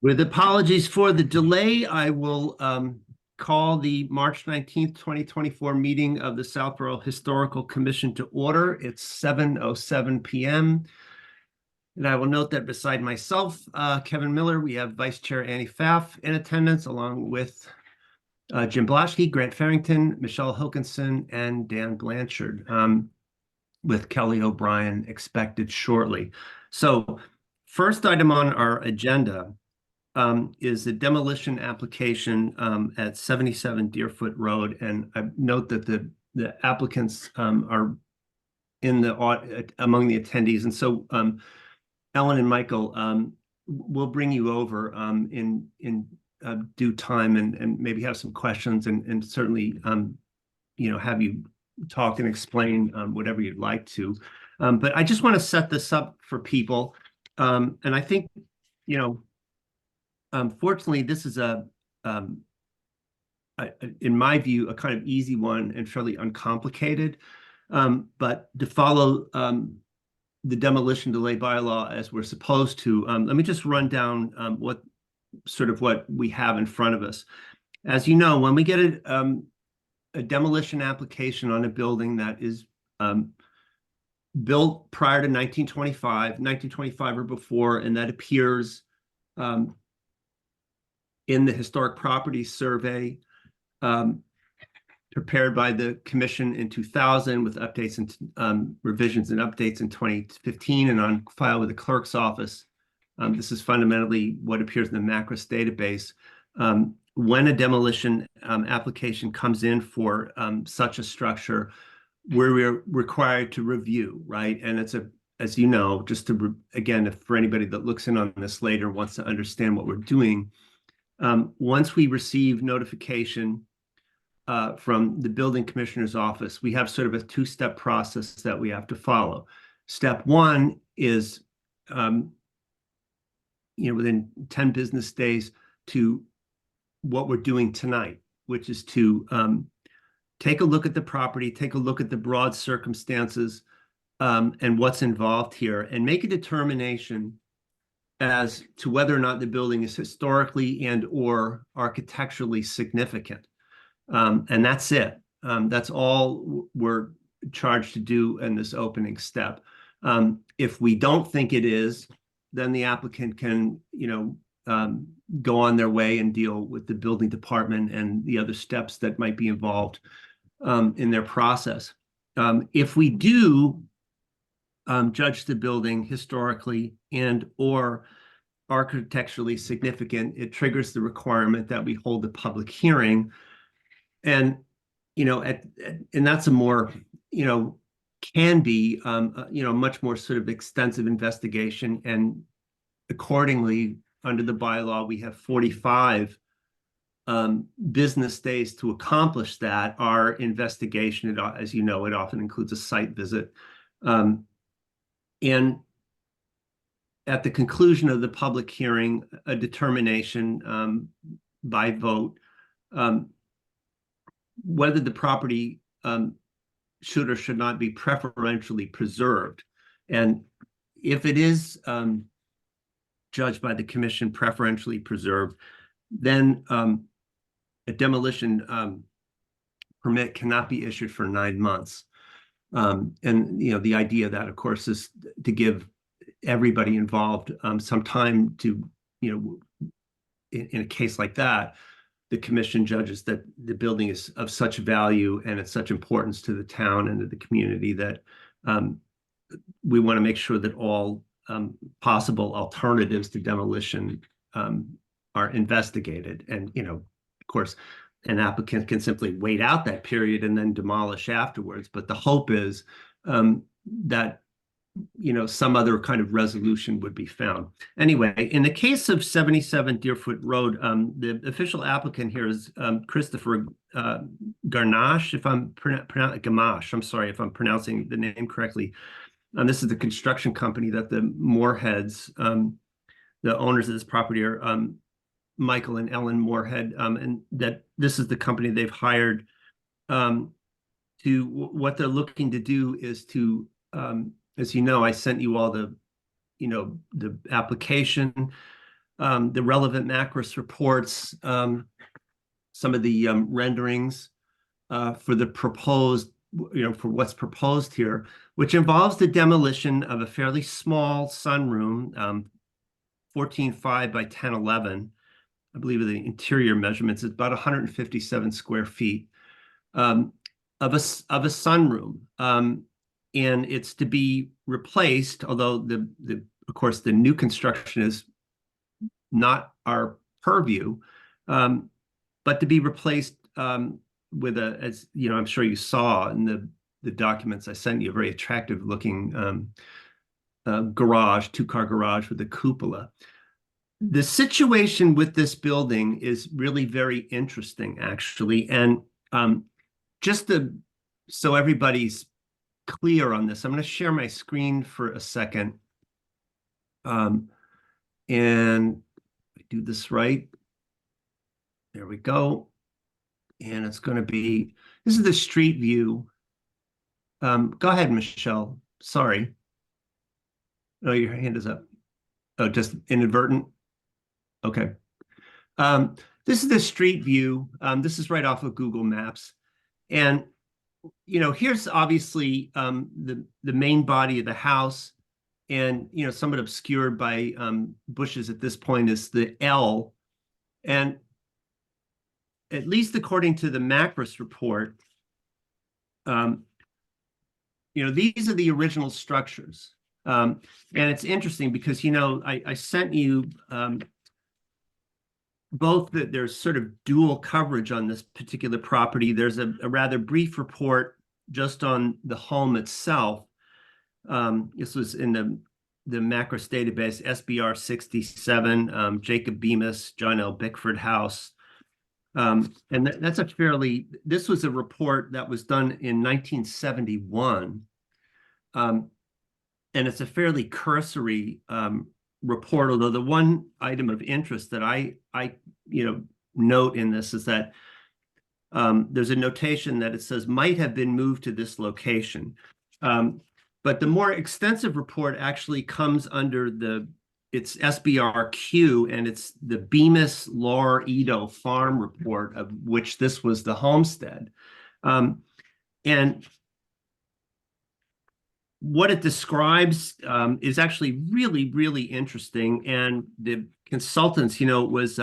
With apologies for the delay, I will call the March 19th, 2024 meeting of the Southborough Historical Commission to order. It's 7:07 p.m. And I will note that beside myself, Kevin Miller, we have Vice Chair Annie Pfaff in attendance, along with Jim Blaschke, Grant Farrington, Michelle Hilkinson, and Dan Blanchard, with Kelly O'Brien expected shortly. So first item on our agenda is the demolition application at 77 Deerfoot Road. And I note that the applicants are in the among the attendees. And so Ellen and Michael will bring you over in due time and maybe have some questions and certainly have you talk and explain whatever you'd like to. But I just want to set this up for people. And I think, fortunately, this is in my view, a kind of easy one and fairly uncomplicated. But to follow the demolition delay bylaw as we're supposed to, let me just run down what we have in front of us. As you know, when we get a demolition application on a building that is built prior to 1925 or before, and that appears in the Historic Properties Survey prepared by the Commission in 2000 with updates and revisions and updates in 2015 and on file with the clerk's office. This is fundamentally what appears in the MACRIS database. When a demolition application comes in for such a structure, we're required to review, right? And it's as you know, just to, again, for anybody that looks in on this later wants to understand what we're doing, once we receive notification from the building commissioner's office, we have sort of a two-step process that we have to follow. Step one is, within 10 business days to what we're doing tonight, which is to take a look at the property, take a look at the broad circumstances and what's involved here, and make a determination as to whether or not the building is historically and or architecturally significant. And that's it. That's all we're charged to do in this opening step. If we don't think it is, then the applicant can, go on their way and deal with the building department and the other steps that might be involved in their process. If we do judge the building historically and or architecturally significant, it triggers the requirement that we hold a public hearing. And, and that's a more, can be, much more sort of extensive investigation. And accordingly, under the bylaw, we have 45 business days to accomplish that. Our investigation, as you know, it often includes a site visit. And at the conclusion of the public hearing, a determination by vote whether the property should or should not be preferentially preserved. And if it is judged by the commission preferentially preserved, then a demolition permit cannot be issued for 9 months. And the idea of that, of course, is to give everybody involved some time to, in a case like that, the commission judges that the building is of such value and it's such importance to the town and to the community that we want to make sure that all possible alternatives to demolition are investigated. And, of course, an applicant can simply wait out that period and then demolish afterwards. But the hope is that, some other kind of resolution would be found. Anyway, in the case of 77 Deerfoot Road, the official applicant here is Christopher Garnash, if I'm Gamache. I'm sorry if I'm pronouncing the name correctly. This is the construction company that the Moorheads, the owners of this property are Michael and Ellen Moorhead, and that this is the company they've hired to, what they're looking to do is to, as you know, I sent you all the application. the relevant Macris reports, some of the renderings for the proposed, for what's proposed here, which involves the demolition of a fairly small sunroom, 14.5 by 10.11. I believe the interior measurements is about 157 square feet of a sunroom, and it's to be replaced. Although of course the new construction is not our purview, but to be replaced with as I'm sure you saw in the documents I sent you, a very attractive looking garage, two-car garage with a cupola. The situation with this building is really very interesting, actually. And just so everybody's clear on this, I'm going to share my screen for a second. And I do this right. There we go. And it's going to be, this is the street view. Go ahead, Michelle. Sorry. Oh, your hand is up. Oh, just inadvertent. Okay. This is the street view. This is right off of Google Maps. And, here's obviously the main body of the house. And, somewhat obscured by bushes at this point is the L. And at least according to the Macris report, these are the original structures. And it's interesting because, I sent you both that there's sort of dual coverage on this particular property. There's a rather brief report just on the home itself. This was in the Macris database, SBR 67, Jacob Bemis, John L. Bickford House. And that's this was a report that was done in 1971. And it's a fairly cursory report, although the one item of interest that I note in this is that there's a notation that it says might have been moved to this location. But the more extensive report actually comes under it's SBRQ, and it's the Bemis Laur Edo Farm report, of which this was the homestead. And what it describes is actually really, really interesting. And the consultants, was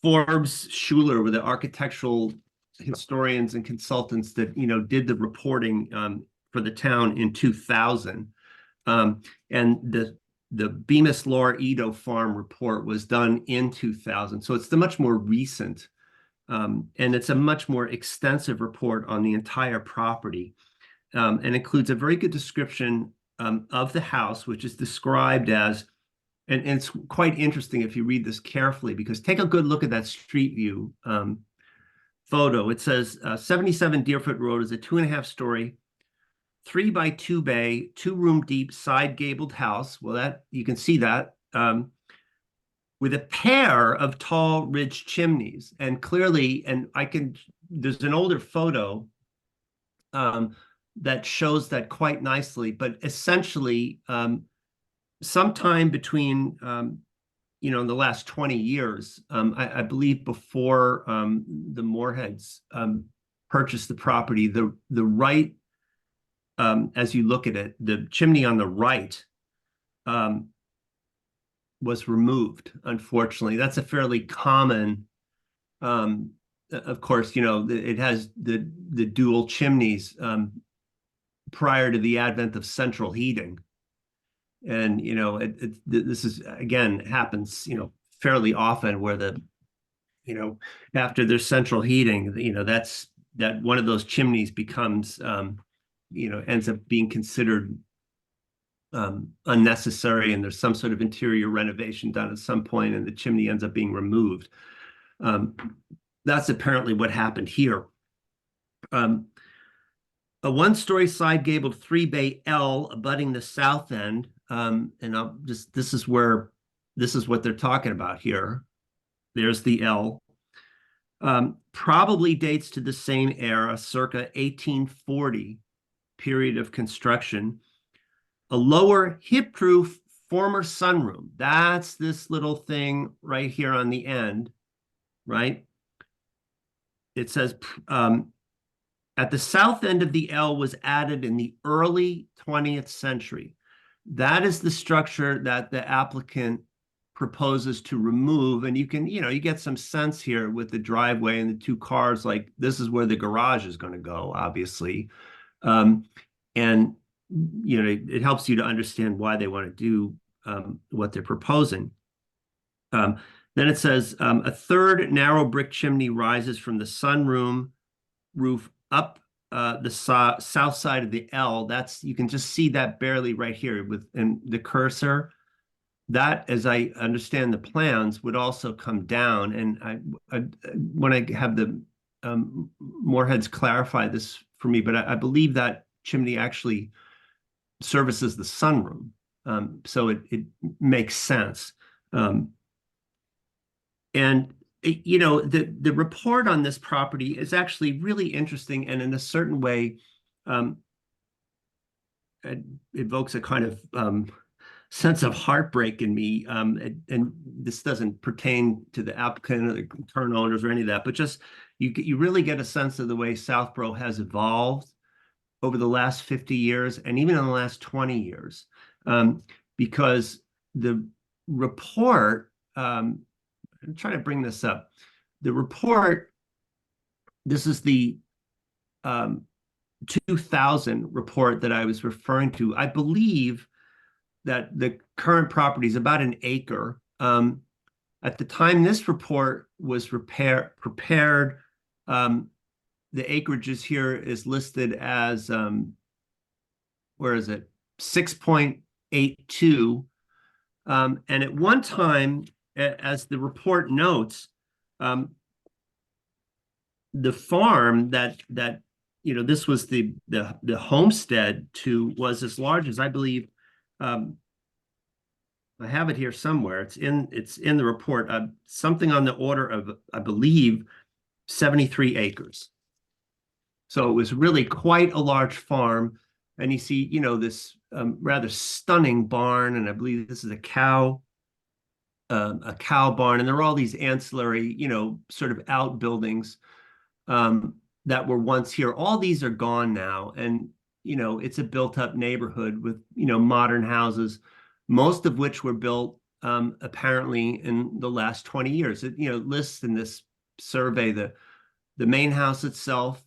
Forbes Schuler, with the architectural historians and consultants that, did the reporting for the town in 2000. And the Bemis Laur Edo Farm report was done in 2000. So it's the much more recent, and it's a much more extensive report on the entire property, and includes a very good description of the house, which is described as, and it's quite interesting if you read this carefully, because take a good look at that street view photo. It says 77 Deerfoot Road is a 2.5-story, 3 by 2 bay, 2-room deep side gabled house. Well, that you can see that with a pair of tall ridge chimneys, and clearly, and there's an older photo that shows that quite nicely, but essentially sometime between in the last 20 years, I believe before the Moorheads purchased the property, the right, as you look at it, the chimney on the right was removed, unfortunately. That's a fairly common, of course, it has the dual chimneys prior to the advent of central heating. And, this is, again, happens, fairly often where after there's central heating, that's that one of those chimneys becomes, ends up being considered unnecessary, and there's some sort of interior renovation done at some point, and the chimney ends up being removed. That's apparently what happened here. A 1-story side gabled 3-bay L abutting the south end, and this is what they're talking about here. There's the L. Probably dates to the same era, circa 1840 period of construction. A lower hip-proof former sunroom. That's this little thing right here on the end, right? It says, at the south end of the L was added in the early 20th century. That is the structure that the applicant proposes to remove. And you can, you get some sense here with the driveway and the two cars, like this is where the garage is going to go, obviously. And, it helps you to understand why they want to do what they're proposing. Then it says, a third narrow brick chimney rises from the sunroom roof up the south side of the L. You can just see that barely right here in the cursor. That, as I understand the plans, would also come down. And I when I have the Moorheads clarify this for me, but I believe that chimney actually services the sunroom. So it makes sense. And the report on this property is actually really interesting, and in a certain way, it evokes a kind of sense of heartbreak in me. And this doesn't pertain to the applicant or the current owners or any of that, but just you really get a sense of the way Southborough has evolved over the last 50 years and even in the last 20 years, because the report. I'm trying to bring this up. The report, this is the 2000 report that I was referring to. I believe that the current property is about an acre. At the time this report was prepared, the acreages here is listed as, where is it? 6.82. And at one time, as the report notes, the farm that this was the homestead to was as large as, I believe, I have it here somewhere. It's in the report. Something on the order of, I believe, 73 acres. So it was really quite a large farm. And you see, this rather stunning barn, and I believe this is a cow barn, and there are all these ancillary, sort of outbuildings that were once here. All these are gone now, and it's a built-up neighborhood with modern houses, most of which were built apparently in the last 20 years. It lists in this survey the main house itself,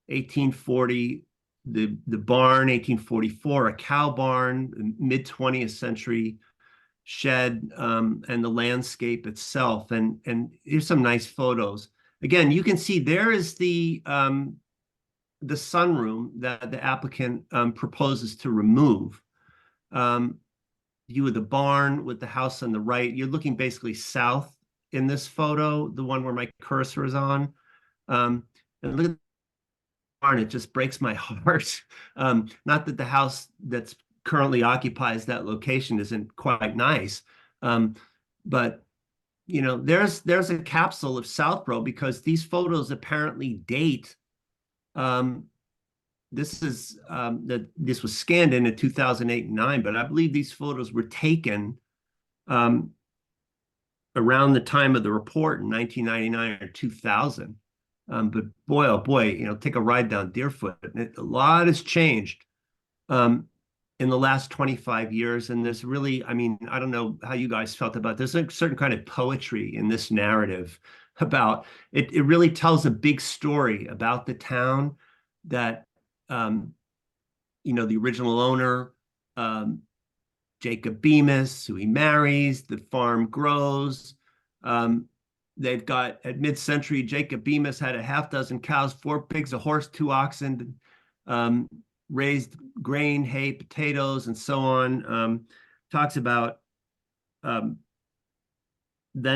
1840, the barn, 1844, a cow barn, mid 20th century shed, and the landscape itself. And here's some nice photos. Again, you can see there is the sunroom that the applicant proposes to remove. View of the barn with the house on the right. You're looking basically south in this photo, the one where my cursor is on. And look at the barn, it just breaks my heart. Not that the house that's currently occupies that location isn't quite nice, but there's a capsule of Southborough, because these photos apparently date. This was scanned in 2008 and 9, but I believe these photos were taken around the time of the report in 1999 or 2000. But boy, oh boy, take a ride down Deerfoot. A lot has changed in the last 25 years. And there's really, I mean, I don't know how you guys felt about this. There's a certain kind of poetry in this narrative about it. It really tells a big story about the town that, the original owner, Jacob Bemis, who he marries, the farm grows. They've got, at mid-century, Jacob Bemis had a half dozen cows, 4 pigs, a horse, 2 oxen, raised grain, hay, potatoes, and so on. Talks about then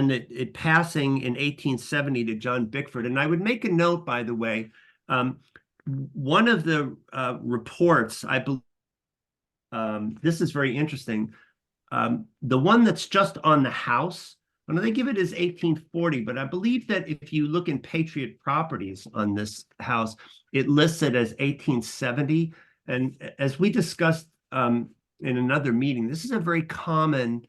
it passing in 1870 to John Bickford. And I would make a note, by the way, one of the reports, I believe, this is very interesting. The one that's just on the house, they give it as 1840, but I believe that if you look in Patriot Properties on this house, it lists it as 1870. And as we discussed in another meeting. This is a very common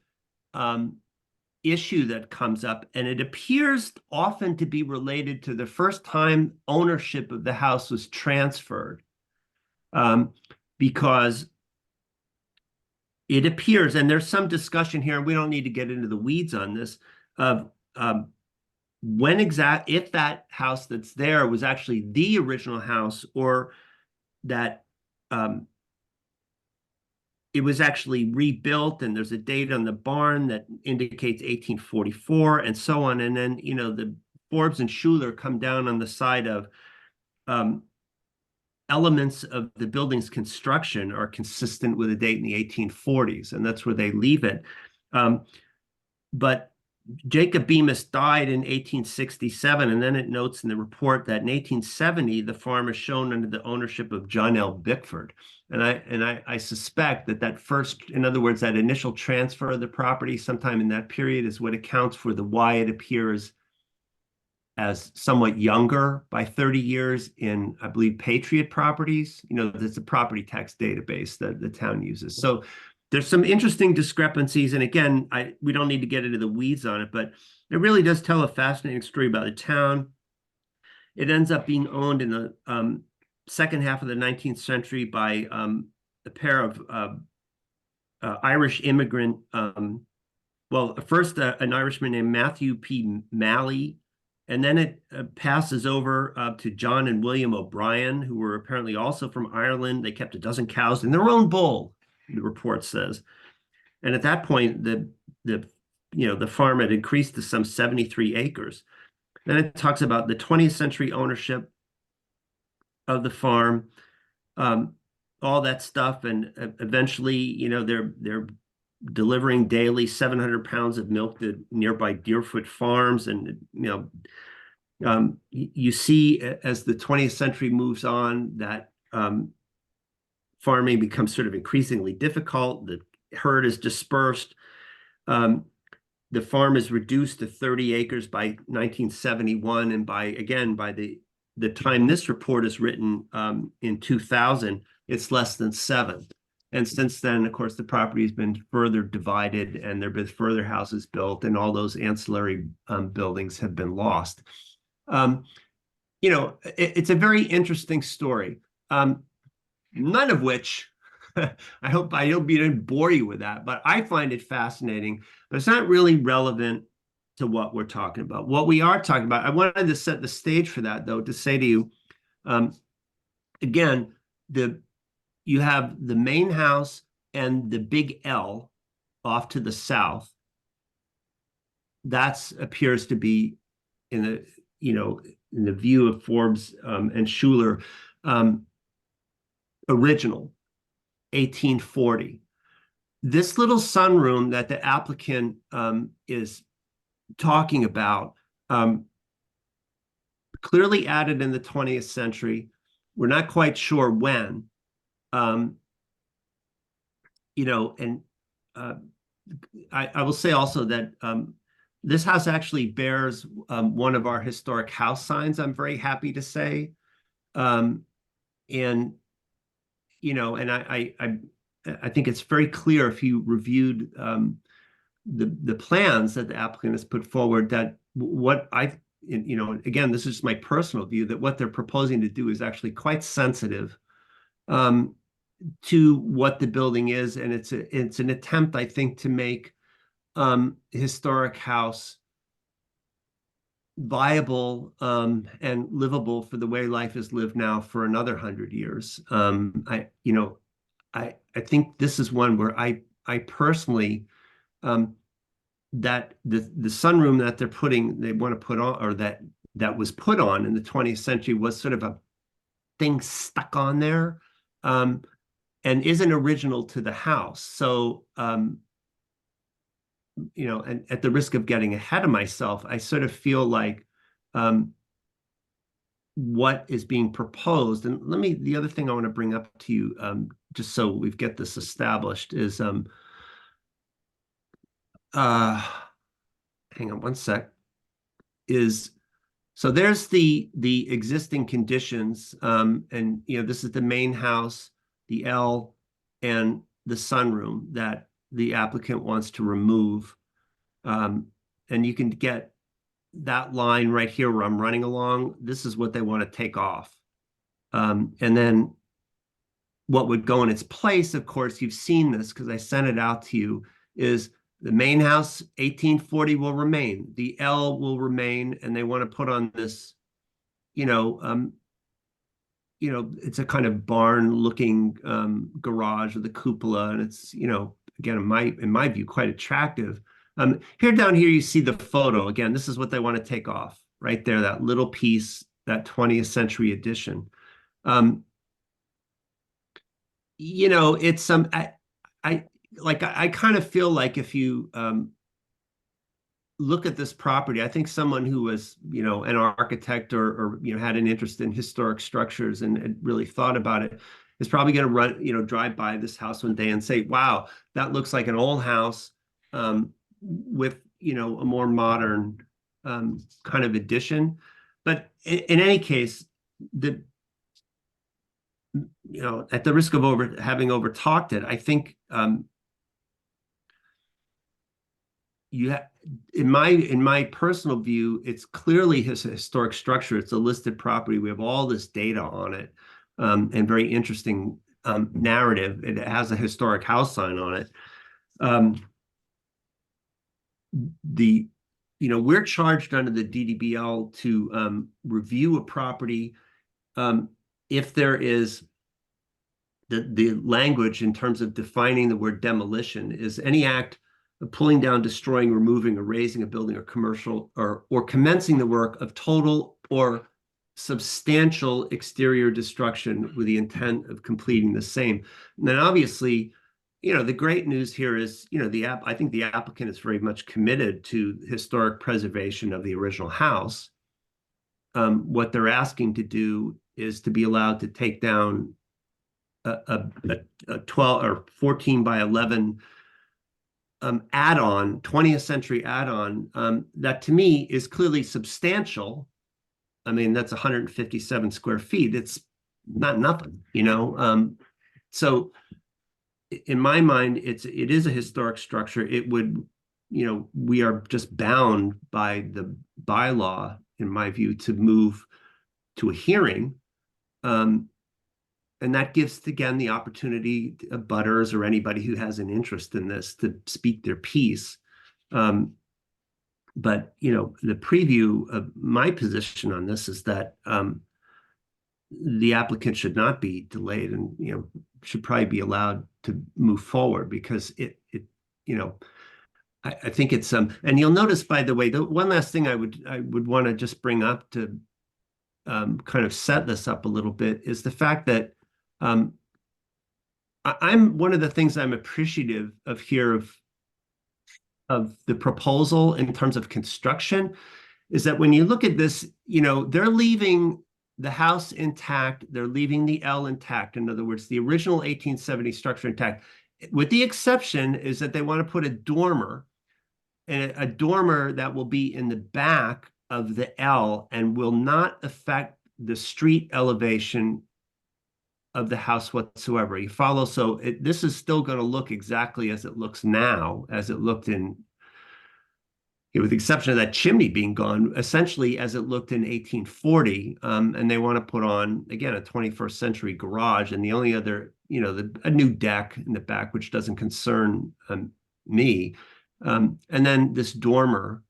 issue that comes up, and it appears often to be related to the first time ownership of the house was transferred, because it appears, and there's some discussion here, and we don't need to get into the weeds on this, of if that house that's there was actually the original house, or that it was actually rebuilt, and there's a date on the barn that indicates 1844 and so on. And then, the Forbes and Schuler come down on the side of elements of the building's construction are consistent with a date in the 1840s, and that's where they leave it. But Jacob Bemis died in 1867, and then it notes in the report that in 1870, the farm is shown under the ownership of John L. Bickford. And I suspect that first, in other words, that initial transfer of the property sometime in that period is what accounts for why it appears as somewhat younger by 30 years in, I believe, Patriot Properties. There's a property tax database that the town uses. So there's some interesting discrepancies. And again, we don't need to get into the weeds on it, but it really does tell a fascinating story about the town. It ends up being owned in the second half of the 19th century by a pair of Irish immigrant, first an Irishman named Matthew P. Malley, and then it passes over to John and William O'Brien, who were apparently also from Ireland. They kept a dozen cows in their own bull, the report says. And at that point, the farm had increased to some 73 acres. Then it talks about the 20th century ownership of the farm, all that stuff, and eventually, they're delivering daily 700 pounds of milk to nearby Deerfoot Farms. And you see, as the 20th century moves on, that farming becomes sort of increasingly difficult. The herd is dispersed. The farm is reduced to 30 acres by 1971, and by the time this report is written, in 2000, it's less than 7. And since then, of course, the property has been further divided, and there have been further houses built, and all those ancillary buildings have been lost. It's a very interesting story, none of which I hope I didn't bore you with that, but I find it fascinating, but it's not really relevant to what we're talking about. What we are talking about, I wanted to set the stage for that, though, to say to you, again, you have the main house and the big L off to the south. That appears to be in the view of Forbes and Schuler, original 1840. This little sunroom that the applicant is talking about, clearly added in the 20th century. We're not quite sure when. I will say also that this house actually bears one of our historic house signs, I'm very happy to say. And I think it's very clear, if you reviewed the plans that the applicant has put forward, that again, this is my personal view, that what they're proposing to do is actually quite sensitive to what the building is, and it's an attempt, I think, to make historic house viable and livable for the way life is lived now for another 100 years. I think this is one where I personally, that the sunroom that they want to put on, or that was put on in the 20th century, was sort of a thing stuck on there, and isn't original to the house. So, and at the risk of getting ahead of myself, I sort of feel like what is being proposed, and the other thing I want to bring up to you, just so we get this established, is hang on one sec, so there's the existing conditions, and this is the main house, the L, and the sunroom that the applicant wants to remove. And you can get that line right here where I'm running along. This is what they want to take off. And then what would go in its place, of course, you've seen this because I sent it out to you, is the main house, 1840 will remain. The L will remain, and they want to put on this, it's a kind of barn-looking garage with a cupola, and it's, again, in my view, quite attractive. Down here, you see the photo. Again, this is what they want to take off right there, that little piece, that 20th century edition. It's I kind of feel like if you look at this property, I think someone who was, an architect or had an interest in historic structures and really thought about it is probably going to drive by this house one day and say, wow, that looks like an old house with, a more modern kind of addition. But in any case, at the risk of having over-talked it, I think in my personal view, it's clearly his historic structure. It's a listed property. We have all this data on it, and very interesting narrative. It has a historic house sign on it. We're charged under the DDBL to review a property if there is the language in terms of defining the word demolition is any act of pulling down, destroying, removing, or raising a building or commercial or commencing the work of total or substantial exterior destruction with the intent of completing the same. And then obviously, the great news here is, I think the applicant is very much committed to historic preservation of the original house. What they're asking to do is to be allowed to take down a 12 or 14 by 11 add-on, 20th century add-on, that to me is clearly substantial. I mean, that's 157 square feet. It's not nothing, So in my mind, it is a historic structure. It would, we are just bound by the bylaw, in my view, to move to a hearing. And that gives, again, the opportunity of butters or anybody who has an interest in this to speak their piece. But, the preview of my position on this is that the applicant should not be delayed and, should probably be allowed to move forward because I think it's and you'll notice, by the way, the one last thing I would want to just bring up to kind of set this up a little bit is the fact that I'm one of the things I'm appreciative of here of the proposal in terms of construction is that when you look at this, they're leaving the house intact, they're leaving the L intact. In other words, the original 1870 structure intact, with the exception is that they want to put a dormer, and a dormer that will be in the back of the L and will not affect the street elevation of the house whatsoever. You follow? So this is still going to look exactly as it looks now, as it looked with the exception of that chimney being gone, essentially as it looked in 1840. And they want to put on, again, a 21st century garage. And the only other, a new deck in the back, which doesn't concern me. And then this dormer,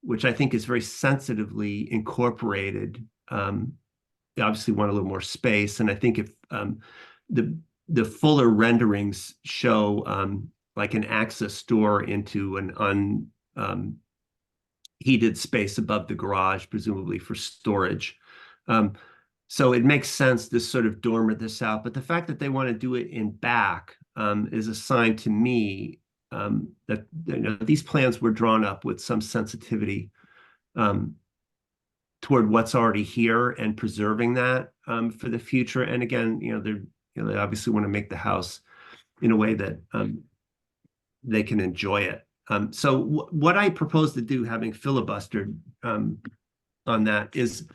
which I think is very sensitively incorporated. They obviously want a little more space. And I think if the fuller renderings show like an access door into an heated space above the garage, presumably for storage. So it makes sense to sort of dormer this out. But the fact that they want to do it in back is a sign to me that these plans were drawn up with some sensitivity toward what's already here and preserving that for the future. And again, they obviously want to make the house in a way that they can enjoy it. So what I propose to do, having filibustered on that, is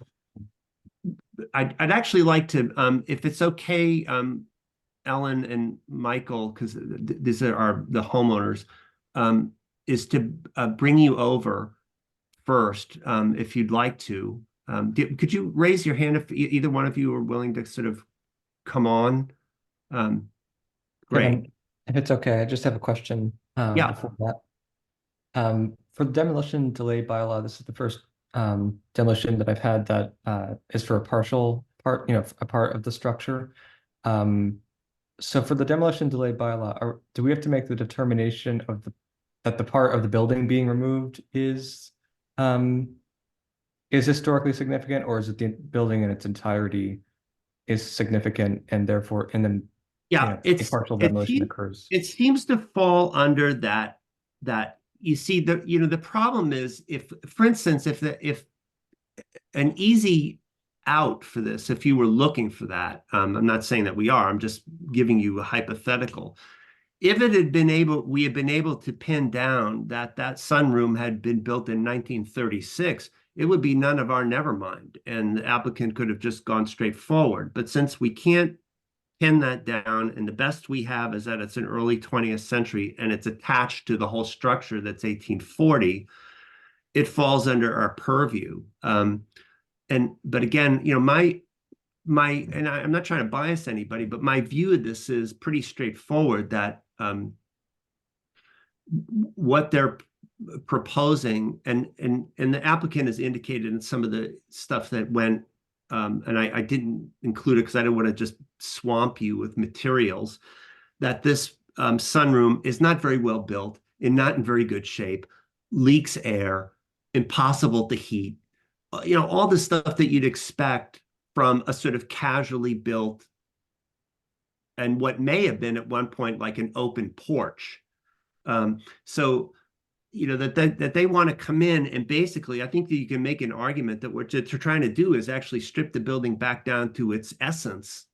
I'd actually like to, if it's okay, Ellen and Michael, because these are the homeowners, is to bring you over first, if you'd like to. Could you raise your hand if either one of you are willing to sort of come on? Great. Kevin, if it's okay, I just have a question Yeah. before that. For the demolition delay bylaw, this is the first demolition that I've had that is for a partial part, a part of the structure. So for the demolition delay bylaw, do we have to make the determination of that the part of the building being removed is historically significant, or is it the building in its entirety is significant and therefore, and then Yeah, a partial demolition occurs? it seems to fall under that you see the problem is if, for instance, if an easy out for this, if you were looking for that, I'm not saying that we are, I'm just giving you a hypothetical. If it had been we had been able to pin down that sunroom had been built in 1936, it would be none of our never mind, and the applicant could have just gone straight forward. But since we can't pin that down, and the best we have is that it's an early 20th century and it's attached to the whole structure that's 1840, it falls under our purview. But again, and I'm not trying to bias anybody, but my view of this is pretty straightforward, that what they're proposing, and the applicant has indicated in some of the stuff that went, and I didn't include it because I don't want to just swamp you with materials, that this sunroom is not very well built and not in very good shape, leaks air, impossible to heat, all the stuff that you'd expect from a sort of casually built and what may have been at one point like an open porch. So, that they want to come in and basically, I think that you can make an argument that what they're trying to do is actually strip the building back down to its essence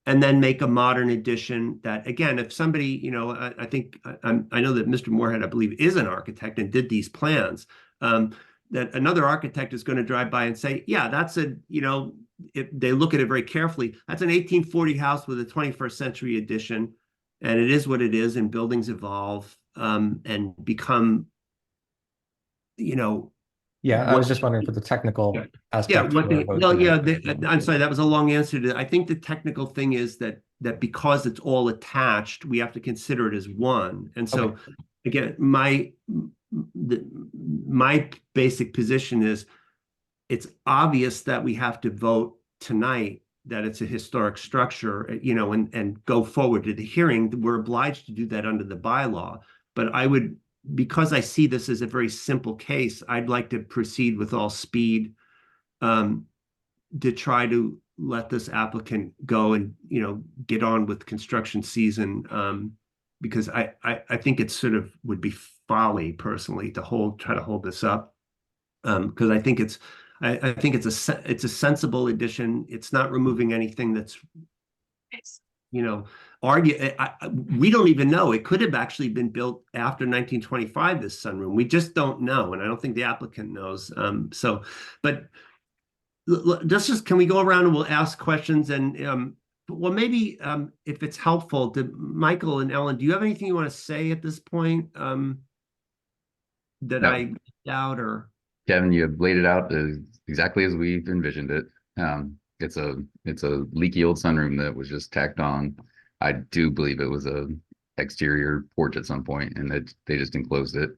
and then make a modern addition that, again, if somebody, I think, I know that Mr. Moorhead, I believe, is an architect and did these plans, that another architect is going to drive by and say, yeah, that's if they look at it very carefully, that's an 1840 house with a 21st century addition. And it is what it is, and buildings evolve and become, Yeah, I was just wondering for the technical aspect. I'm sorry, that was a long answer to. I think the technical thing is that because it's all attached, we have to consider it as one. And so, again, my basic position is, it's obvious that we have to vote tonight that it's a historic structure, and go forward to the hearing. We're obliged to do that under the bylaw. But because I see this as a very simple case, I'd like to proceed with all speed to try to let this applicant go and, get on with construction season, because I think it sort of would be folly, personally, to try to hold this up, because I think it's a sensible addition. It's not removing anything that's, we don't even know. It could have actually been built after 1925, this sunroom. We just don't know, and I don't think the applicant knows. But can we go around and we'll ask questions, and well, maybe if it's helpful to Michael and Ellen, do you have anything you want to say at this point that I doubt, or? Kevin, you have laid it out exactly as we've envisioned it. It's a leaky old sunroom that was just tacked on. I do believe it was a exterior porch at some point, and that they just enclosed it.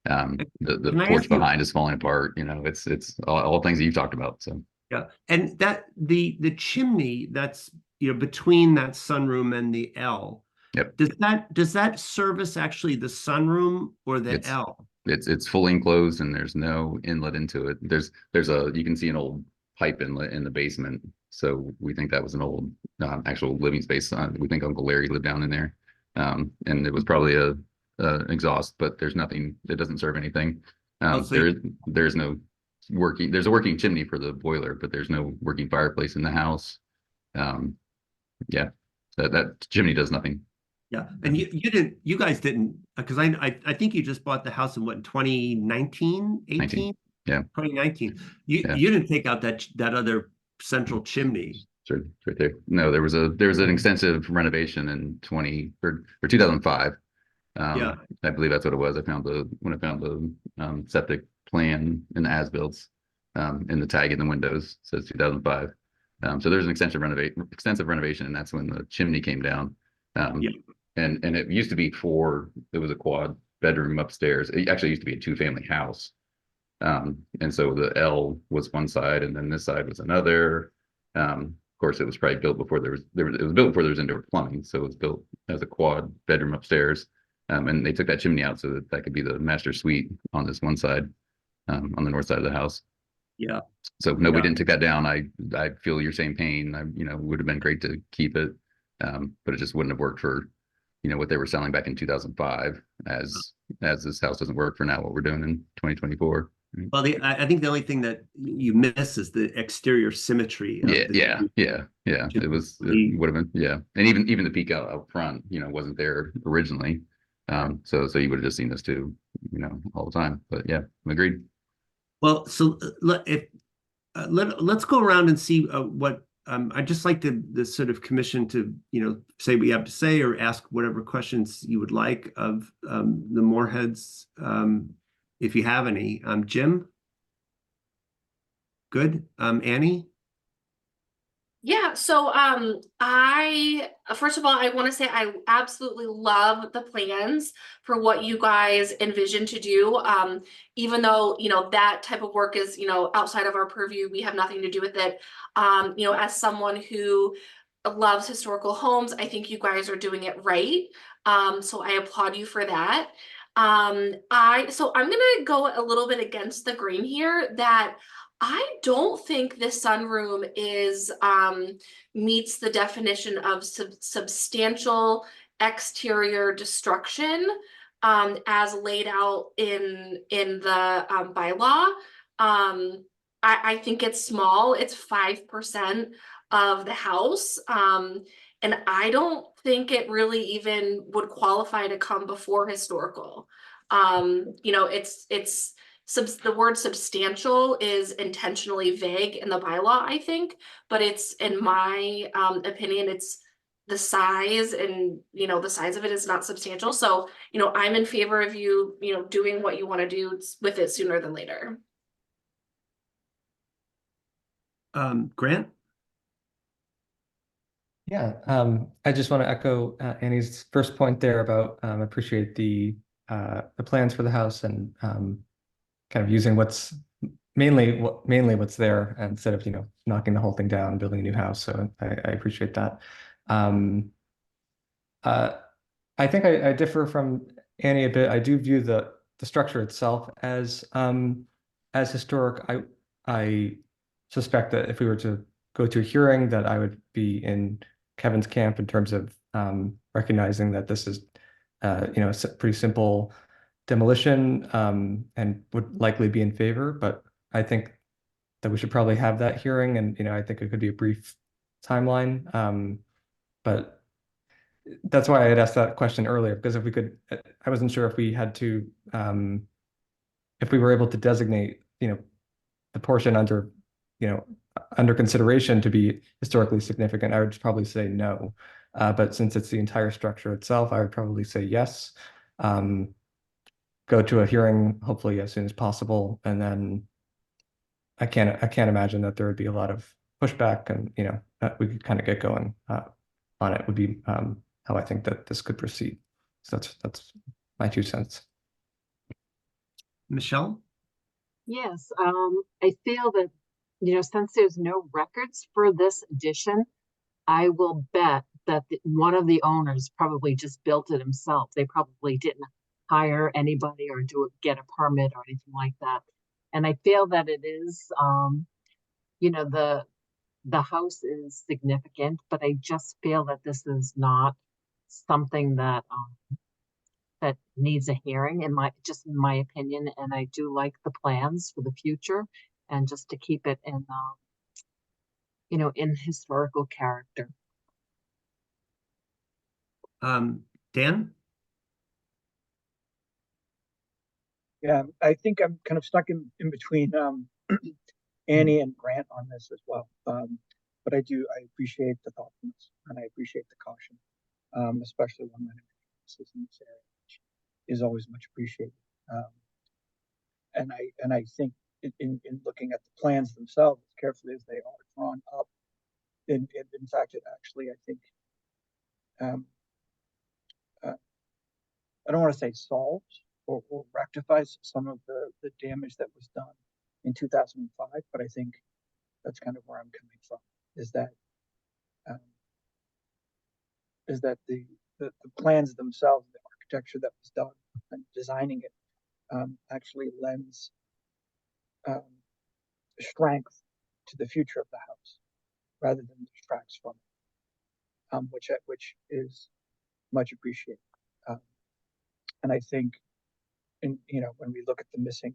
The porch behind is falling apart. It's all things that you've talked about. So yeah, and that the chimney that's between that sunroom and the L. Yep. Does that service actually the sunroom or the L? It's fully enclosed, and there's no inlet into it. You can see an old pipe inlet in the basement. So we think that was an old actual living space. We think Uncle Larry lived down in there, and it was probably a exhaust, but there's nothing. It doesn't serve anything. There's no working. There's a working chimney for the boiler, but there's no working fireplace in the house. Yeah, that chimney does nothing. Yeah, and you guys didn't, because I think you just bought the house in 2019, 18? 19. Yeah. 2019. You didn't take out that other central chimney. It's right there. No, there was an extensive renovation in 2005. Yeah. I believe that's what it was. When I found the septic plan in the as-builts, in the tag in the windows says 2005. So there's an extensive renovation, and that's when the chimney came down. Yeah. And it used to be it was a quad bedroom upstairs. It actually used to be a two-family house. And so the L was one side, and then this side was another. Of course, it was probably built before it was built before there was indoor plumbing, so it was built as a quad bedroom upstairs. And they took that chimney out so that could be the master suite on this one side, on the north side of the house. Yeah. So no, we Yeah. didn't take that down. I feel your same pain. Would have been great to keep it, but it just wouldn't have worked for, what they were selling back in 2005. As this house doesn't work for now, what we're doing in 2024. Well, I think the only thing that you miss is the exterior symmetry. Of Yeah. It would have been, yeah. And even the peak out front, wasn't there originally. So you would have just seen this too, all the time. But yeah, I'm agreed. Well, so let's go around and see what I'd just like the sort of commission to say what you have to say, or ask whatever questions you would like of the Moorheads, if you have any. Jim, good. Annie. Yeah, so I first of all, I want to say I absolutely love the plans for what you guys envision to do. Even though, that type of work is, outside of our purview, we have nothing to do with it. As someone who loves historical homes, I think you guys are doing it right. So I applaud you for that. So I'm gonna go a little bit against the grain here, that I don't think this sunroom meets the definition of substantial exterior destruction as laid out in the bylaw. I think it's small. It's 5% of the house. And I don't think it really even would qualify to come before historical. It's the word substantial is intentionally vague in the bylaw, I think, but it's, in my opinion, it's the size, and the size of it is not substantial. So I'm in favor of you doing what you want to do with it sooner than later. Grant. Yeah, I just want to echo Annie's first point there about appreciate the plans for the house, and kind of using what's mainly what's there, instead of knocking the whole thing down and building a new house. So I appreciate that. I think I differ from Annie a bit. I do view the structure itself as historic. I suspect that if we were to go to a hearing, that I would be in Kevin's camp in terms of recognizing that this is a pretty simple demolition, and would likely be in favor. But I think that we should probably have that hearing, and I think it could be a brief timeline. But that's why I had asked that question earlier, because if we could, I wasn't sure if we had to, if we were able to designate, the portion under consideration to be historically significant, I would probably say no. But since it's the entire structure itself, I would probably say yes. Go to a hearing hopefully as soon as possible, and then I can't imagine that there would be a lot of pushback, and that we could kind of get going on it, would be how I think that this could proceed. So that's my 2 cents. Michelle. Yes, I feel that, since there's no records for this addition, I will bet that one of the owners probably just built it himself. They probably didn't hire anybody or get a permit or anything like that. And I feel that it is, the house is significant, but I just feel that this is not something that that needs a hearing, in my opinion. And I do like the plans for the future, and just to keep it in in historical character. Dan. Yeah, I think I'm kind of stuck in between Annie and Grant on this as well. but I appreciate the thoughtfulness and I appreciate the caution, especially when renovations in this area, which is always much appreciated. And I think in looking at the plans themselves as carefully as they are drawn up, in fact, it actually, I think, I don't want to say solves or rectifies some of the damage that was done in 2005, but I think that's kind of where I'm coming from, is that the plans themselves, the architecture that was done and designing it, actually lends strength to the future of the house rather than distracts from it, which is much appreciated. And I think, when we look at the missing,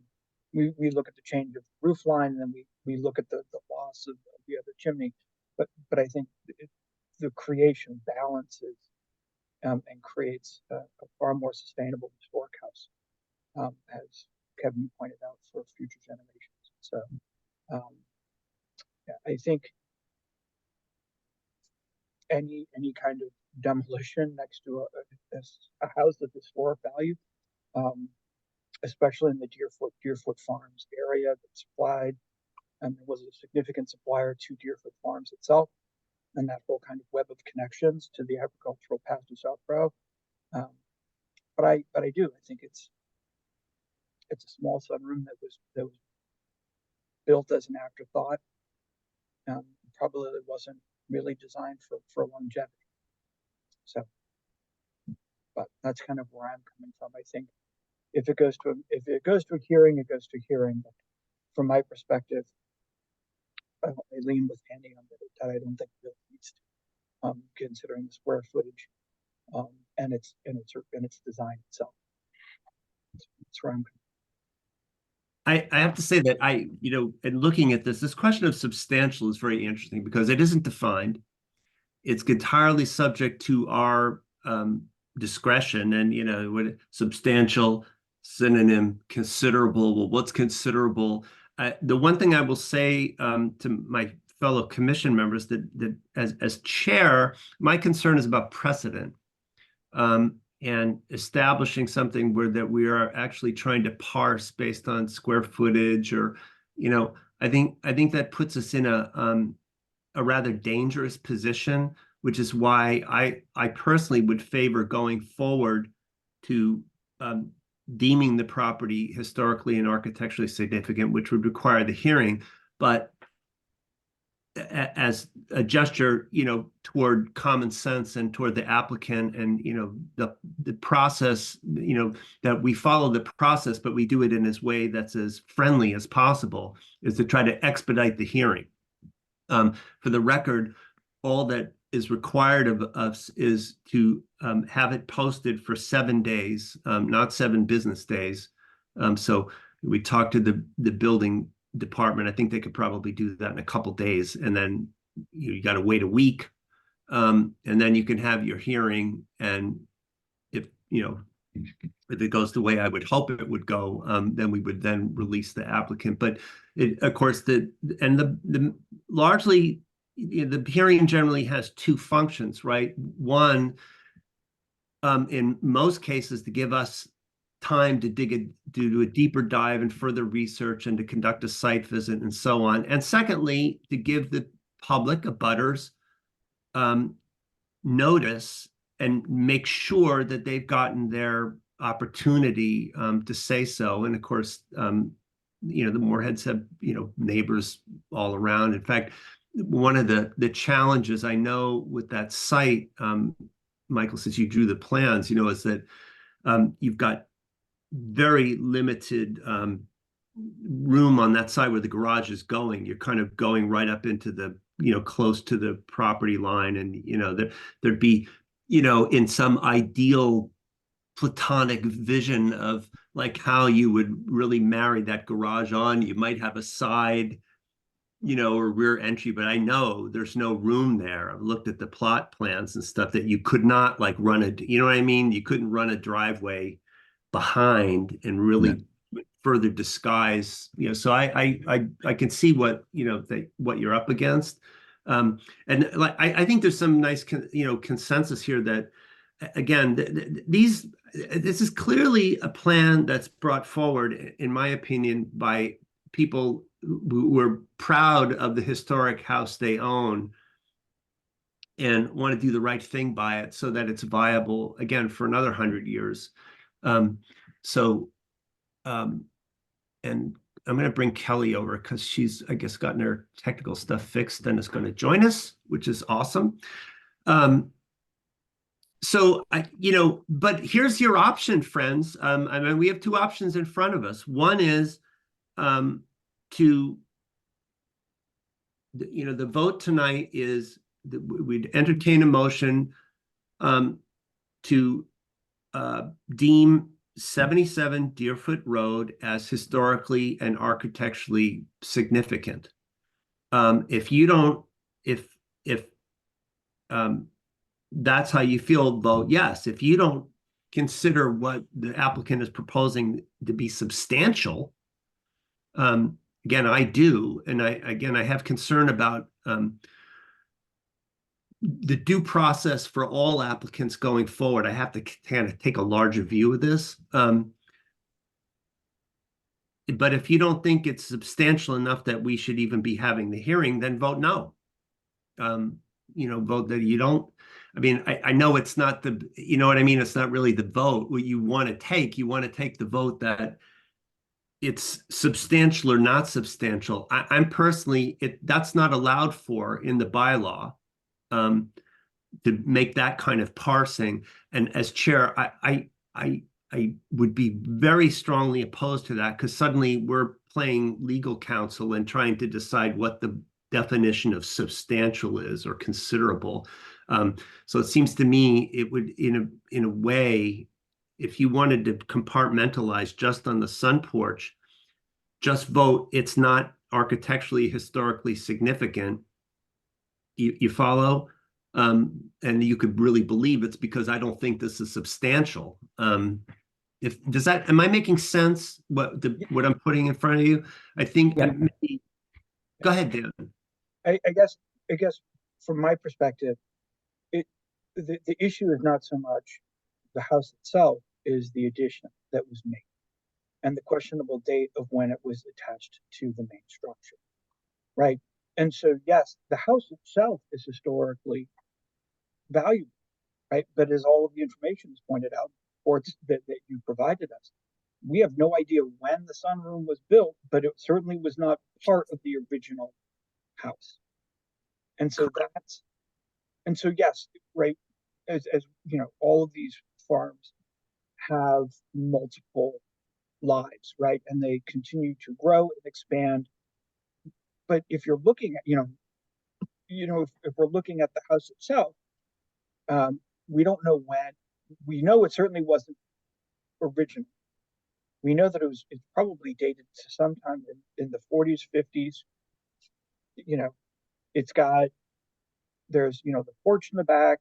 we look at the change of roof line, and then we look at the loss of the other chimney, but I think the creation balances and creates a far more sustainable historic house, as Kevin pointed out, for future generations. So yeah, I think any kind of demolition next to a house of historic value, especially in the Deerfoot Farms area that supplied, and was a significant supplier to Deerfoot Farms itself, and that whole kind of web of connections to the agricultural past of Southborough. But I think it's a small sunroom that was built as an afterthought. Probably wasn't really designed for longevity. So, but that's kind of where I'm coming from. I think if it goes to a hearing, it goes to a hearing. But from my perspective, I lean with Andy on that. I don't think it really needs to, considering the square footage, and its design itself. That's where I'm. I have to say that in looking at this question of substantial is very interesting because it isn't defined. It's entirely subject to our discretion, and what substantial, synonym, considerable. Well, what's considerable? The one thing I will say to my fellow commission members that as chair, my concern is about precedent. And establishing something that we are actually trying to parse based on square footage, or, I think that puts us in a rather dangerous position, which is why I personally would favor going forward to deeming the property historically and architecturally significant, which would require the hearing, but as a gesture, toward common sense and toward the applicant, and the process, that we follow the process, but we do it in a way that's as friendly as possible, is to try to expedite the hearing. For the record, all that is required of us is to have it posted for 7 days, not 7 business days. So we talked to the building department. I think they could probably do that in a couple days, and then you got to wait a week, and then you can have your hearing. And if it goes the way I would hope it would go, then we would then release the applicant. But of course, largely the hearing generally has 2 functions, right? One, in most cases, to give us time to do a deeper dive and further research, and to conduct a site visit and so on. And secondly, to give the public, abutters, notice and make sure that they've gotten their opportunity to say so. And of course, the Moorheads have, neighbors all around. In fact, one of the challenges I know with that site, Michael, since you drew the plans, is that you've got very limited room on that side where the garage is going. You're kind of going right up into the, close to the property line. And, there'd be, in some ideal platonic vision of like how you would really marry that garage on, you might have a side, or rear entry, but I know there's no room there. I've looked at the plot plans and stuff that you could not like run you know what I mean? You couldn't run a driveway behind and really further disguise, so I can see what, what you're up against. And like, I think there's some nice, consensus here that, again, this is clearly a plan that's brought forward, in my opinion, by people who are proud of the historic house they own and want to do the right thing by it so that it's viable, again, for another 100 years. And I'm going to bring Kelly over because she's, I guess, gotten her technical stuff fixed and is going to join us, which is awesome. So but here's your option, friends. I mean, we have two options in front of us. One is the vote tonight is that we'd entertain a motion to deem 77 Deerfoot Road as historically and architecturally significant. If that's how you feel, vote yes. If you don't consider what the applicant is proposing to be substantial, again, I do, and I have concern about the due process for all applicants going forward. I have to kind of take a larger view of this. But if you don't think it's substantial enough that we should even be having the hearing, then vote no. Vote that you don't. I mean, I know it's not the, you know what I mean? It's not really the vote what you want to take. You want to take the vote that it's substantial or not substantial. I'm personally, that's not allowed for in the bylaw. To make that kind of parsing. And as chair, I would be very strongly opposed to that, because suddenly we're playing legal counsel and trying to decide what the definition of substantial is or considerable. So it seems to me it would, in a way, if you wanted to compartmentalize just on the sun porch, just vote it's not architecturally, historically significant. You follow? And you could really believe it's because I don't think this is substantial. Am I making sense what I'm putting in front of you? I think. Yeah. Go ahead, Dan. I guess from my perspective, the issue is not so much the house itself, is the addition that was made and the questionable date of when it was attached to the main structure, right? And so, yes, the house itself is historically valuable, right? But as all of the information is pointed out, or that you provided us, we have no idea when the sunroom was built, but it certainly was not part of the original house. And so yes, right, as all of these farms have multiple lives, right? And they continue to grow and expand. But if you're looking at, if we're looking at the house itself, we don't know when. We know it certainly wasn't original. We know that it's probably dated to sometime in the 40s, 50s. There's the porch in the back.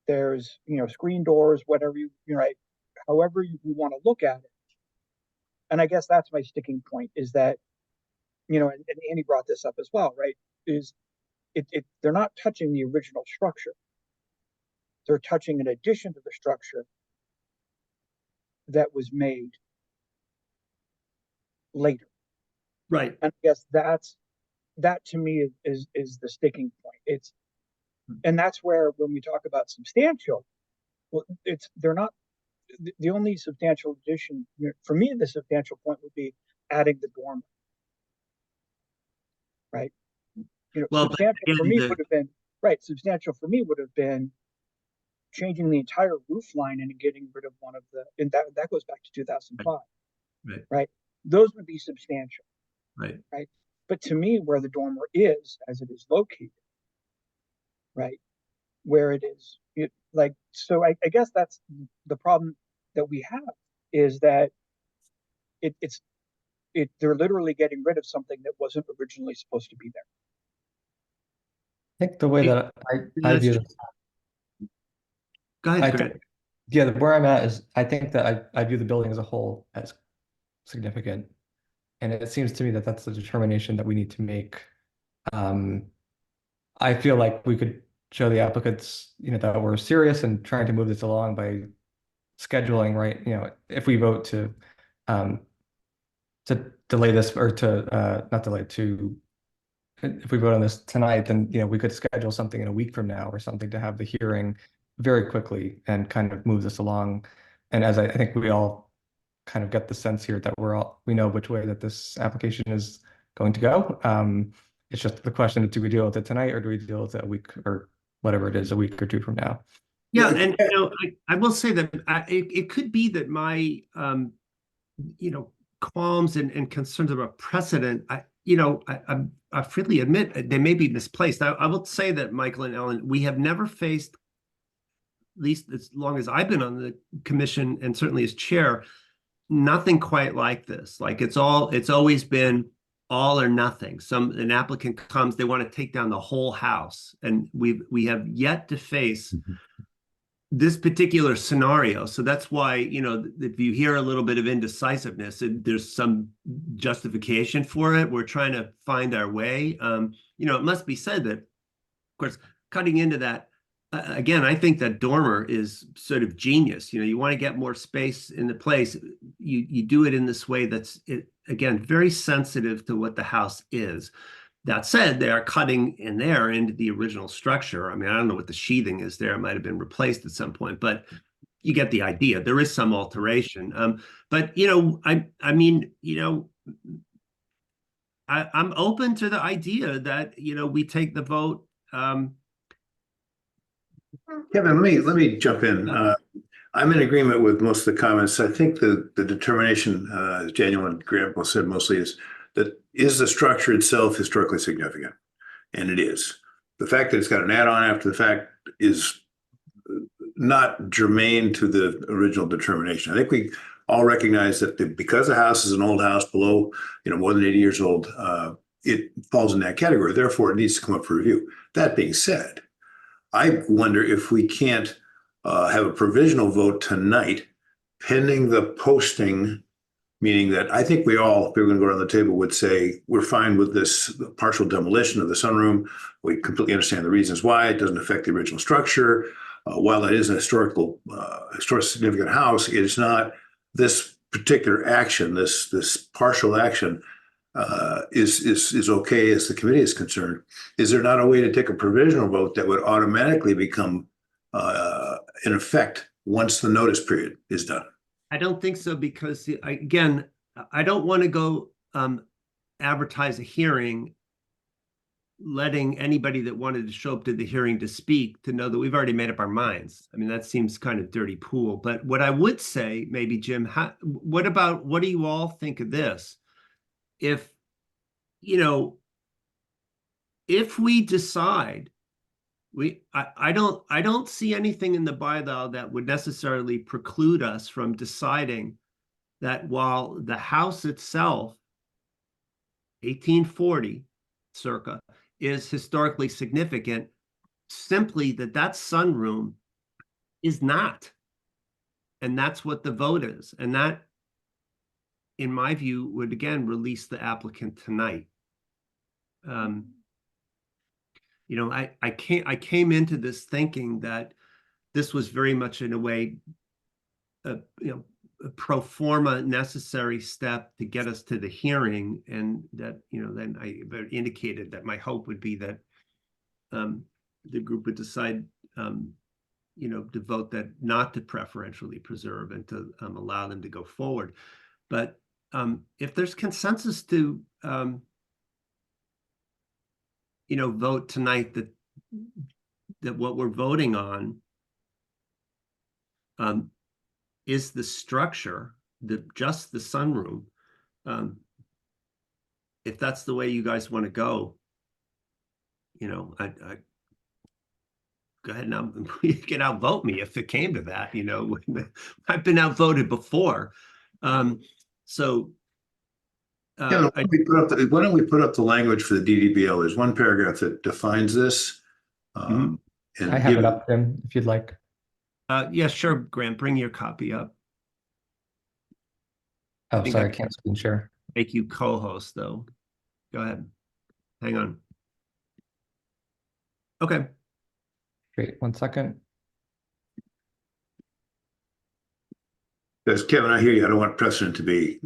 There's screen doors, whatever right, however you want to look at it. And I guess that's my sticking point, is that and Andy brought this up as well, right? Is they're not touching the original structure. They're touching an addition to the structure that was made later. Right. And I guess that to me is the sticking point. And that's where, when we talk about substantial, well, they're not the only substantial addition. For me, the substantial point would be adding the dormer. Right. Well, substantial for me would have been Substantial for me would have been changing the entire roof line and getting rid of one of and that goes back to 2005. Right. Those would be substantial. Right. But to me, where the dormer is, as it is located, right, where it is, so I guess that's the problem that we have, is that they're literally getting rid of something that wasn't originally supposed to be there. I think the way that I view this, Go ahead, Grant. where I'm at is, I think that I view the building as a whole as significant. And it seems to me that that's the determination that we need to make. I feel like we could show the applicants, that we're serious and trying to move this along by scheduling, right? If we vote um, to delay this or to, not delay, if we vote on this tonight, then, we could schedule something in a week from now or something to have the hearing very quickly and kind of move this along. And as I think we all kind of get the sense here that we know which way that this application is going to go. It's just the question of, do we deal with it tonight or do we deal with it a week or whatever it is, a week or two from now? Yeah, and I will say that it could be that my qualms and concerns about precedent, I freely admit they may be misplaced. I will say that, Michael and Ellen, we have never faced, at least as long as I've been on the commission and certainly as chair, nothing quite like this. Like it's always been all or nothing. An applicant comes, they want to take down the whole house, and we have yet to face this particular scenario. So that's why, if you hear a little bit of indecisiveness, there's some justification for it. We're trying to find our way. It must be said that, of course, cutting into that, again, I think that dormer is sort of genius. You want to get more space in the place. You do it in this way that's, again, very sensitive to what the house is. That said, they are cutting in there into the original structure. I mean, I don't know what the sheathing is there. It might have been replaced at some point, but you get the idea. There is some alteration. But, I'm open to the idea that, we take the vote. Kevin, let me jump in. I'm in agreement with most of the comments. I think the determination, as Daniel and Graham both said, mostly is the structure itself historically significant? And it is. The fact that it's got an add-on after the fact is not germane to the original determination. I think we all recognize that because the house is an old house below, more than 80 years old, it falls in that category. Therefore, it needs to come up for review. That being said, I wonder if we can't have a provisional vote tonight pending the posting, meaning that I think we all, if we were going to go around the table, would say we're fine with this partial demolition of the sunroom. We completely understand the reasons why. It doesn't affect the original structure. While it is a historically significant house, it is not this particular action, this partial action is okay as the committee is concerned. Is there not a way to take a provisional vote that would automatically become in effect once the notice period is done? I don't think so, because again, I don't want to go advertise a hearing, letting anybody that wanted to show up to the hearing to speak to know that we've already made up our minds. I mean, that seems kind of dirty pool. But what I would say, maybe, Jim, what do you all think of this? If we decide, I don't see anything in the bylaw that would necessarily preclude us from deciding that while the house itself, 1840 circa, is historically significant, simply that sunroom is not. And that's what the vote is. And that, in my view, would again release the applicant tonight. I came into this thinking that this was very much, in a way, a pro forma necessary step to get us to the hearing, and that then I indicated that my hope would be that the group would decide to vote that not to preferentially preserve and to allow them to go forward. But if there's consensus to vote tonight that what we're voting on is the structure, just the sunroom. If that's the way you guys want to go, I go ahead and you can outvote me if it came to that. I've been outvoted before. Why don't we put up the language for the DDBL? There's one paragraph that defines this. And I have it up, Jim, if you'd like. Yeah, sure, Grant, bring your copy up. Oh, sorry, I can't screen share. Make you co-host, though. Go ahead. Hang on. Okay. Great, 1 second. Because Kevin, I hear you. I don't want precedent to be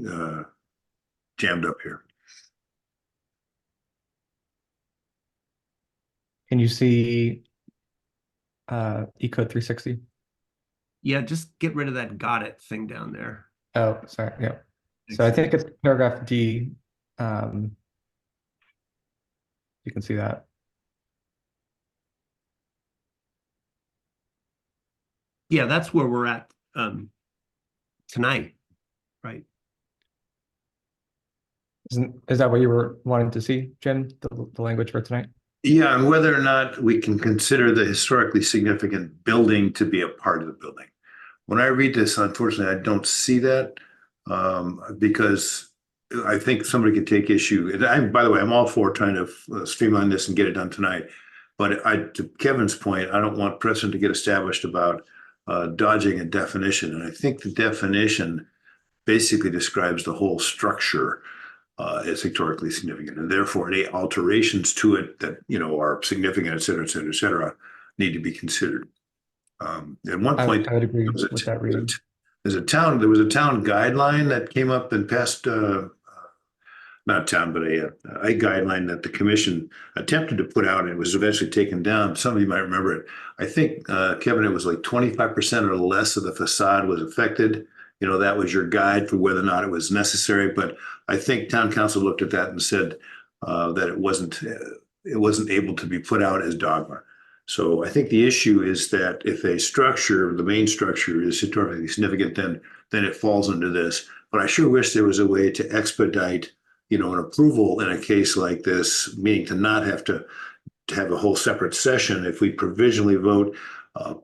jammed up here. Can you see Ecode 360? Yeah, just get rid of that got it thing down there. Oh, sorry, yeah. So I think it's paragraph D. You can see that. Yeah, that's where we're at tonight, right? Is that what you were wanting to see, Jim, the language for tonight? Yeah, and whether or not we can consider the historically significant building to be a part of the building. When I read this, unfortunately, I don't see that because I think somebody could take issue. And by the way, I'm all for trying to streamline this and get it done tonight. But to Kevin's point, I don't want precedent to get established about dodging a definition. And I think the definition basically describes the whole structure as historically significant, and therefore any alterations to it that are significant, et cetera, need to be considered. At one point, I would agree with that reading. there was a town guideline that came up and passed, not town, but a guideline that the commission attempted to put out, and it was eventually taken down. Some of you might remember it. I think, Kevin, it was like 25% or less of the facade was affected. That was your guide for whether or not it was necessary. But I think town council looked at that and said that it wasn't able to be put out as dogma. So I think the issue is that if a structure, the main structure, is historically significant, then it falls into this. But I sure wish there was a way to expedite, an approval in a case like this, meaning to not have to have a whole separate session. If we provisionally vote,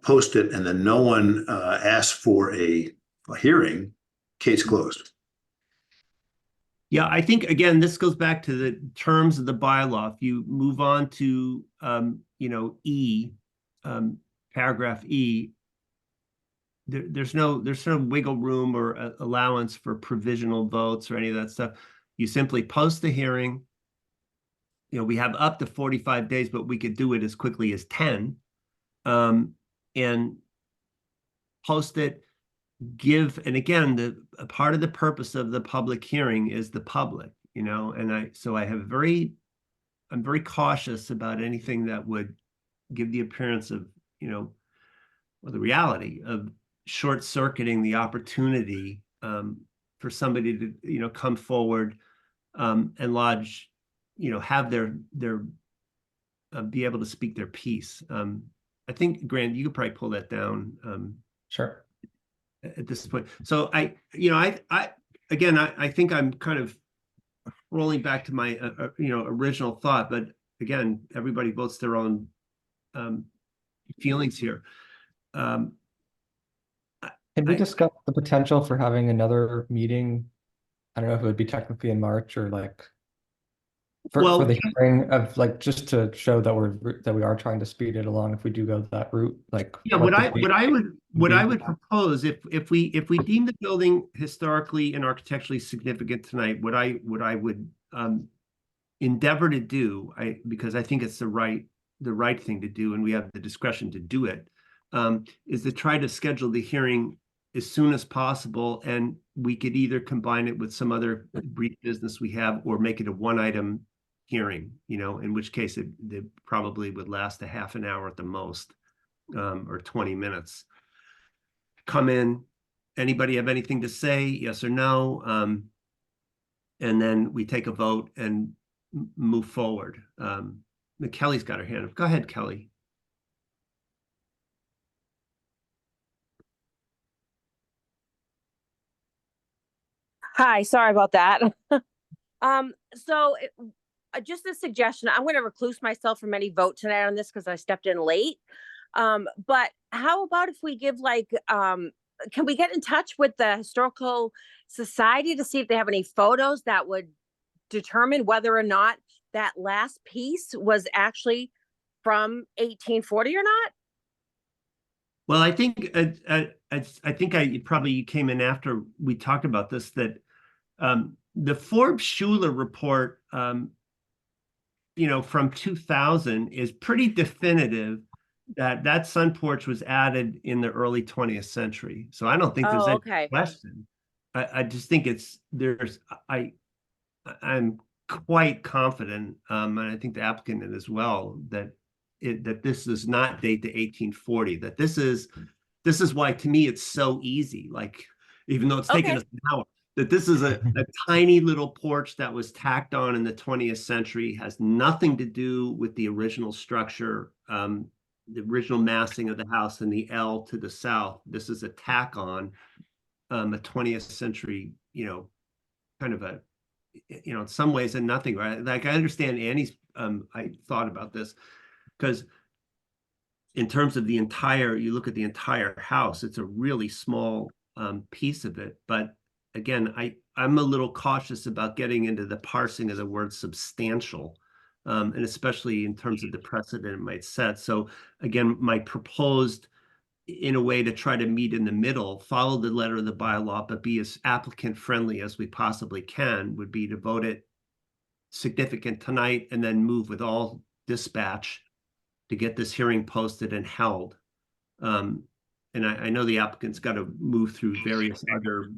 post it, and then no one asks for a hearing, case closed. Yeah, I think, again, this goes back to the terms of the bylaw. If you move on to, E, paragraph E, there's no wiggle room or allowance for provisional votes or any of that stuff. You simply post the hearing. We have up to 45 days, but we could do it as quickly as 10. And post it. And again, a part of the purpose of the public hearing is the public, and I'm very cautious about anything that would give the appearance of, or the reality of short-circuiting the opportunity for somebody to, come forward and lodge, have their be able to speak their piece. I think, Grant, you could probably pull that down. Sure. At this point. So I think I'm kind of rolling back to my, original thought, but again, everybody votes their own feelings here. Can we discuss the potential for having another meeting? I don't know if it would be technically in March or for the hearing of just to show that we are trying to speed it along if we do go that route. What I would propose if we deem the building historically and architecturally significant tonight, what I would endeavor to do, because I think it's the right thing to do, and we have the discretion to do it, is to try to schedule the hearing as soon as possible, and we could either combine it with some other brief business we have, or make it a one-item hearing, in which case it probably would last a half an hour at the most, or 20 minutes. Come in, anybody have anything to say, yes or no? And then we take a vote and move forward. Kelly's got her hand up. Go ahead, Kelly. Hi, sorry about that. Just a suggestion, I'm going to recluse myself from any vote tonight on this because I stepped in late. But how about if we give can we get in touch with the Historical Society to see if they have any photos that would determine whether or not that last piece was actually from 1840 or not? Well, I think you came in after we talked about this, that the Forbes Schuler report from 2000 is pretty definitive that that sun porch was added in the early 20th century. So I don't think there's Oh, any okay. question. I just think I'm quite confident, and I think the applicant is as well, that this does not date to 1840, that this is why, to me, it's so easy. Like, even though it's taken Okay. us an hour, that this is a tiny little porch that was tacked on in the 20th century, has nothing to do with the original structure, the original massing of the house and the L to the south. This is a tack on, a 20th century, kind of a, in some ways, and nothing, right? Like, I understand Annie's, I thought about this, because in terms of you look at the entire house, it's a really small piece of it. But again, I'm a little cautious about getting into the parsing of the word substantial, and especially in terms of the precedent it might set. So again, my proposed, in a way to try to meet in the middle, follow the letter of the bylaw, but be as applicant friendly as we possibly can, would be to vote it significant tonight and then move with all dispatch to get this hearing posted and held. And I know the applicant's got to move through various other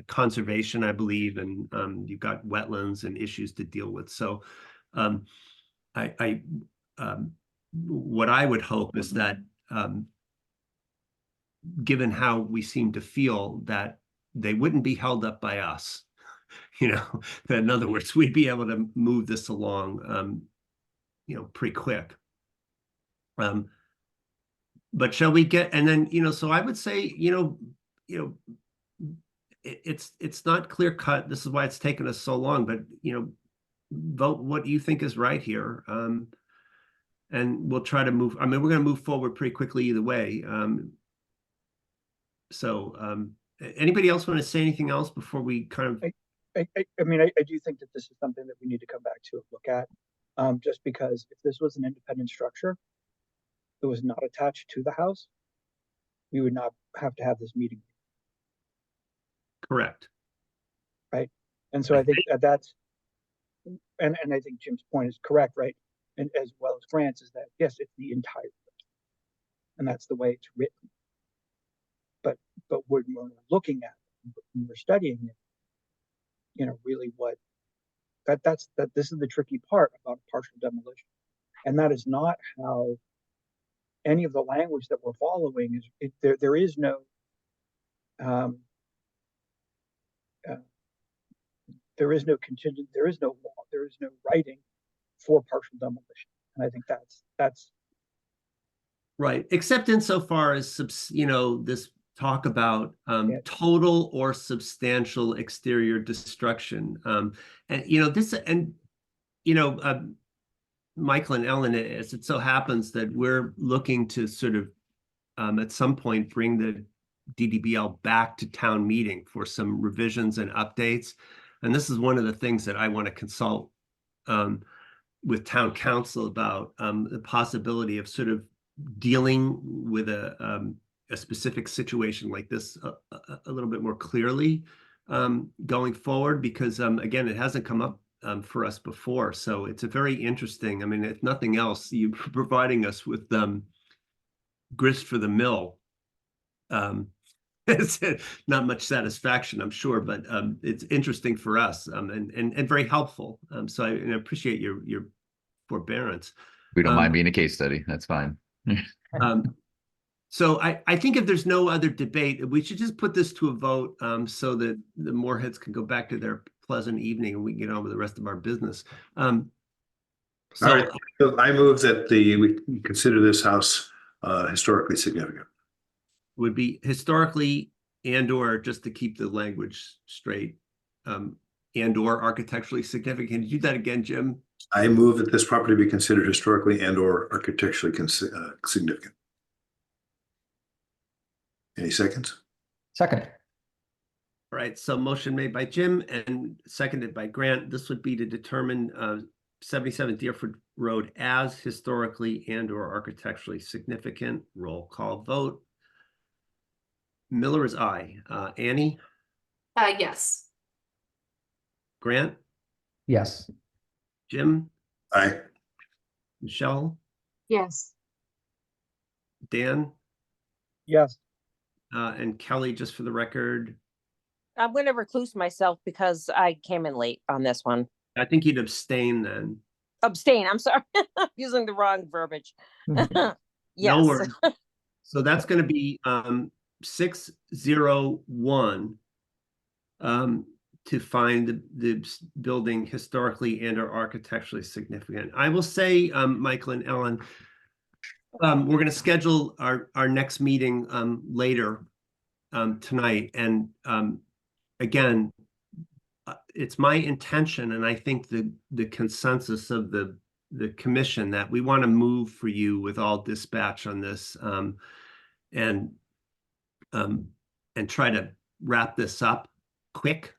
conservation, I believe, and you've got wetlands and issues to deal with. So what I would hope is that, given how we seem to feel, that they wouldn't be held up by us, that in other words, we'd be able to move this along, pretty quick. But shall we get, and then, so I would say, it's not clear cut. This is why it's taken us so long, but, vote what you think is right here. And we'll try to move, we're going to move forward pretty quickly either way. Anybody else want to say anything else before we kind of? I do think that this is something that we need to come back to and look at, just because if this was an independent structure that was not attached to the house, we would not have to have this meeting. Correct. Right. And so I think that's, and I think Jim's point is correct, right? And as well as Grant's, is that, yes, it's the entire thing, and that's the way it's written. But when we're looking at it, when we're studying it, really this is the tricky part about partial demolition. And that is not how any of the language that we're following is. There is no contingent, there is no law, there is no writing for partial demolition. And I think that's right, except insofar as this talk about total or substantial exterior destruction, and Michael and Ellen, as it so happens that we're looking to sort of at some point bring the DDBL back to town meeting for some revisions and updates, and this is one of the things that I want to consult with town council about, the possibility of sort of dealing with a specific situation like this a little bit more clearly going forward, because again, it hasn't come up for us before. So it's a very interesting, if nothing else, you're providing us with grist for the mill. It's not much satisfaction, I'm sure, but it's interesting for us, and very helpful. So I appreciate your forbearance. We don't mind being a case study. That's fine. So I think if there's no other debate, we should just put this to a vote, so that the Moorheads can go back to their pleasant evening and we can get on with the rest of our business. All right. So I move that we consider this house historically significant. Would be historically and/or, just to keep the language straight, and/or architecturally significant. Do that again, Jim. I move that this property be considered historically and/or architecturally significant. Any seconds? Second. All right, so motion made by Jim and seconded by Grant. This would be to determine 77 Deerfoot Road as historically and/or architecturally significant. Roll call vote. Miller is aye. Annie? Yes. Grant? Yes. Jim? Aye. Michelle, Yes. Dan, Yes. and Kelly, just for the record. I'm going to recluse myself because I came in late on this one. I think you'd abstain then. Abstain. I'm sorry. I'm using the wrong verbiage. Mhm. Yes. No worries. So that's going to be 601 to find the building historically and or architecturally significant. I will say, Michael and Ellen, we're going to schedule our next meeting later tonight. And again, it's my intention, and I think the consensus of the commission, that we want to move for you with all dispatch on this, and try to wrap this up quick,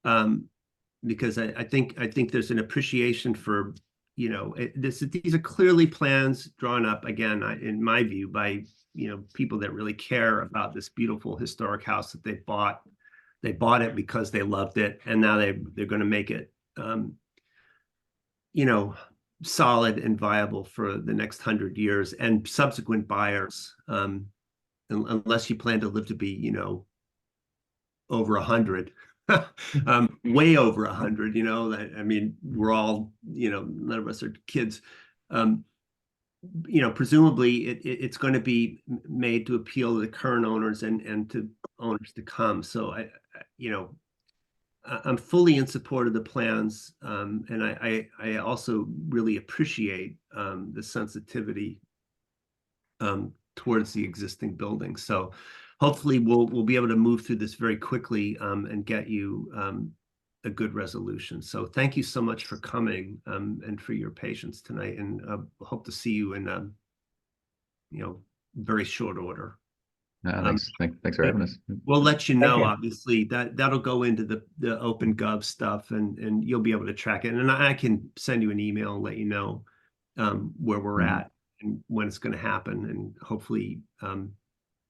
because I think there's an appreciation for, you know, these are clearly plans drawn up, again, in my view, by, you know, people that really care about this beautiful historic house that they bought. They bought it because they loved it, and now they're going to make it, you know, solid and viable for the next 100 years and subsequent buyers, unless you plan to live to be, you know, over 100, way over 100. You know, I mean, we're all, you know, none of us are kids. You know, presumably it's going to be made to appeal to the current owners and to owners to come. So you know, I'm fully in support of the plans, and I also really appreciate the sensitivity towards the existing building. So hopefully we'll be able to move through this very quickly and get you a good resolution. So thank you so much for coming and for your patience tonight, and hope to see you in you know, very short order. Thanks for having us. We'll let you know, you. obviously, that'll go into the OpenGov stuff, and you'll be able to track it. And I can send you an email and let you know where we're Mhm. at and when it's going to happen. And hopefully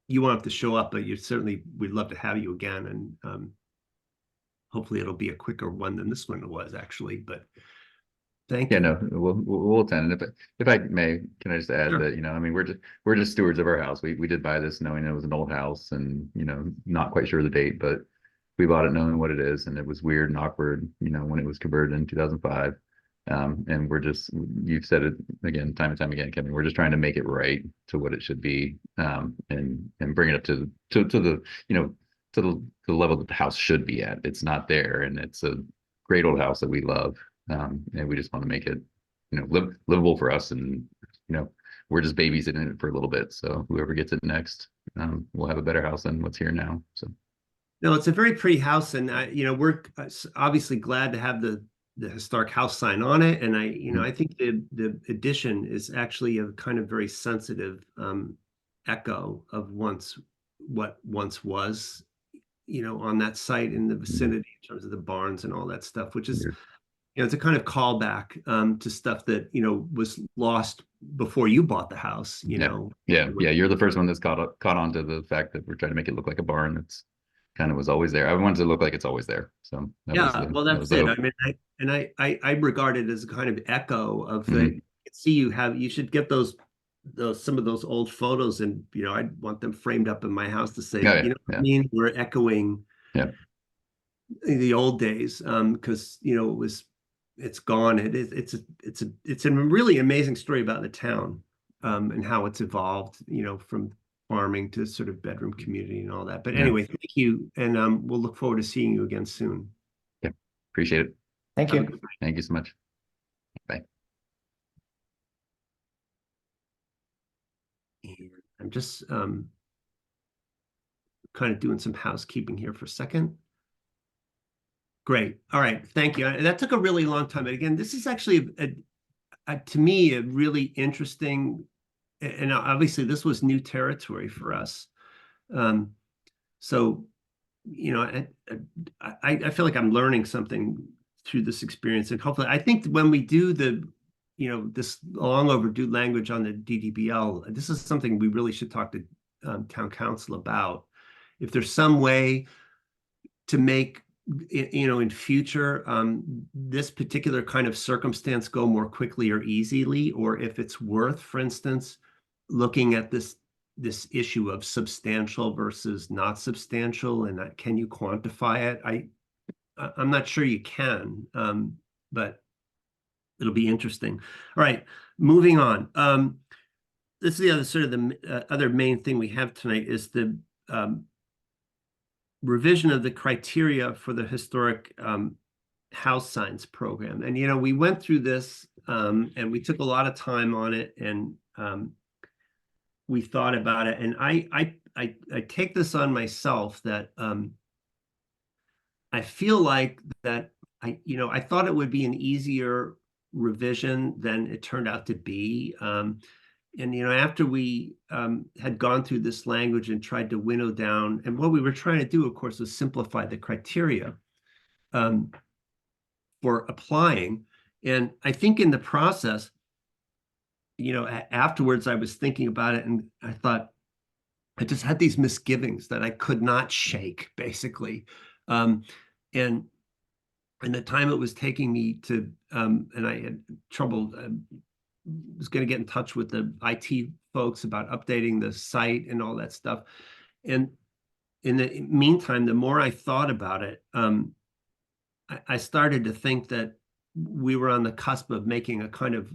you won't have to show up, but we'd love to have you again. And hopefully it'll be a quicker one than this one was, actually. But thank Yeah, you. no, we'll attend. And if I may, can I just add Sure. that, you know, I mean, we're just stewards of our house. We did buy this knowing it was an old house, and, you know, not quite sure of the date, but we bought it knowing what it is, and it was weird and awkward, you know, when it was converted in 2005. And you've said it again, time and time again, Kevin, we're just trying to make it right to what it should be, and bring it up to the, you know, to the level that the house should be at. It's not there, and it's a great old house that we love. And we just want to make it, you know, livable for us. And, you know, we're just babysitting it for a little bit. So whoever gets it next, will have a better house than what's here now. So. No, it's a very pretty house, and you know, we're obviously glad to have the historic house sign on it. And you know, I think the addition is actually a kind of very sensitive echo of what once was, you know, on that site in the vicinity, in terms of the barns and all that stuff, which is, you know, it's a kind of callback to stuff that, you know, was lost before you bought the house, you know. Yeah, you're the first one that's caught on to the fact that we're trying to make it look like a barn. It's kind of was always there. I wanted to look like it's always there. So Well, that's it. I mean, I regard it as a kind of echo of the, you should get some of those old photos, and, you know, I'd want them framed up in my house to say, you know what I mean? We're echoing the old days, because, you know, it's gone. It's a really amazing story about the town, and how it's evolved, you know, from farming to sort of bedroom community and all that. But anyway, thank you, and we'll look forward to seeing you again soon. Yeah, appreciate it. Thank you. Thank you so much. Bye. And I'm just kind of doing some housekeeping here for a second. Great. All right. Thank you. That took a really long time. But again, this is actually to me a really interesting, and obviously this was new territory for us. So, you know, I feel like I'm learning something through this experience, and hopefully, I think when we do this long overdue language on the DDBL, this is something we really should talk to town council about. If there's some way to make you know, in future, this particular kind of circumstance go more quickly or easily, or if it's worth, for instance, looking at this issue of substantial versus not substantial, and can you quantify it? I'm not sure you can, but it'll be interesting. All right, moving on. This is the other sort of the other main thing we have tonight is the revision of the criteria for the historic house signs program. And, you know, we went through this and we took a lot of time on it, and we thought about it. And I take this on myself that I feel like that I thought it would be an easier revision than it turned out to be. And, you know, after we had gone through this language and tried to winnow down, and what we were trying to do, of course, was simplify the criteria for applying. And I think in the process, you know, afterwards I was thinking about it, and I thought, I just had these misgivings that I could not shake, basically. And the time it was taking me to, and I had trouble, was going to get in touch with the IT folks about updating the site and all that stuff. And in the meantime, the more I thought about it, I started to think that we were on the cusp of making a kind of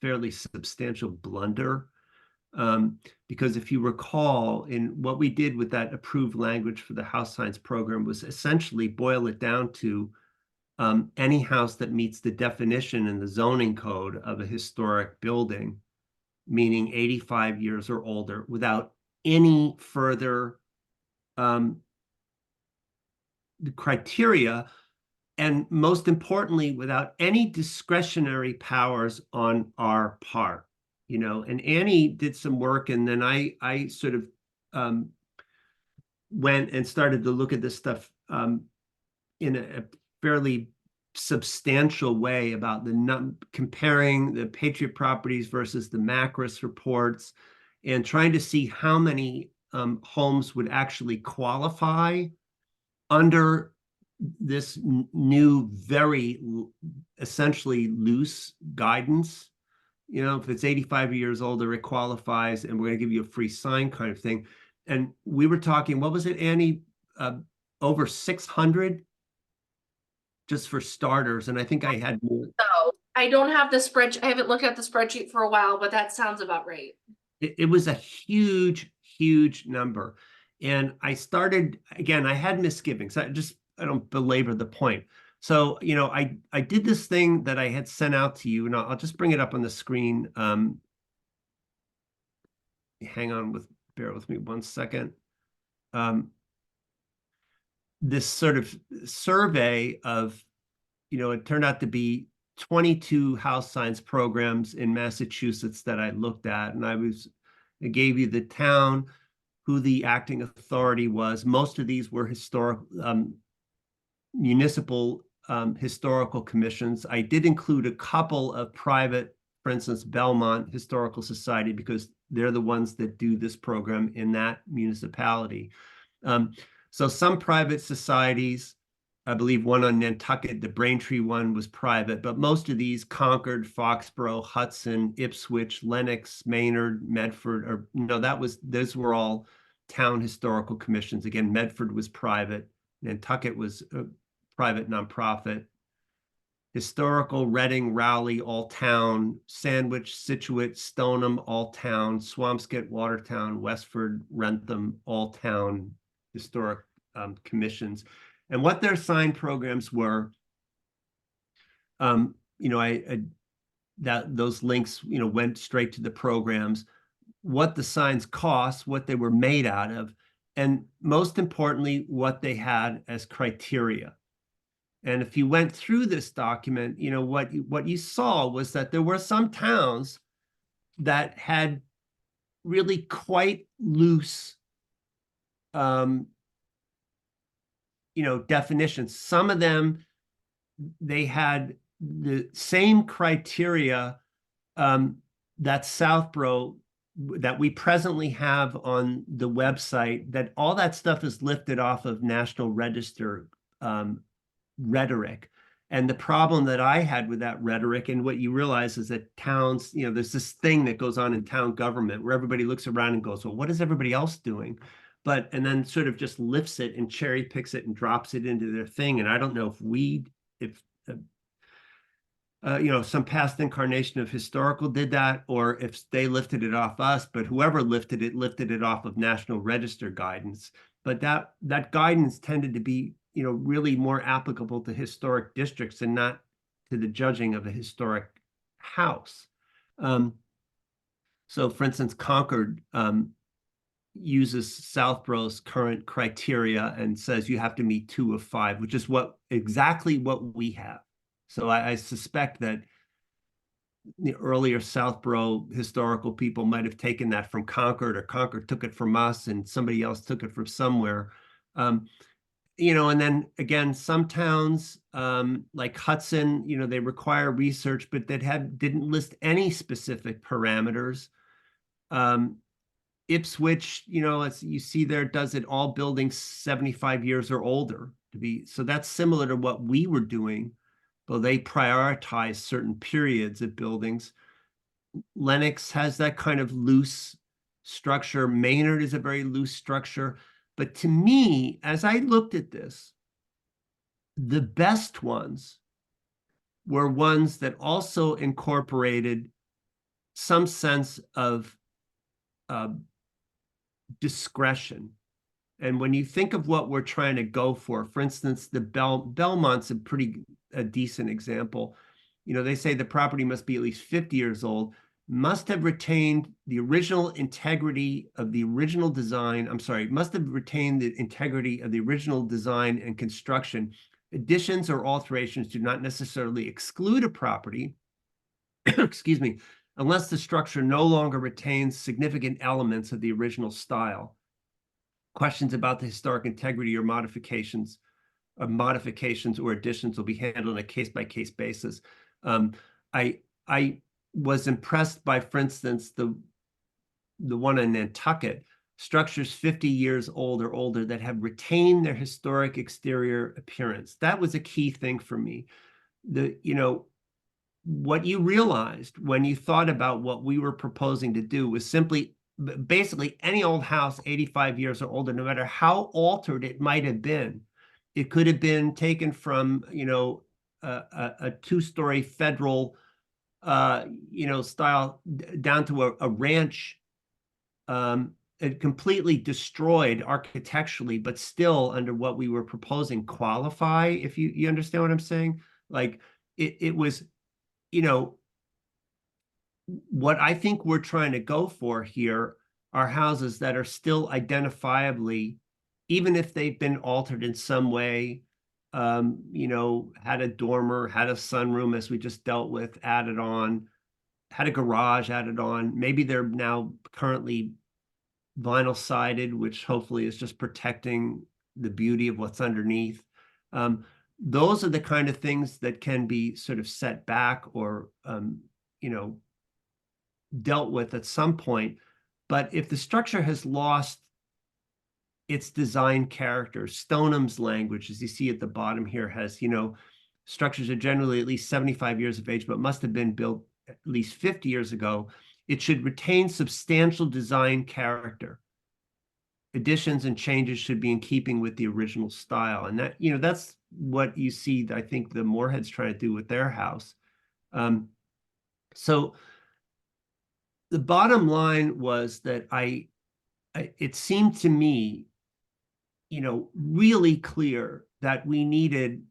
fairly substantial blunder. Because if you recall, in what we did with that approved language for the house signs program was essentially boil it down to any house that meets the definition in the zoning code of a historic building, meaning 85 years or older, without any further criteria, and most importantly, without any discretionary powers on our part. You know, and Annie did some work, and then I sort of went and started to look at this stuff in a fairly substantial way about comparing the Patriot Properties versus the Macris reports, and trying to see how many homes would actually qualify under this new, very essentially loose guidance. You know, if it's 85 years older, it qualifies, and we're going to give you a free sign kind of thing. And we were talking, what was it, Annie? Over 600 just for starters. And I think I had more. So I don't have the spreadsheet. I haven't looked at the spreadsheet for a while, but that sounds about right. It was a huge, huge number. And I started, again, I had misgivings. I don't belabor the point. So, you know, I did this thing that I had sent out to you, and I'll just bring it up on the screen. Bear with me 1 second. This sort of survey of, you know, it turned out to be 22 house signs programs in Massachusetts that I looked at, and I gave you the town, who the acting authority was. Most of these were historic, municipal historical commissions. I did include a couple of private, for instance, Belmont Historical Society, because they're the ones that do this program in that municipality. So some private societies, I believe one on Nantucket, the Braintree one was private, but most of these, Concord, Foxborough, Hudson, Ipswich, Lenox, Maynard, Medford, or no, those were all town historical commissions. Again, Medford was private, Nantucket was a private nonprofit. Historical, Reading, Rowley, all town, Sandwich, Situate, Stoneham, all town, Swampscott, Watertown, Westford, Rentham, all town historic commissions. And what their sign programs were, you know, those links, you know, went straight to the programs, what the signs cost, what they were made out of, and most importantly, what they had as criteria. And if you went through this document, you know, what you saw was that there were some towns that had really quite loose, you know, definitions. Some of them, they had the same criteria that Southborough, that we presently have on the website, that all that stuff is lifted off of National Register rhetoric. And the problem that I had with that rhetoric, and what you realize is that towns, you know, there's this thing that goes on in town government where everybody looks around and goes, well, what is everybody else doing? And then sort of just lifts it and cherry picks it and drops it into their thing. And I don't know if you know, some past incarnation of historical did that, or if they lifted it off us, but whoever lifted it off of National Register guidance. But that guidance tended to be, you know, really more applicable to historic districts and not to the judging of a historic house. So for instance, Concord uses Southborough's current criteria and says you have to meet 2 of 5, which is exactly what we have. So I suspect that the earlier Southborough historical people might have taken that from Concord, or Concord took it from us and somebody else took it from somewhere. You know, and then again, some towns like Hudson, you know, they require research, but that didn't list any specific parameters. Ipswich, you know, as you see there, does it all buildings 75 years or older so that's similar to what we were doing, but they prioritize certain periods of buildings. Lenox has that kind of loose structure. Maynard is a very loose structure. But to me, as I looked at this, the best ones were ones that also incorporated some sense of discretion. And when you think of what we're trying to go for instance, the Belmont's a decent example. You know, they say the property must be at least 50 years old, must have retained the original integrity of the original design. I'm sorry, must have retained the integrity of the original design and construction. Additions or alterations do not necessarily exclude a property, excuse me, unless the structure no longer retains significant elements of the original style. Questions about the historic integrity or modifications or additions will be handled on a case-by-case basis. I was impressed by, for instance, the one in Nantucket, structures 50 years old or older that have retained their historic exterior appearance. That was a key thing for me. You know, what you realized when you thought about what we were proposing to do was simply, basically any old house 85 years or older, no matter how altered it might have been, it could have been taken from, you know, a 2-story federal you know, style down to a ranch, it completely destroyed architecturally, but still under what we were proposing qualify, if you understand what I'm saying. Like it was, you know, what I think we're trying to go for here are houses that are still identifiably, even if they've been altered in some way, you know, had a dormer, had a sunroom, as we just dealt with, added on, had a garage added on. Maybe they're now currently vinyl sided, which hopefully is just protecting the beauty of what's underneath. Those are the kind of things that can be sort of set back or, you know, dealt with at some point. But if the structure has lost its design character, Stoneham's language, as you see at the bottom here, has, you know, structures are generally at least 75 years of age, but must have been built at least 50 years ago. It should retain substantial design character. Additions and changes should be in keeping with the original style. And that, you know, that's what you see, I think, the Moorheads trying to do with their house. So the bottom line was that it seemed to me, you know, really clear that we needed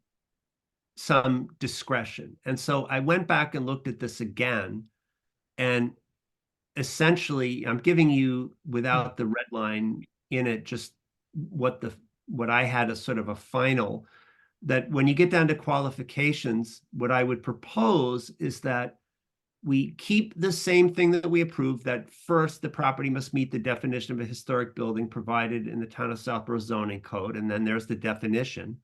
some discretion. And so I went back and looked at this again, and essentially I'm giving you, without the red line in it, just what I had as sort of a final, that when you get down to qualifications, what I would propose is that we keep the same thing that we approved, that first, the property must meet the definition of a historic building provided in the Town of Southborough zoning code. And then there's the definition.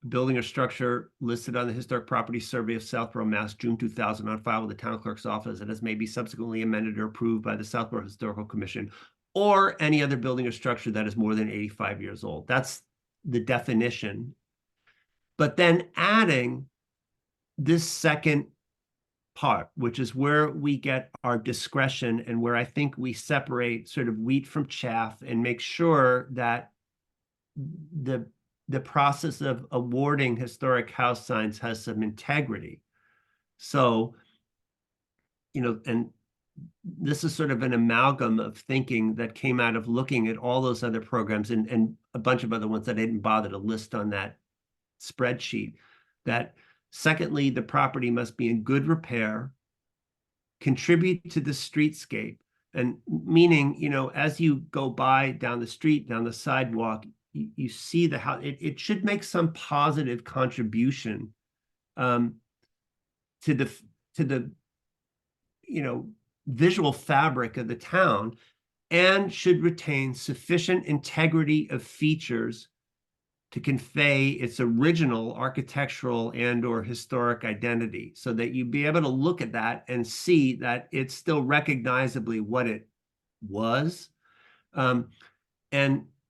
Building or structure listed on the Historic Property Survey of Southborough, Mass, June 2000, on file with the Town Clerk's Office, and as may be subsequently amended or approved by the Southborough Historical Commission, or any other building or structure that is more than 85 years old. That's the definition. but then adding this second part, which is where we get our discretion and where I think we separate sort of wheat from chaff and make sure that the process of awarding historic house signs has some integrity. So, you know, and this is sort of an amalgam of thinking that came out of looking at all those other programs and a bunch of other ones that I didn't bother to list on that spreadsheet. That secondly, the property must be in good repair, contribute to the streetscape, and meaning, you know, as you go by down the street, down the sidewalk, you see the house, it should make some positive contribution to the you know, visual fabric of the town, and should retain sufficient integrity of features to convey its original architectural and or historic identity, so that you be able to look at that and see that it's still recognizably what it was. And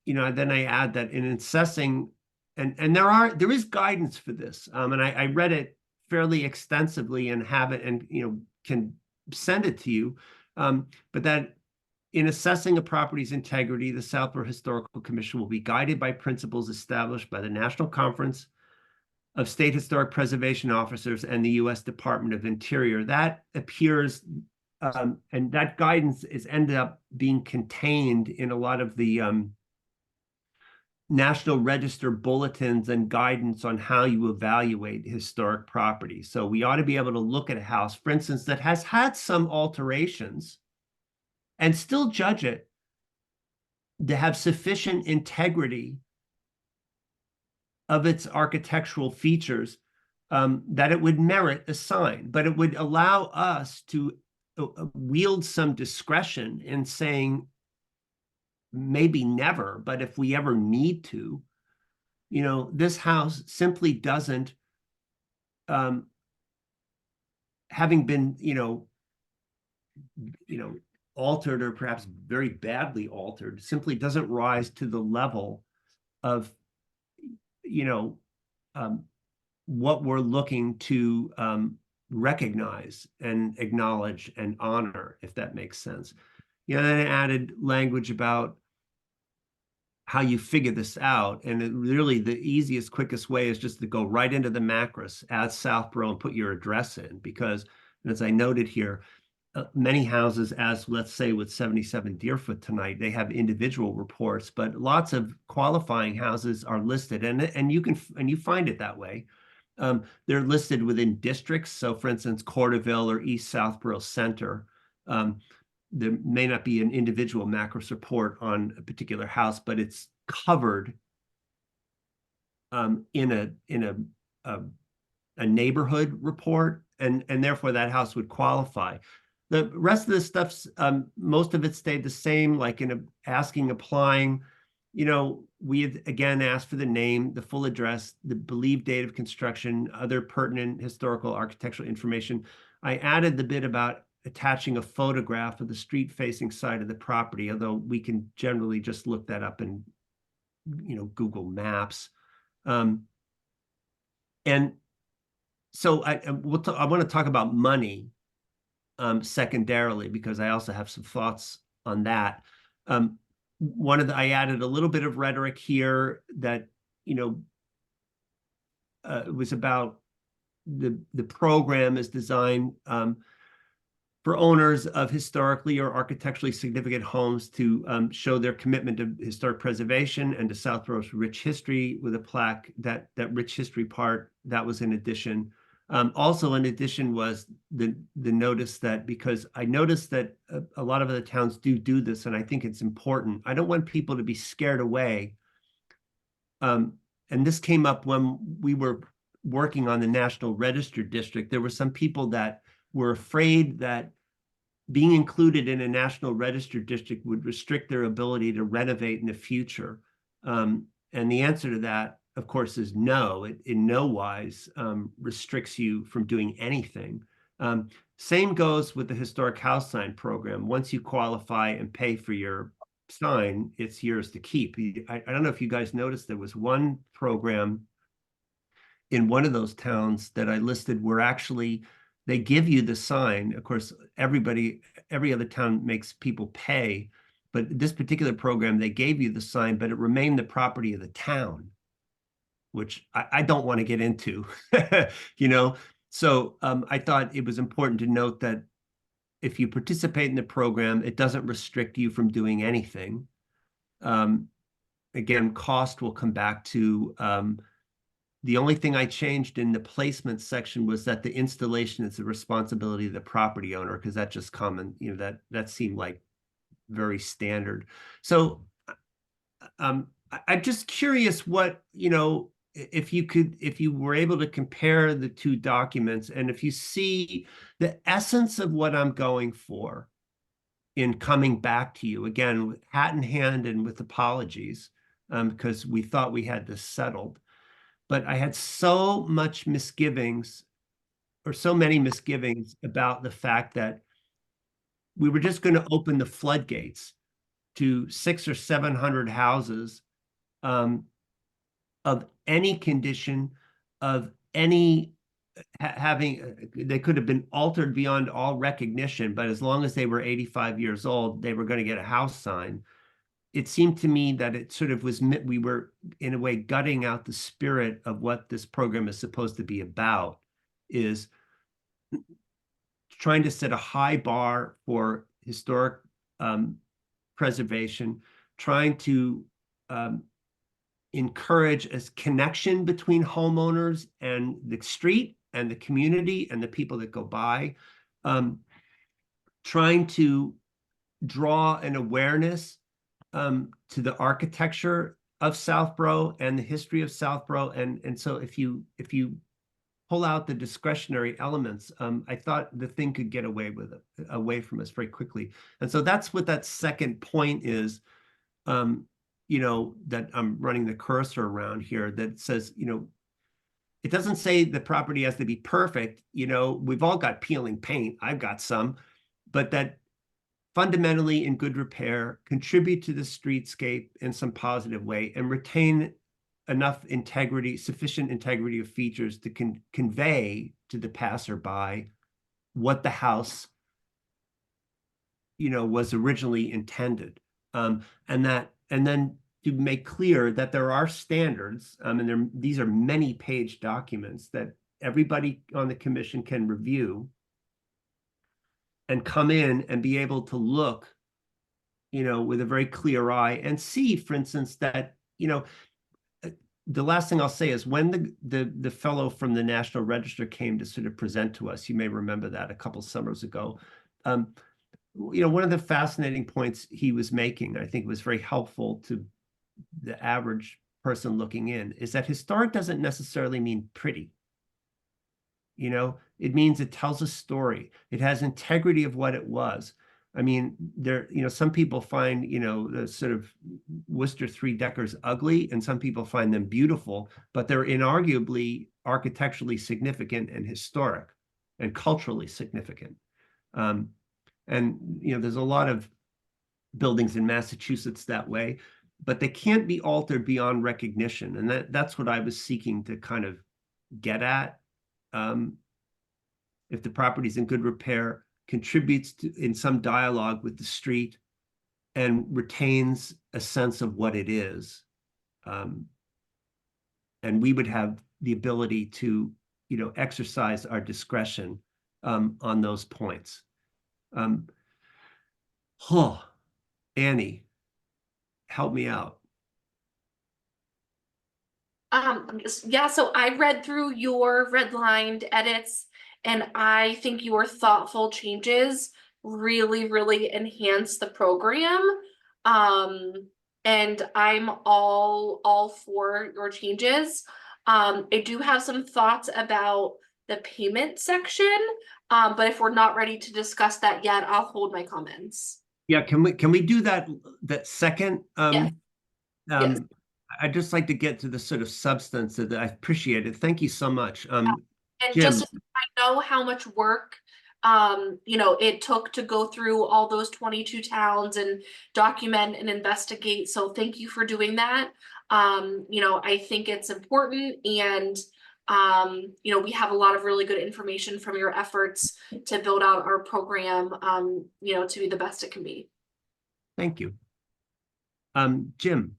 you know, then I add that in assessing, and there is guidance for this, and I read it fairly extensively and have it, and you know, can send it to you, but that in assessing a property's integrity, the Southborough Historical Commission will be guided by principles established by the National Conference of State Historic Preservation Officers and the U.S. Department of Interior. That appears, and that guidance is ended up being contained in a lot of the National Register bulletins and guidance on how you evaluate historic property. So we ought to be able to look at a house, for instance, that has had some alterations and still judge it to have sufficient integrity of its architectural features, that it would merit a sign, but it would allow us to wield some discretion in saying, maybe never, but if we ever need to, you know, this house simply doesn't, having been, you know, altered or perhaps very badly altered, simply doesn't rise to the level of, you know, what we're looking to recognize and acknowledge and honor, if that makes sense. You know, then I added language about how you figure this out. And it really, the easiest, quickest way is just to go right into the Macros, add Southborough, and put your address in. Because, as I noted here, many houses, as let's say with 77 Deerfoot tonight, they have individual reports, but lots of qualifying houses are listed, and you find it that way. They're listed within districts. So, for instance, Corderville or East Southborough Center. There may not be an individual Macros report on a particular house, but it's covered in a neighborhood report, and therefore that house would qualify. The rest of the stuff's most of it stayed the same, like in applying, you know, we had again asked for the name, the full address, the believed date of construction, other pertinent historical architectural information. I added the bit about attaching a photograph of the street facing side of the property, although we can generally just look that up in, you know, Google Maps. And so I want to talk about money secondarily, because I also have some thoughts on that. I added a little bit of rhetoric here that, you know, it was about the program is designed for owners of historically or architecturally significant homes to show their commitment to historic preservation and to Southborough's rich history, with a plaque. That rich history part, that was in addition. Also in addition was the notice that, because I noticed that a lot of other towns do this, and I think it's important. I don't want people to be scared away. And this came up when we were working on the National Register District. There were some people that were afraid that being included in a National Register District would restrict their ability to renovate in the future. And the answer to that, of course, is no. It in no wise restricts you from doing anything. Same goes with the Historic House Sign Program. Once you qualify and pay for your sign, it's yours to keep. I don't know if you guys noticed, there was one program in one of those towns that I listed were actually, they give you the sign. Of course, every other town makes people pay, but this particular program, they gave you the sign, but it remained the property of the town, which I don't want to get into, you know? So I thought it was important to note that if you participate in the program, it doesn't restrict you from doing anything. Again, cost will come back to, the only thing I changed in the placement section was that the installation is the responsibility of the property owner, because that's just common, you know, that seemed like very standard. So I'm just curious what, you know, if you were able to compare the two documents, and if you see the essence of what I'm going for in coming back to you, again, with hat in hand and with apologies, because we thought we had this settled. But I had so much misgivings, or so many misgivings, about the fact that we were just going to open the floodgates to 600 or 700 houses of any condition, of any having, they could have been altered beyond all recognition, but as long as they were 85 years old, they were going to get a house sign. It seemed to me that it sort of was, we were in a way gutting out the spirit of what this program is supposed to be about, is trying to set a high bar for historic preservation, trying to encourage a connection between homeowners and the street and the community and the people that go by, trying to draw an awareness to the architecture of Southborough and the history of Southborough. And so if you pull out the discretionary elements, I thought the thing could get away from us very quickly. And so that's what that second point is, you know, that I'm running the cursor around here, that says, you know, it doesn't say the property has to be perfect. You know, we've all got peeling paint. I've got some, but that fundamentally in good repair, contribute to the streetscape in some positive way, and retain enough integrity, sufficient integrity of features to convey to the passerby what the house, you know, was originally intended. And then to make clear that there are standards, and these are many-page documents that everybody on the commission can review and come in and be able to look, you know, with a very clear eye and see, for instance, that, you know, the last thing I'll say is when the fellow from the National Register came to sort of present to us, you may remember that a couple summers ago, you know, one of the fascinating points he was making, I think was very helpful to the average person looking in, is that historic doesn't necessarily mean pretty. You know, it means it tells a story. It has integrity of what it was. I mean, you know, some people find, you know, the sort of Worcester three-deckers ugly, and some people find them beautiful, but they're inarguably architecturally significant and historic and culturally significant. And, you know, there's a lot of buildings in Massachusetts that way, but they can't be altered beyond recognition. And that's what I was seeking to kind of get at. If the property's in good repair, contributes to, in some dialogue with the street, and retains a sense of what it is, and we would have the ability to, you know, exercise our discretion on those points. Annie, help me out. Yeah, so I read through your redlined edits, and I think your thoughtful changes really, really enhance the program. And I'm all for your changes. I do have some thoughts about the payment section, but if we're not ready to discuss that yet, I'll hold my comments. Yeah, can we do that second? Yes. Yes. I'd just like to get to the sort of substance of that. I appreciate it. Thank you so much. And Jim. just, I know how much work, you know, it took to go through all those 22 towns and document and investigate. So thank you for doing that. You know, I think it's important, and You know, we have a lot of really good information from your efforts to build out our program, you know, to be the best it can be. Thank you. Jim.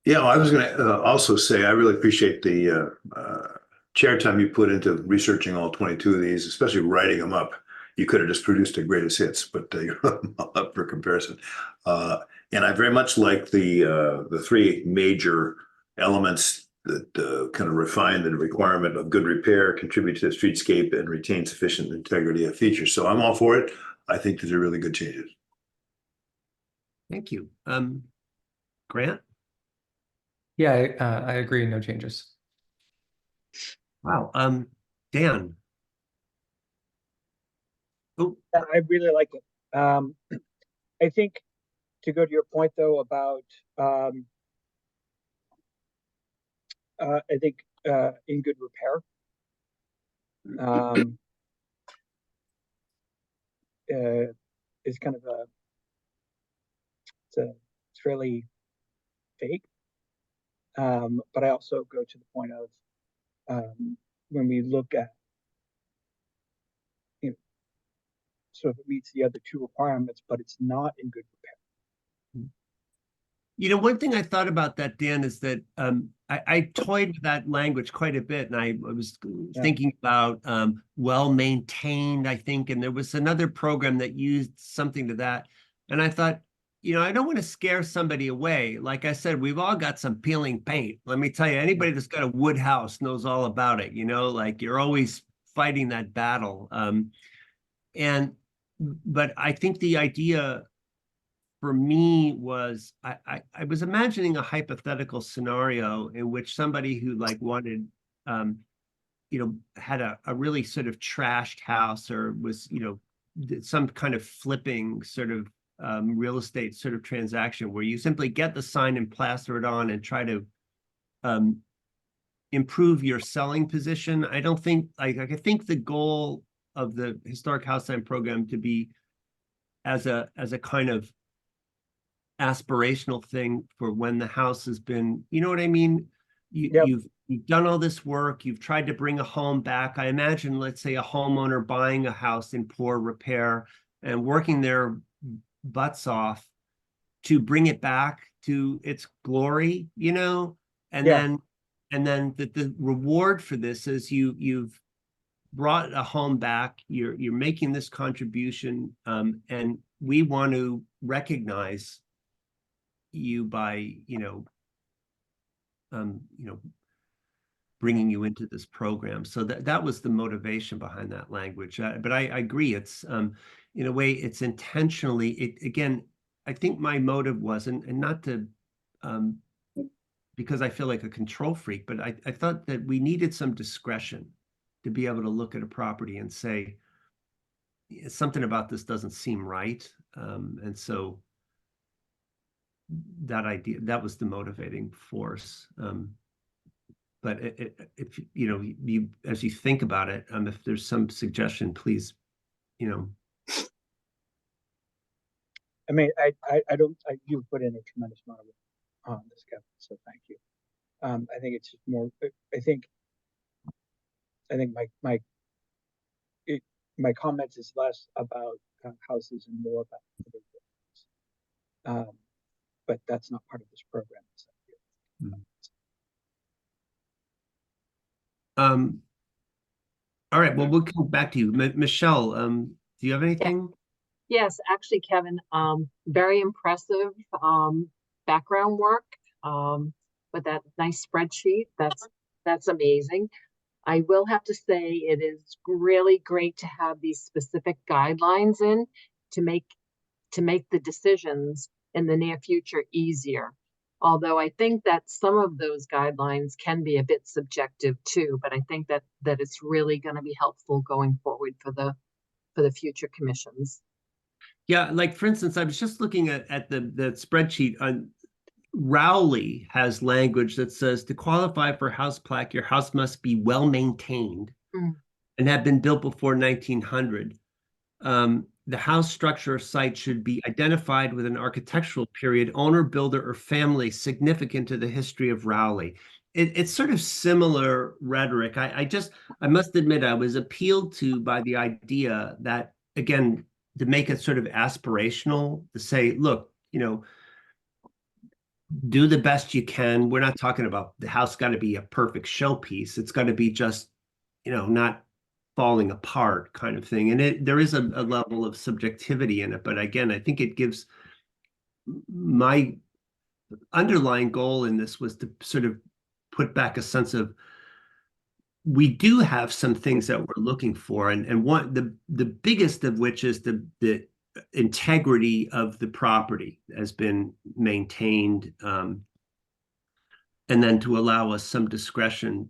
Yeah, I was going to also say I really appreciate the chair time you put into researching all 22 of these, especially writing them up. You could have just produced a greatest hits, but you're up for comparison. And I very much like the three major elements that kind of refine the requirement of good repair, contribute to the streetscape, and retain sufficient integrity of features. So I'm all for it. I think these are really good changes. Thank you. Grant? Yeah, I agree. No changes. Wow. Dan? Oh, I really like it. I think to go to your point though about I think in good repair is kind of it's fairly vague. But I also go to the point of when we look at, you know, so if it meets the other two requirements, but it's not in good repair. you know, one thing I thought about that, Dan, is that I toyed with that language quite a bit, and I was thinking about well-maintained, I think, and there was another program that used something to that. And I thought, you know, I don't want to scare somebody away. Like I said, we've all got some peeling paint. Let me tell you, anybody that's got a wood house knows all about it, you know, like you're always fighting that battle. But I think the idea for me was I was imagining a hypothetical scenario in which somebody who like wanted, you know, had a really sort of trashed house or was, you know, some kind of flipping sort of real estate sort of transaction where you simply get the sign and plaster it on and try to improve your selling position. I don't think, I think the goal of the Historic House Sign Program to be as a kind of aspirational thing for when the house has been, you know what I mean? You've done all this work, you've tried to bring a home back. I imagine, let's say, a homeowner buying a house in poor repair and working their butts off to bring it back to its glory, you know, and then the reward for this is you've brought a home back, you're making this contribution, and we want to recognize you by, you know, bringing you into this program. So that was the motivation behind that language. But I agree, it's in a way it's intentionally, again, I think my motive wasn't, and not to because I feel like a control freak, but I thought that we needed some discretion to be able to look at a property and say something about this doesn't seem right. And so that idea, that was the motivating force. But if you know, you as you think about it, if there's some suggestion, please, you know. I mean, you put in a tremendous amount of work on this, Kevin, so thank you. I think it's just more, I think my comments is less about houses and more about other buildings. But that's not part of this program. All right, well, we'll come back to you. Michelle, do you have anything? Yes, actually, Kevin, very impressive background work with that nice spreadsheet. That's amazing. I will have to say it is really great to have these specific guidelines in to make the decisions in the near future easier. Although I think that some of those guidelines can be a bit subjective too, but I think that it's really going to be helpful going forward for the future commissions. Yeah, like for instance, I was just looking at the spreadsheet on Rowley has language that says to qualify for house plaque, your house must be well maintained and have been built before 1900. the house structure or site should be identified with an architectural period, owner, builder, or family significant to the history of Rowley. It's sort of similar rhetoric. I must admit, I was appealed to by the idea that, again, to make it sort of aspirational, to say, look, do the best you can. We're not talking about the house got to be a perfect showpiece. It's got to be just, not falling apart kind of thing. And there is a level of subjectivity in it. But again, I think it gives, my underlying goal in this was to sort of put back a sense of, we do have some things that we're looking for. And one, the biggest of which is the integrity of the property has been maintained, and then to allow us some discretion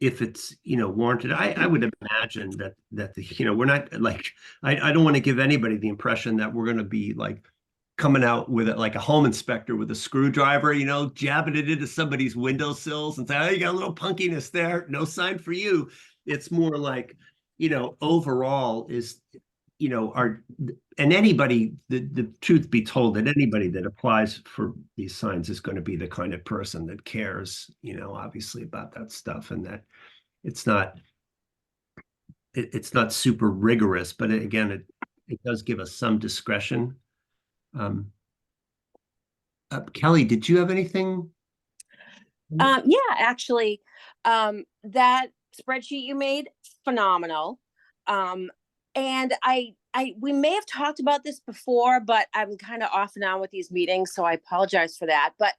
if it's warranted. I would imagine that we're not like, I don't want to give anybody the impression that we're going to be like coming out with it like a home inspector with a screwdriver, jabbing it into somebody's windowsills and say, oh, you got a little punkiness there, no sign for you. It's more like, overall is, and anybody, the truth be told, that anybody that applies for these signs is going to be the kind of person that cares, obviously about that stuff, and that it's not super rigorous, but again, it does give us some discretion. Kelly, did you have anything? Yeah, actually, that spreadsheet you made, phenomenal. And we may have talked about this before, but I'm kind of off and on with these meetings, so I apologize for that. But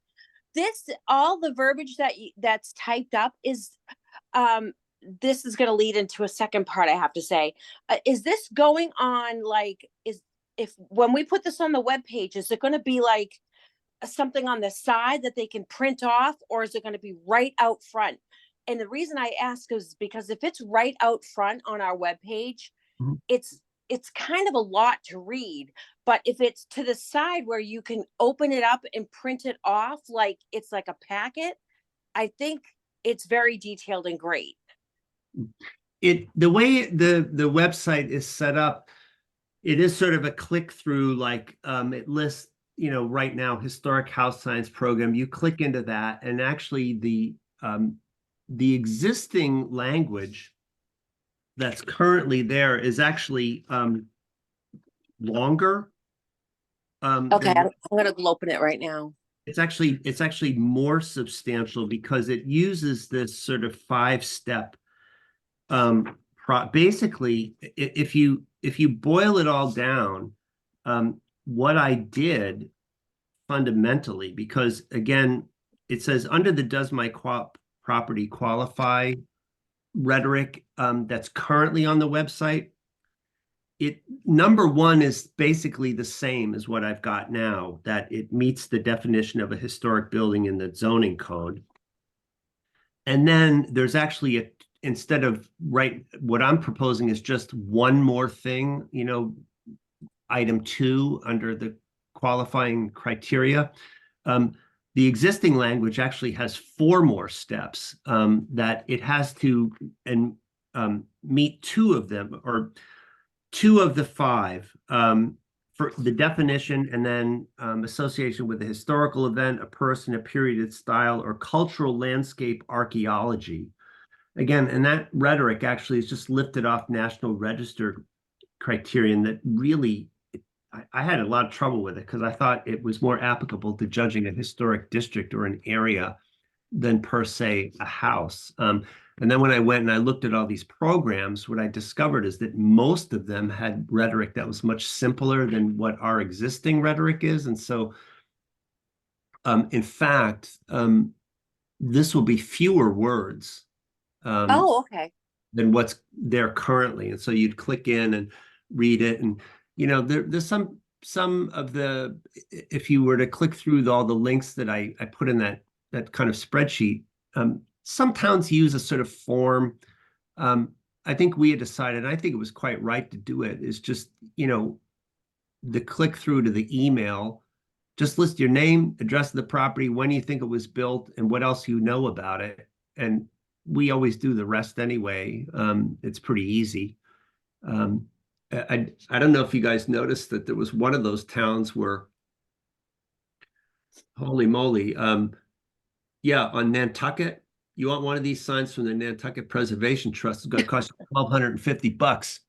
all the verbiage that's typed up is, this is going to lead into a second part, I have to say. Is this going on, like, when we put this on the webpage, is it going to be like something on the side that they can print off, or is it going to be right out front? And the reason I ask is because if it's right out front on our webpage, mm-hmm. it's kind of a lot to read. But if it's to the side where you can open it up and print it off, like it's like a packet, I think it's very detailed and great. The way the website is set up, it is sort of a click through, like it lists, right now, historic house science program. You click into that, and actually the existing language that's currently there is actually longer. Okay, I'm going to open it right now. It's actually more substantial because it uses this sort of 5-step. Basically, if you boil it all down, what I did fundamentally, because again, it says under the does my property qualify rhetoric that's currently on the website, number one is basically the same as what I've got now, that it meets the definition of a historic building in the zoning code. And then there's actually instead of what I'm proposing is just one more thing, item 2 under the qualifying criteria. The existing language actually has 4 more steps that it has to meet 2 of them, or 2 of the 5 for the definition, and then association with a historical event, a person, a period, style, or cultural landscape archaeology. Again, and that rhetoric actually is just lifted off National Register criterion that really, I had a lot of trouble with it because I thought it was more applicable to judging a historic district or an area than per se a house. And then when I went and I looked at all these programs, what I discovered is that most of them had rhetoric that was much simpler than what our existing rhetoric is. And so, in fact, this will be fewer words okay. than what's there currently. And so you'd click in and read it. And, there's some of the, if you were to click through all the links that I put in that kind of spreadsheet, some towns use a sort of form. I think we had decided, and I think it was quite right to do it, is just, the click through to the email, just list your name, address of the property, when you think it was built, and what else you know about it. And we always do the rest anyway. It's pretty easy. I don't know if you guys noticed that there was one of those towns where, holy moly, yeah, on Nantucket, you want one of these signs from the Nantucket Preservation Trust, it's gonna cost you $1,250.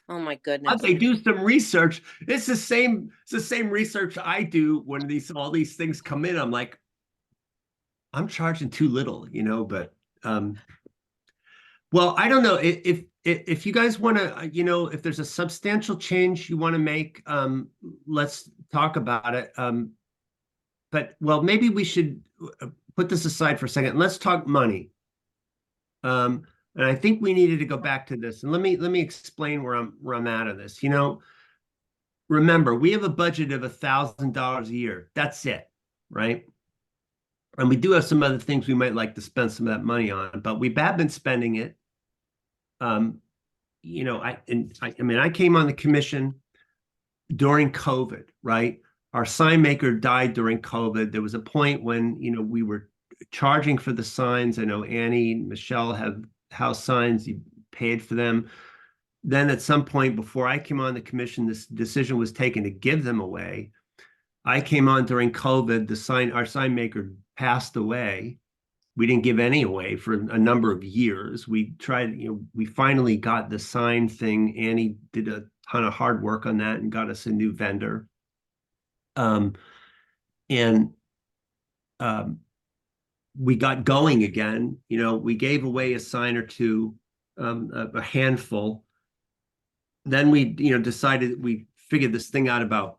Oh my goodness. They do some research. It's the same research I do when all these things come in. I'm like, I'm charging too little, but well, I don't know if you guys want to, if there's a substantial change you want to make, let's talk about it. But well, maybe we should put this aside for a second. Let's talk money. And I think we needed to go back to this. And let me explain where I'm at of this. Remember, we have a budget of $1,000 a year. That's it, right? And we do have some other things we might like to spend some of that money on, but we have been spending it. I came on the commission during COVID, right? Our sign maker died during COVID. There was a point when, we were charging for the signs. I know Annie and Michelle have house signs, you paid for them. Then at some point before I came on the commission, this decision was taken to give them away. I came on during COVID, our sign maker passed away. We didn't give any away for a number of years. We tried, we finally got the sign thing. Annie did a ton of hard work on that and got us a new vendor. We got going again. We gave away a sign or two, a handful. Then we, decided, we figured this thing out about,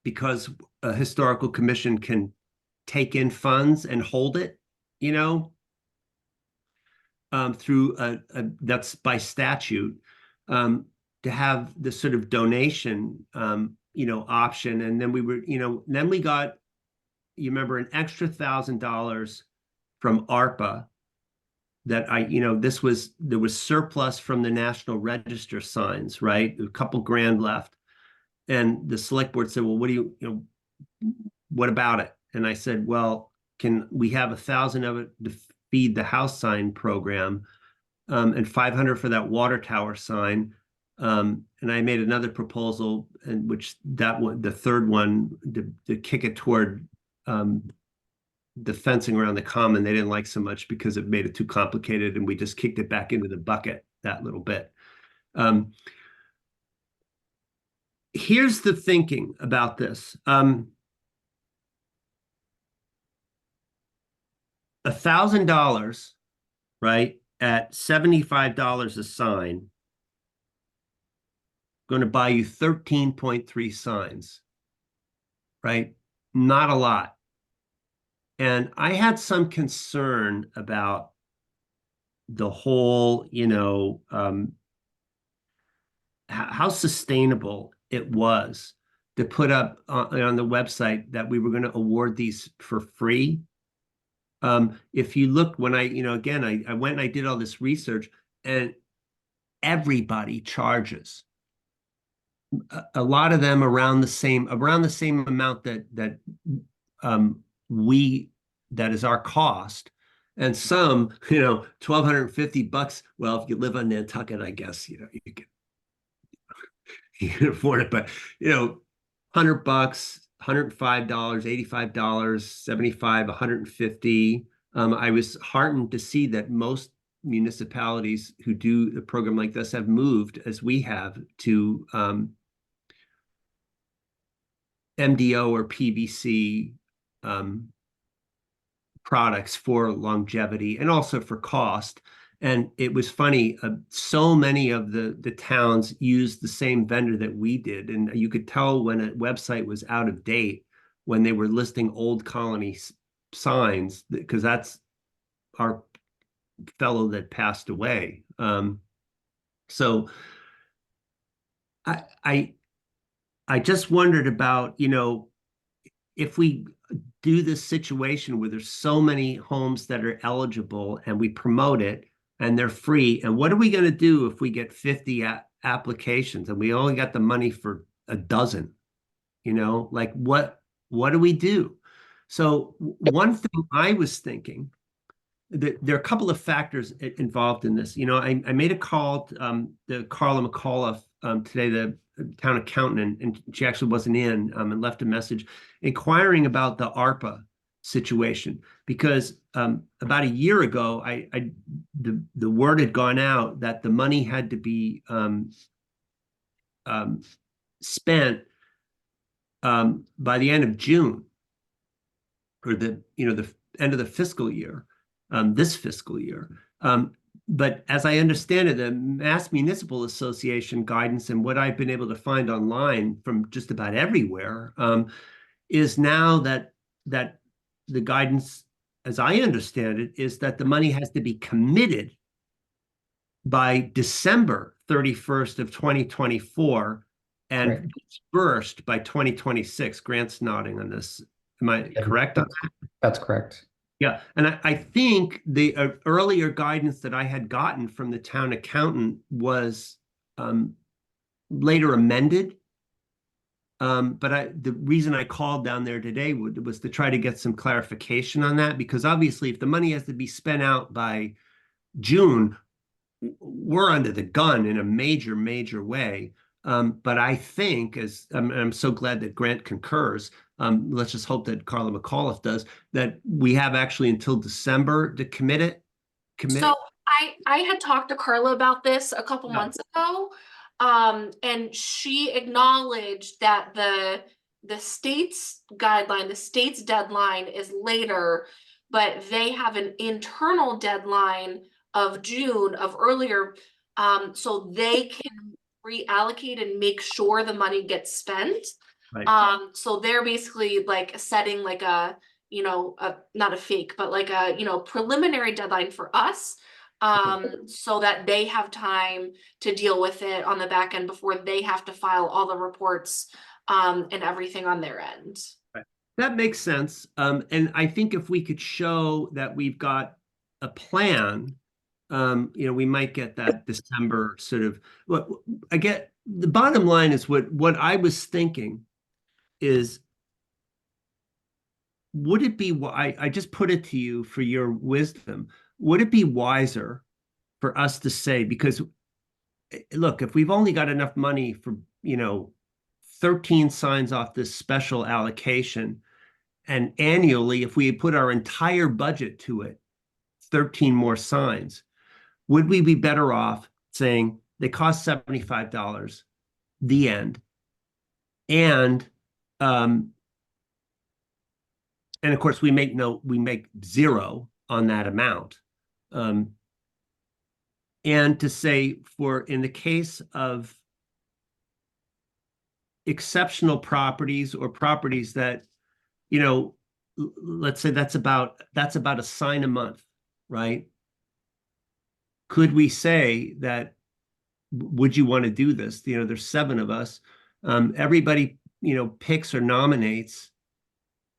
because a historical commission can take in funds and hold it, through that's by statute, to have this sort of donation, option. And then then we got, you remember, an extra $1,000 from ARPA that there was surplus from the National Register signs, right? A couple grand left. And the select board said, well, what about it? And I said, well, can we have 1,000 of it to feed the house sign program, and 500 for that water tower sign? And I made another proposal, and the third one, to kick it toward the fencing around the common. They didn't like so much because it made it too complicated, and we just kicked it back into the bucket that little bit. Here's the thinking about this. $1,000, right, at $75 a sign, going to buy you 13.3 signs, right? Not a lot. And I had some concern about the whole, how sustainable it was to put up on the website that we were going to award these for free. If you look, when I went and I did all this research, and everybody charges. A lot of them around the same amount that is our cost, and some, $1,250. Well, if you live on Nantucket, I guess you can afford it, but $100, $105, $85, $75, $150. I was heartened to see that most municipalities who do a program like this have moved, as we have, to MDO or PVC products for longevity and also for cost. And it was funny, so many of the towns used the same vendor that we did. And you could tell when a website was out of date when they were listing Old Colony signs, because that's our fellow that passed away. So I just wondered about, if we do this situation where there's so many homes that are eligible and we promote it and they're free, and what are we going to do if we get 50 applications and we only got the money for a dozen? Like what do we do? So one thing I was thinking, that there are a couple of factors involved in this. I made a call to the Carla McAuliffe today, the town accountant, and she actually wasn't in, and left a message inquiring about the ARPA situation, because about a year ago, the word had gone out that the money had to be spent by the end of June, or the end of the fiscal year, this fiscal year. But as I understand it, the Mass Municipal Association guidance and what I've been able to find online from just about everywhere is now that the guidance, as I understand it, is that the money has to be committed by December 31st of 2024 and Right. dispersed by 2026. Grant's nodding on this. Am I correct on that? That's correct. Yeah, and I think the earlier guidance that I had gotten from the town accountant was later amended. But the reason I called down there today was to try to get some clarification on that, because obviously if the money has to be spent out by June, we're under the gun in a major, major way. But I think, as I'm so glad that Grant concurs, let's just hope that Carla McAuliffe does, that we have actually until December to commit it. So I had talked to Carla about this a couple months ago, and she acknowledged that the state's guideline, the state's deadline is later, but they have an internal deadline of June of earlier, so they can reallocate and make sure the money gets spent. Right. So they're basically like setting like a, not a fake, but like a, preliminary deadline for us, so that they have time to deal with it on the back end before they have to file all the reports, and everything on their end. That makes sense. And I think if we could show that we've got a plan, we might get that December sort of. What I get, the bottom line is what I was thinking is, would it be, I just put it to you for your wisdom, would it be wiser for us to say, because look, if we've only got enough money for 13 signs off this special allocation, and annually, if we put our entire budget to it, 13 more signs, would we be better off saying they cost $75, the end, and of course we make zero on that amount, and to say, for in the case of exceptional properties or properties that, let's say that's about a sign a month, right? Could we say that, would you want to do this? There's 7 of us. Everybody, picks or nominates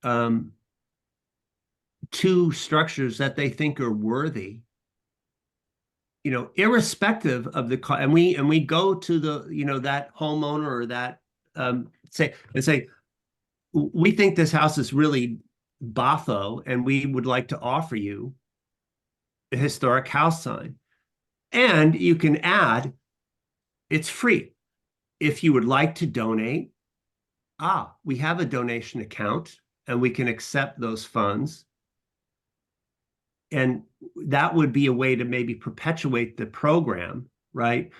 2 structures that they think are worthy, irrespective of the cost. And we go to the, that homeowner or that, say, we think this house is really boffo and we would like to offer you a historic house sign. And you can add, it's free. If you would like to donate, we have a donation account and we can accept those funds. And that would be a way to maybe perpetuate the program, right?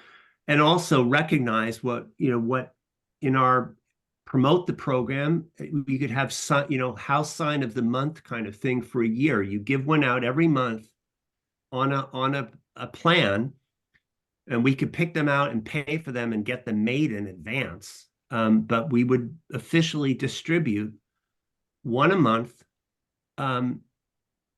And also recognize what in our promote the program, we could have house sign of the month kind of thing for a year. You give one out every month on a plan, and we could pick them out and pay for them and get them made in advance. But we would officially distribute one a month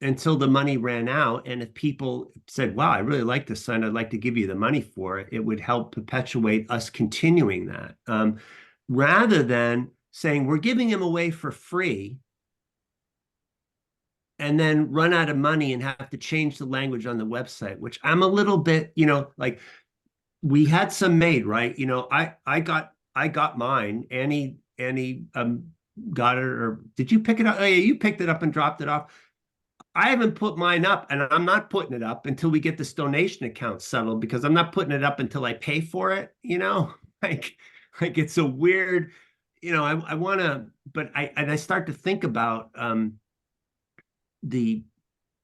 until the money ran out. And if people said, wow, I really like this sign, I'd like to give you the money for it, it would help perpetuate us continuing that. Rather than saying we're giving them away for free and then run out of money and have to change the language on the website, which I'm a little bit, like, we had some made, right? I got mine. Annie got it, or did you pick it up? Oh yeah, you picked it up and dropped it off. I haven't put mine up, and I'm not putting it up until we get this donation account settled, because I'm not putting it up until I pay for it, like it's a weird, I want to, but I start to think about the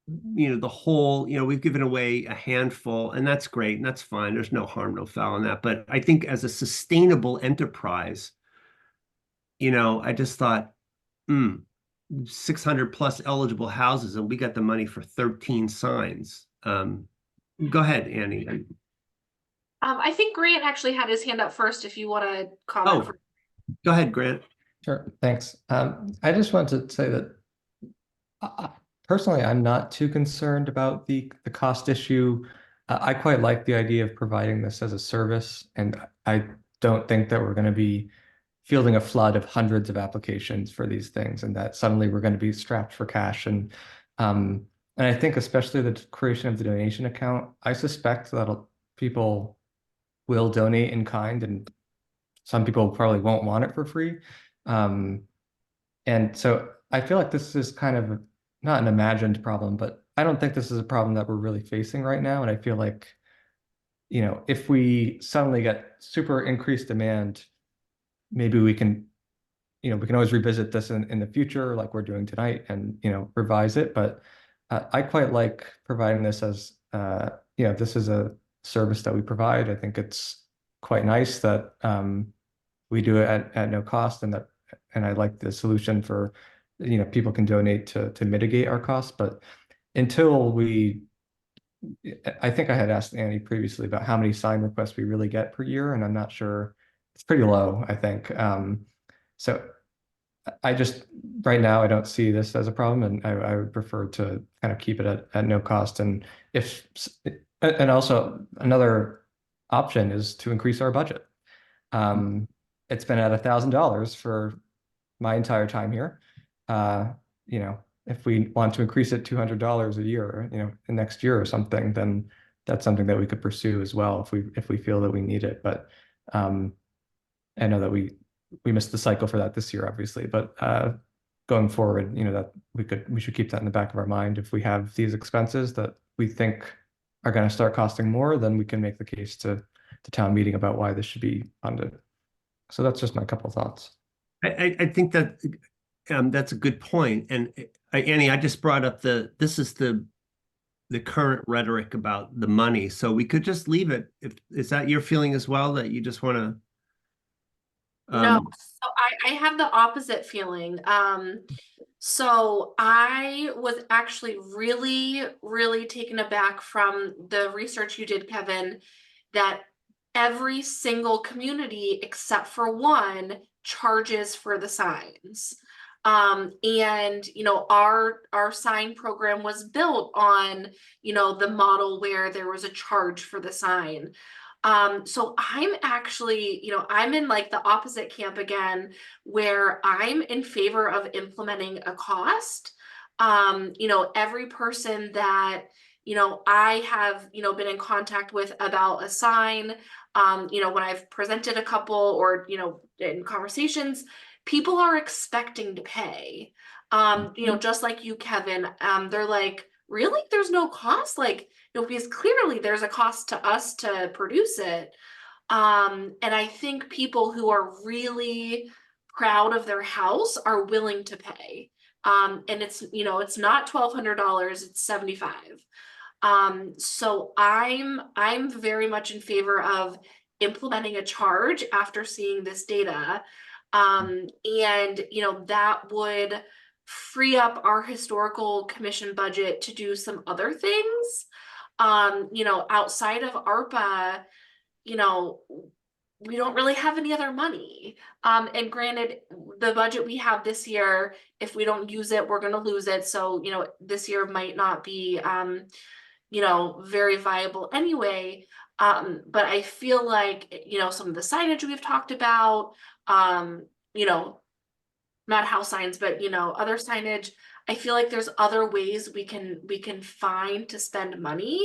the whole, we've given away a handful, and that's great, and that's fine. There's no harm, no foul in that. But I think as a sustainable enterprise, I just thought, 600 plus eligible houses, and we got the money for 13 signs. Go ahead, Annie. I think Grant actually had his hand up first, if you want to comment. Oh, go ahead, Grant. Sure, thanks. I just wanted to say that personally, I'm not too concerned about the cost issue. I quite like the idea of providing this as a service, and I don't think that we're going to be fielding a flood of hundreds of applications for these things, and that suddenly we're going to be strapped for cash. And I think especially the creation of the donation account, I suspect that people will donate in kind, and some people probably won't want it for free. And so I feel like this is kind of not an imagined problem, but I don't think this is a problem that we're really facing right now. And I feel like, if we suddenly get super increased demand, maybe we can always revisit this in the future, like we're doing tonight, and, revise it. But I quite like providing this as, this is a service that we provide. I think it's quite nice that we do it at no cost, and I like the solution for, people can donate to mitigate our costs. But until I think I had asked Annie previously about how many sign requests we really get per year, and I'm not sure. It's pretty low, I think. So right now, I don't see this as a problem, and I would prefer to kind of keep it at no cost. And also another option is to increase our budget. It's been at $1,000 for my entire time here. If we want to increase it $200 a year, the next year or something, then that's something that we could pursue as well if we feel that we need it. But I know that we missed the cycle for that this year, obviously, but going forward, that we should keep that in the back of our mind. If we have these expenses that we think are going to start costing more, then we can make the case to town meeting about why this should be funded. So that's just my couple of thoughts. I think that that's a good point. And Annie, I just brought up this is the current rhetoric about the money. So we could just leave it. Is that your feeling as well, that you just want to? No, so I have the opposite feeling. So I was actually really, really taken aback from the research you did, Kevin, that every single community except for one charges for the signs. And our sign program was built on the model where there was a charge for the sign. So I'm actually, I'm in like the opposite camp again, where I'm in favor of implementing a cost. Every person that I have been in contact with about a sign, when I've presented a couple or in conversations, people are expecting to pay. Just like you, Kevin, they're like, really? There's no cost? Like, because clearly there's a cost to us to produce it. And I think people who are really proud of their house are willing to pay. And it's not $1,200, it's $75. So I'm very much in favor of implementing a charge after seeing this data. And that would free up our historical commission budget to do some other things. Outside of ARPA, we don't really have any other money. And granted, the budget we have this year, if we don't use it, we're going to lose it. So, this year might not be, very viable anyway. But I feel like, some of the signage we've talked about, not house signs, but other signage. I feel like there's other ways we can find to spend money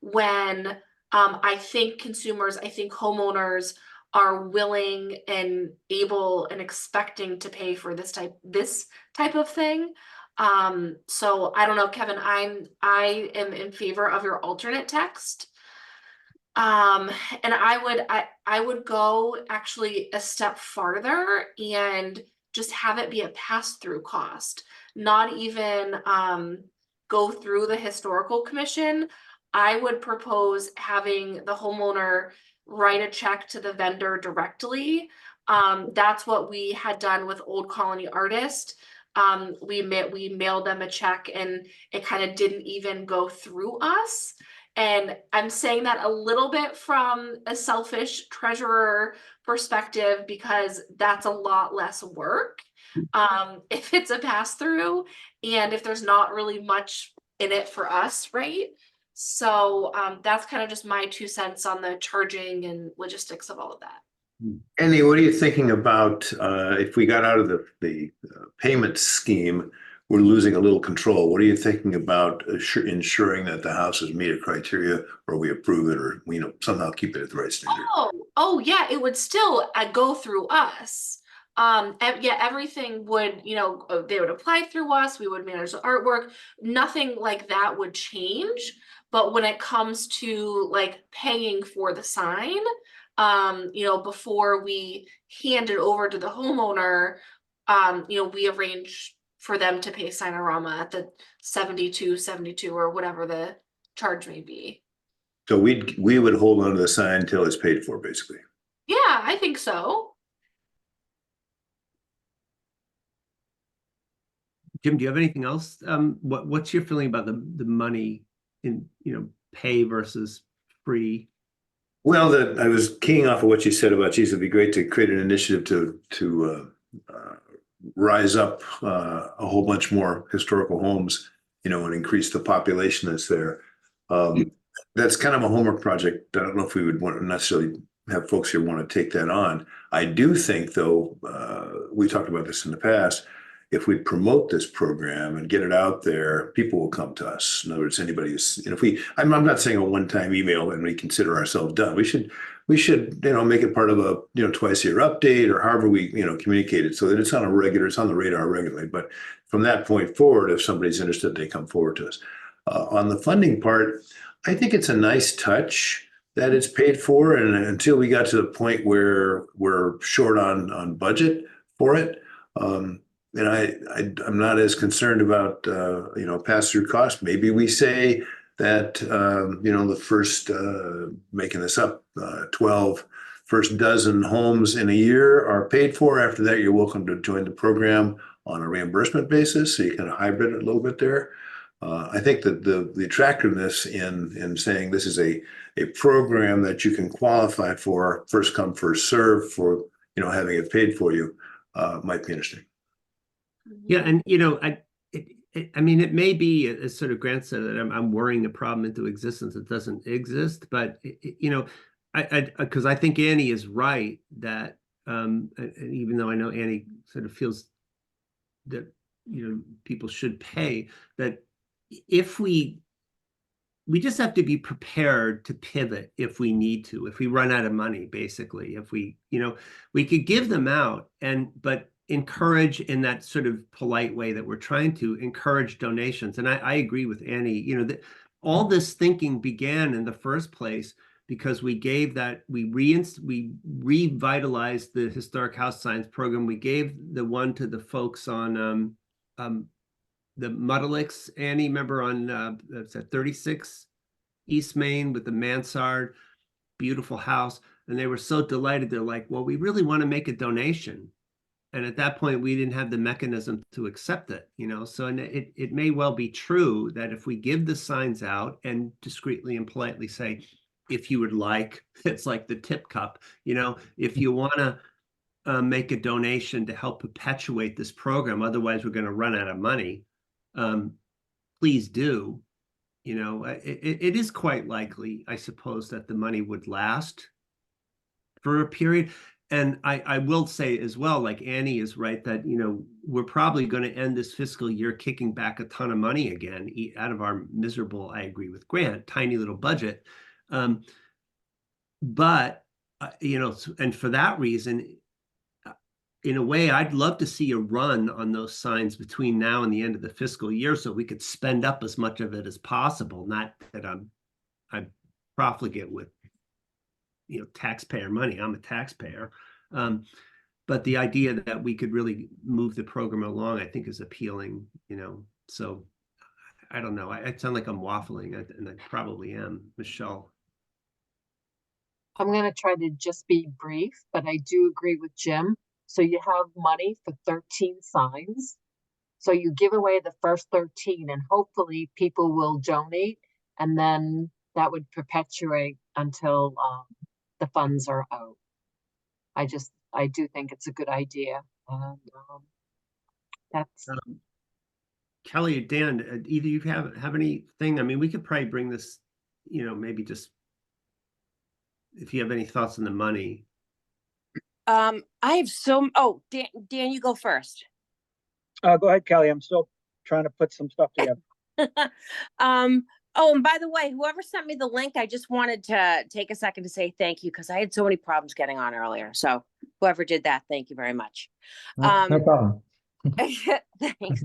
when I think homeowners are willing and able and expecting to pay for this type of thing. So I don't know, Kevin, I am in favor of your alternate text. And I would go actually a step farther and just have it be a pass-through cost, not even go through the historical commission. I would propose having the homeowner write a check to the vendor directly. That's what we had done with Old Colony Artist. We mailed them a check and it kind of didn't even go through us. And I'm saying that a little bit from a selfish treasurer perspective because that's a lot less work. If it's a pass through and if there's not really much in it for us, right? So that's kind of just my 2 cents on the charging and logistics of all of that. Andy, what are you thinking about if we got out of the payment scheme, we're losing a little control? What are you thinking about ensuring that the houses meet a criteria, or we approve it, or we somehow keep it at the right standard? Oh yeah, it would still go through us. Yeah, everything would, they would apply through us. We would manage the artwork. Nothing like that would change. But when it comes to like paying for the sign, before we hand it over to the homeowner, we arrange for them to pay Signorama at the 72 or whatever the charge may be. So we would hold on to the sign until it's paid for, basically. Yeah, I think so. Jim, do you have anything else? What's your feeling about the money in, pay versus free? Well, I was keying off of what you said about, geez, it'd be great to create an initiative to rise up a whole bunch more historical homes, and increase the population that's there. That's kind of a homework project. I don't know if we would want to necessarily have folks here want to take that on. I do think, though, we talked about this in the past, if we promote this program and get it out there, people will come to us. In other words, anybody who's, I'm not saying a one-time email and we consider ourselves done. We should, make it part of a, twice a year update, or however we, communicate it, so that it's on the radar regularly. But from that point forward, if somebody's interested, they come forward to us. On the funding part, I think it's a nice touch that it's paid for. And until we got to the point where we're short on budget for it, and I'm not as concerned about, pass-through cost. Maybe we say that, the first, making this up, 12 first dozen homes in a year are paid for. After that, you're welcome to join the program on a reimbursement basis. So you kind of hybrid it a little bit there. I think that the attractiveness in saying this is a program that you can qualify for, first come, first serve, for, having it paid for you, might be interesting. Yeah, and I mean, it may be, as sort of Grant said, that I'm worrying a problem into existence that doesn't exist. But because I think Annie is right that, and even though I know Annie sort of feels that people should pay, that if we just have to be prepared to pivot if we need to, if we run out of money, basically. If we could give them out, but encourage in that sort of polite way that we're trying to encourage donations. And I agree with Annie, that all this thinking began in the first place because we revitalized the Historic House Signs program. We gave the one to the folks on the Muddlicks, Annie, remember, on it's at 36 East Main with the mansard, beautiful house. And they were so delighted. They're like, well, we really want to make a donation. And at that point, we didn't have the mechanism to accept it, So it may well be true that if we give the signs out and discreetly and politely say, if you would like, it's like the tip cup, if you want to make a donation to help perpetuate this program, otherwise we're going to run out of money, please do. It is quite likely, I suppose, that the money would last for a period. And I will say as well, like Annie is right, that, we're probably going to end this fiscal year kicking back a ton of money again out of our miserable, I agree with Grant, tiny little budget. But, and for that reason, in a way, I'd love to see a run on those signs between now and the end of the fiscal year so we could spend up as much of it as possible. Not that I'm profligate with taxpayer money. I'm a taxpayer. But the idea that we could really move the program along, I think, is appealing, so I don't know. I sound like I'm waffling, and I probably am. Michelle. I'm gonna try to just be brief, but I do agree with Jim. So you have money for 13 signs. So you give away the first 13 and hopefully people will donate, and then that would perpetuate until the funds are out. I do think it's a good idea. And that's Kelly or Dan, either you have anything? I mean, we could probably bring this, maybe just if you have any thoughts on the money. I have oh, Dan, you go first. Go ahead, Kelly. I'm still trying to put some stuff together. Oh, and by the way, whoever sent me the link, I just wanted to take a second to say thank you because I had so many problems getting on earlier. So whoever did that, thank you very much. No problem. Thanks.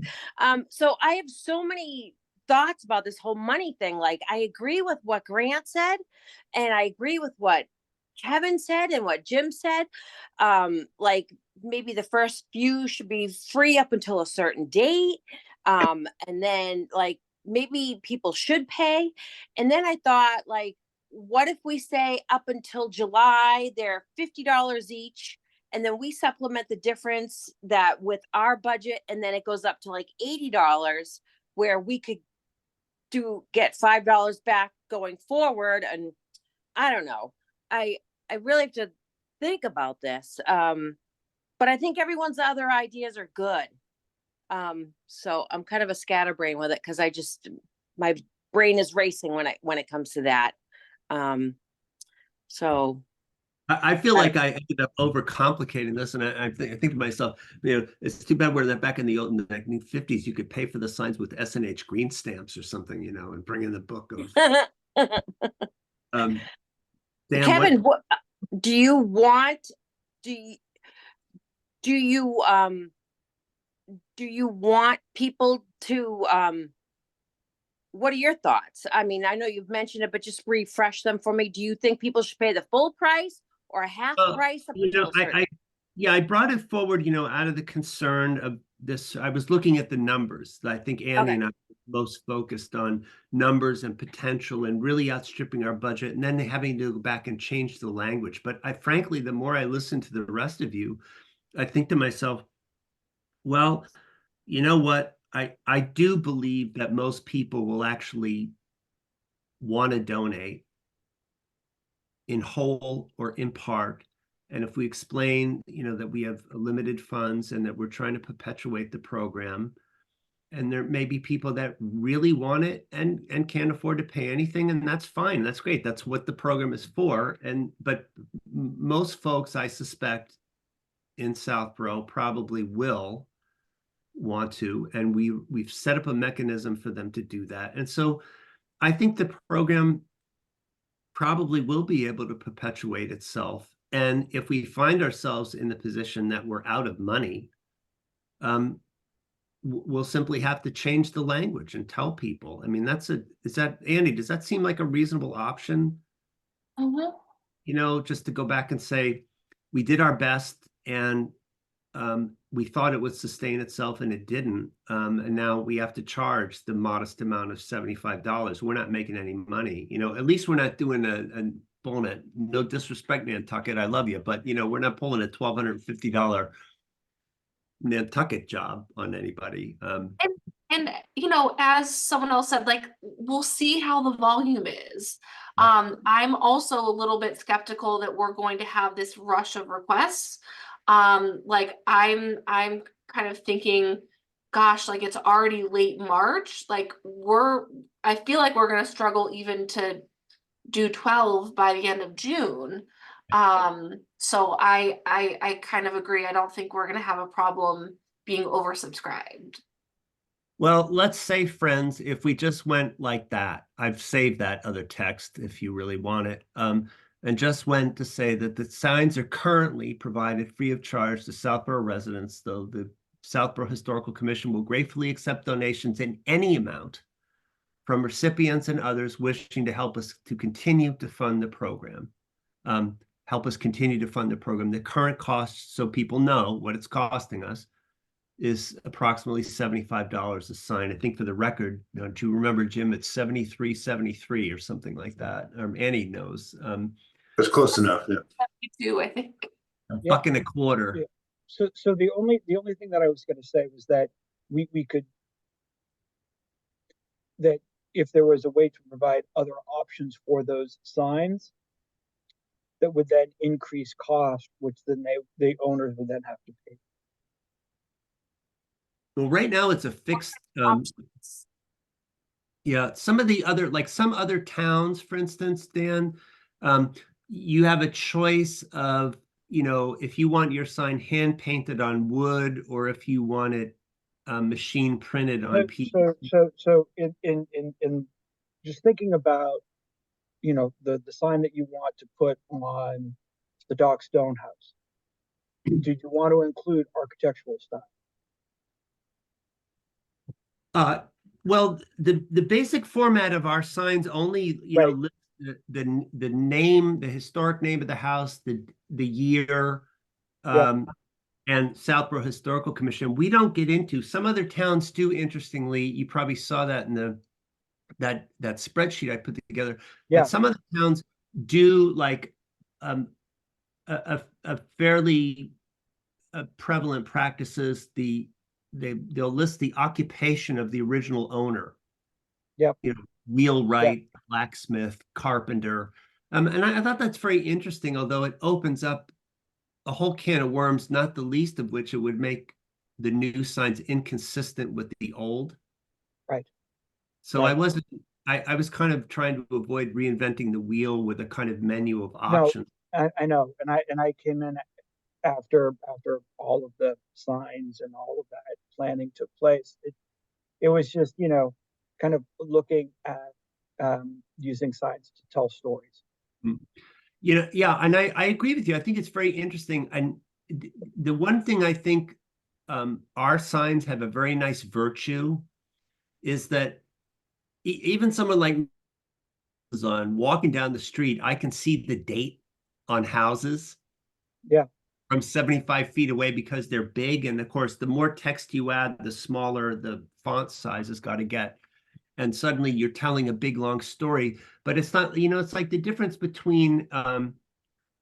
So I have so many thoughts about this whole money thing. Like, I agree with what Grant said, and I agree with what Kevin said and what Jim said. Like, maybe the first few should be free up until a certain date. And then like maybe people should pay. And then I thought, like, what if we say up until July, they're $50 each, and then we supplement the difference that with our budget, and then it goes up to like $80, where we could get $5 back going forward. And I don't know. I really have to think about this. But I think everyone's other ideas are good. So I'm kind of a scatterbrain with it because my brain is racing when it comes to that. So I feel like I ended up overcomplicating this, and I think to myself, it's too bad we're back in the old 1950s. You could pay for the signs with S&H green stamps or something, and bring in the book of. Dan, Kevin, what do you want? Do you want people to, what are your thoughts? I mean, I know you've mentioned it, but just refresh them for me. Do you think people should pay the full price or a half price? I brought it forward, out of the concern of this. I was looking at the numbers. I think Andy and I were most focused on numbers and potential and really outstripping our budget, and then having to go back and change the language. But frankly, the more I listen to the rest of you, I think to myself, well, you know what? I do believe that most people will actually want to donate in whole or in part. And if we explain, that we have limited funds and that we're trying to perpetuate the program, and there may be people that really want it and can't afford to pay anything, and that's fine. That's great. That's what the program is for. But most folks, I suspect, in Southborough probably will want to, and we've set up a mechanism for them to do that. And so I think the program probably will be able to perpetuate itself. And if we find ourselves in the position that we're out of money, we'll simply have to change the language and tell people. I mean, Andy, does that seem like a reasonable option? Just to go back and say, we did our best, and we thought it would sustain itself, and it didn't. And now we have to charge the modest amount of $75. We're not making any money. At least we're not doing pulling it. No disrespect, Nantucket, I love you, but we're not pulling a $1,250 Nantucket job on anybody. And as someone else said, like, we'll see how the volume is. I'm also a little bit skeptical that we're going to have this rush of requests. Like, I'm kind of thinking, gosh, like, it's already late March. Like, I feel like we're going to struggle even to do 12 by the end of June. So I kind of agree. I don't think we're going to have a problem being oversubscribed. Well, let's say, friends, if we just went like that, I've saved that other text if you really want it, and just went to say that the signs are currently provided free of charge to Southborough residents, though the Southborough Historical Commission will gratefully accept donations in any amount from recipients and others wishing to help us to continue to fund the program. help us continue to fund the program. The current cost, so people know what it's costing us, is approximately $75 a sign. I think for the record, to remember, Jim, it's 73.73 or something like that. Annie knows. That's close enough, yeah. Me too, I think. A Yeah. buck and a quarter. Yeah. So the only thing that I was going to say was that we could, that if there was a way to provide other options for those signs, that would then increase cost, which then the owners would then have to pay. Well, right now it's a fixed, yeah, some of the other, like some other towns, for instance, Dan, you have a choice of, if you want your sign hand painted on wood, or if you want it machine printed on PVC. So in just thinking about, the sign that you want to put on the Dock Stone House, did you want to include architectural style? Well, the basic format of our signs only, Right. lists the name, the historic name of the house, the year, and Southborough Historical Commission. We don't get into, some other towns do, interestingly. You probably saw that in that spreadsheet I put together. Yeah. But some other towns do, like, a fairly prevalent practices. They'll list the occupation of the original owner. Yep. Wheelwright, blacksmith, carpenter. And I thought that's very interesting, although it opens up a whole can of worms, not the least of which it would make the new signs inconsistent with the old. Right. So Right. I was kind of trying to avoid reinventing the wheel with a kind of menu of No, options. I know, and I came in after all of the signs and all of that planning took place. It was just, kind of looking at using signs to tell stories. Yeah, and I agree with you. I think it's very interesting. And the one thing I think our signs have a very nice virtue is that even someone like on walking down the street, I can see the date on houses. Yeah. From 75 feet away, because they're big. And of course, the more text you add, the smaller the font size has got to get. And suddenly you're telling a big, long story. But it's not, it's like the difference between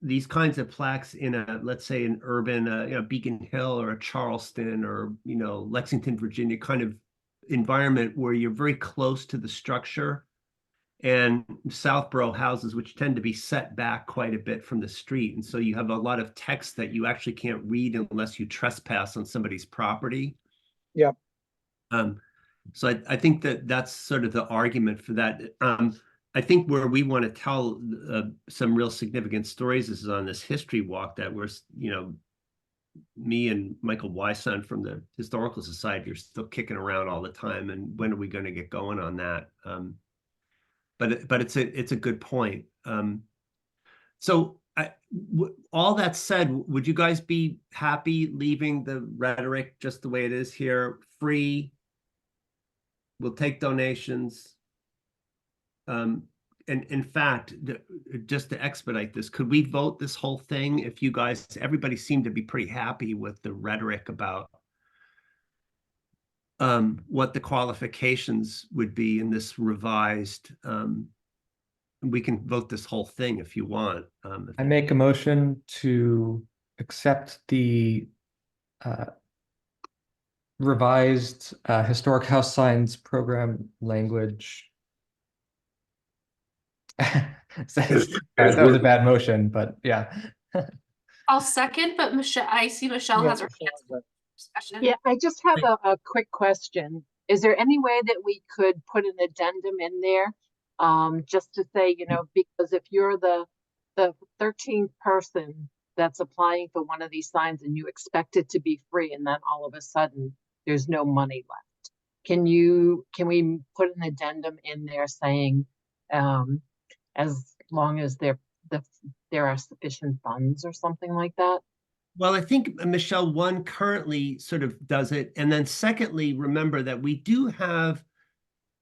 these kinds of plaques in let's say, an urban, Beacon Hill or a Charleston or, Lexington, Virginia kind of environment where you're very close to the structure, and Southborough houses, which tend to be set back quite a bit from the street. And so you have a lot of text that you actually can't read unless you trespass on somebody's property. Yep. So I think that's sort of the argument for that. I think where we want to tell some real significant stories is on this history walk that we're, me and Michael Wyson from the Historical Society are still kicking around all the time. And when are we going to get going on that? But it's a good point. So all that said, would you guys be happy leaving the rhetoric just the way it is here? Free. We'll take donations. And in fact, just to expedite this, could we vote this whole thing if you guys, everybody seemed to be pretty happy with the rhetoric about what the qualifications would be in this revised, we can vote this whole thing if you want. I make a motion to accept the revised historic house signs program language. That was a bad motion, but yeah. I'll second, but I see Michelle has her hands up. Discussion. Yeah, I just have a quick question. Is there any way that we could put an addendum in there? Just to say, because if you're the 13th person that's applying for one of these signs and you expect it to be free, and then all of a sudden there's no money left, can we put an addendum in there saying, as long as there are sufficient funds or something like that? Well, I think Michelle, one, currently sort of does it, and then secondly, remember that we do have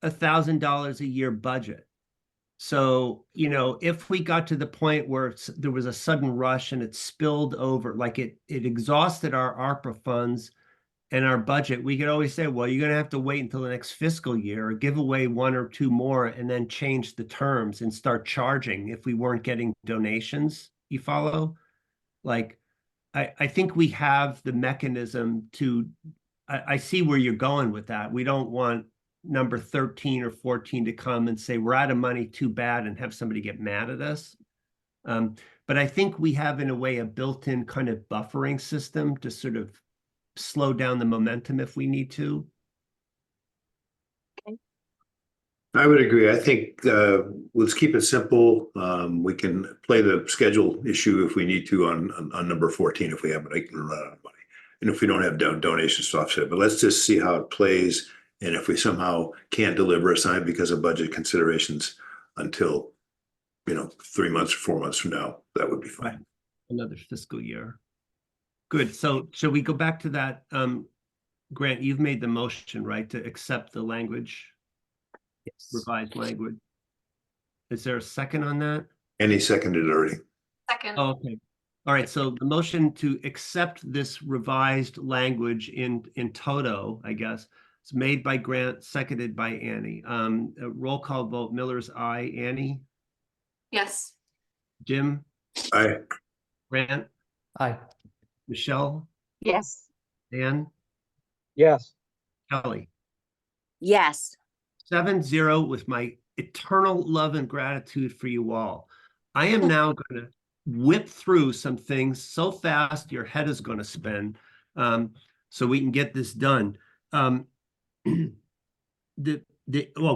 $1,000 a year budget. So, if we got to the point where there was a sudden rush and it spilled over, like it exhausted our ARPA funds and our budget, we could always say, well, you're going to have to wait until the next fiscal year or give away 1 or 2 more and then change the terms and start charging if we weren't getting donations. You follow? Like, I think we have the mechanism to, I see where you're going with that. We don't want number 13 or 14 to come and say, we're out of money, too bad, and have somebody get mad at us. But I think we have, in a way, a built-in kind of buffering system to sort of slow down the momentum if we need to. I would agree. I think let's keep it simple. We can play the schedule issue if we need to on number 14 if we have run out of money, and if we don't have donations to offset. But let's just see how it plays, and if we somehow can't deliver a sign because of budget considerations until 3 months or 4 months from now, that would be fine. Right. Another fiscal year. Good. So shall we go back to that? Grant, you've made the motion, right, to accept the language, Yes. revised language. Is there a second on that? And he seconded it already. Second. Oh, okay. All right. So the motion to accept this revised language in toto, I guess, is made by Grant, seconded by Annie. A roll call vote. Miller's aye. Annie? Yes. Jim? Aye. Grant? Aye. Michelle? Yes. Dan? Yes. Kelly? Yes. 7-0 with my eternal love and gratitude for you all. I am now going to whip through some things so fast your head is going to spin, so we can get this done. Well,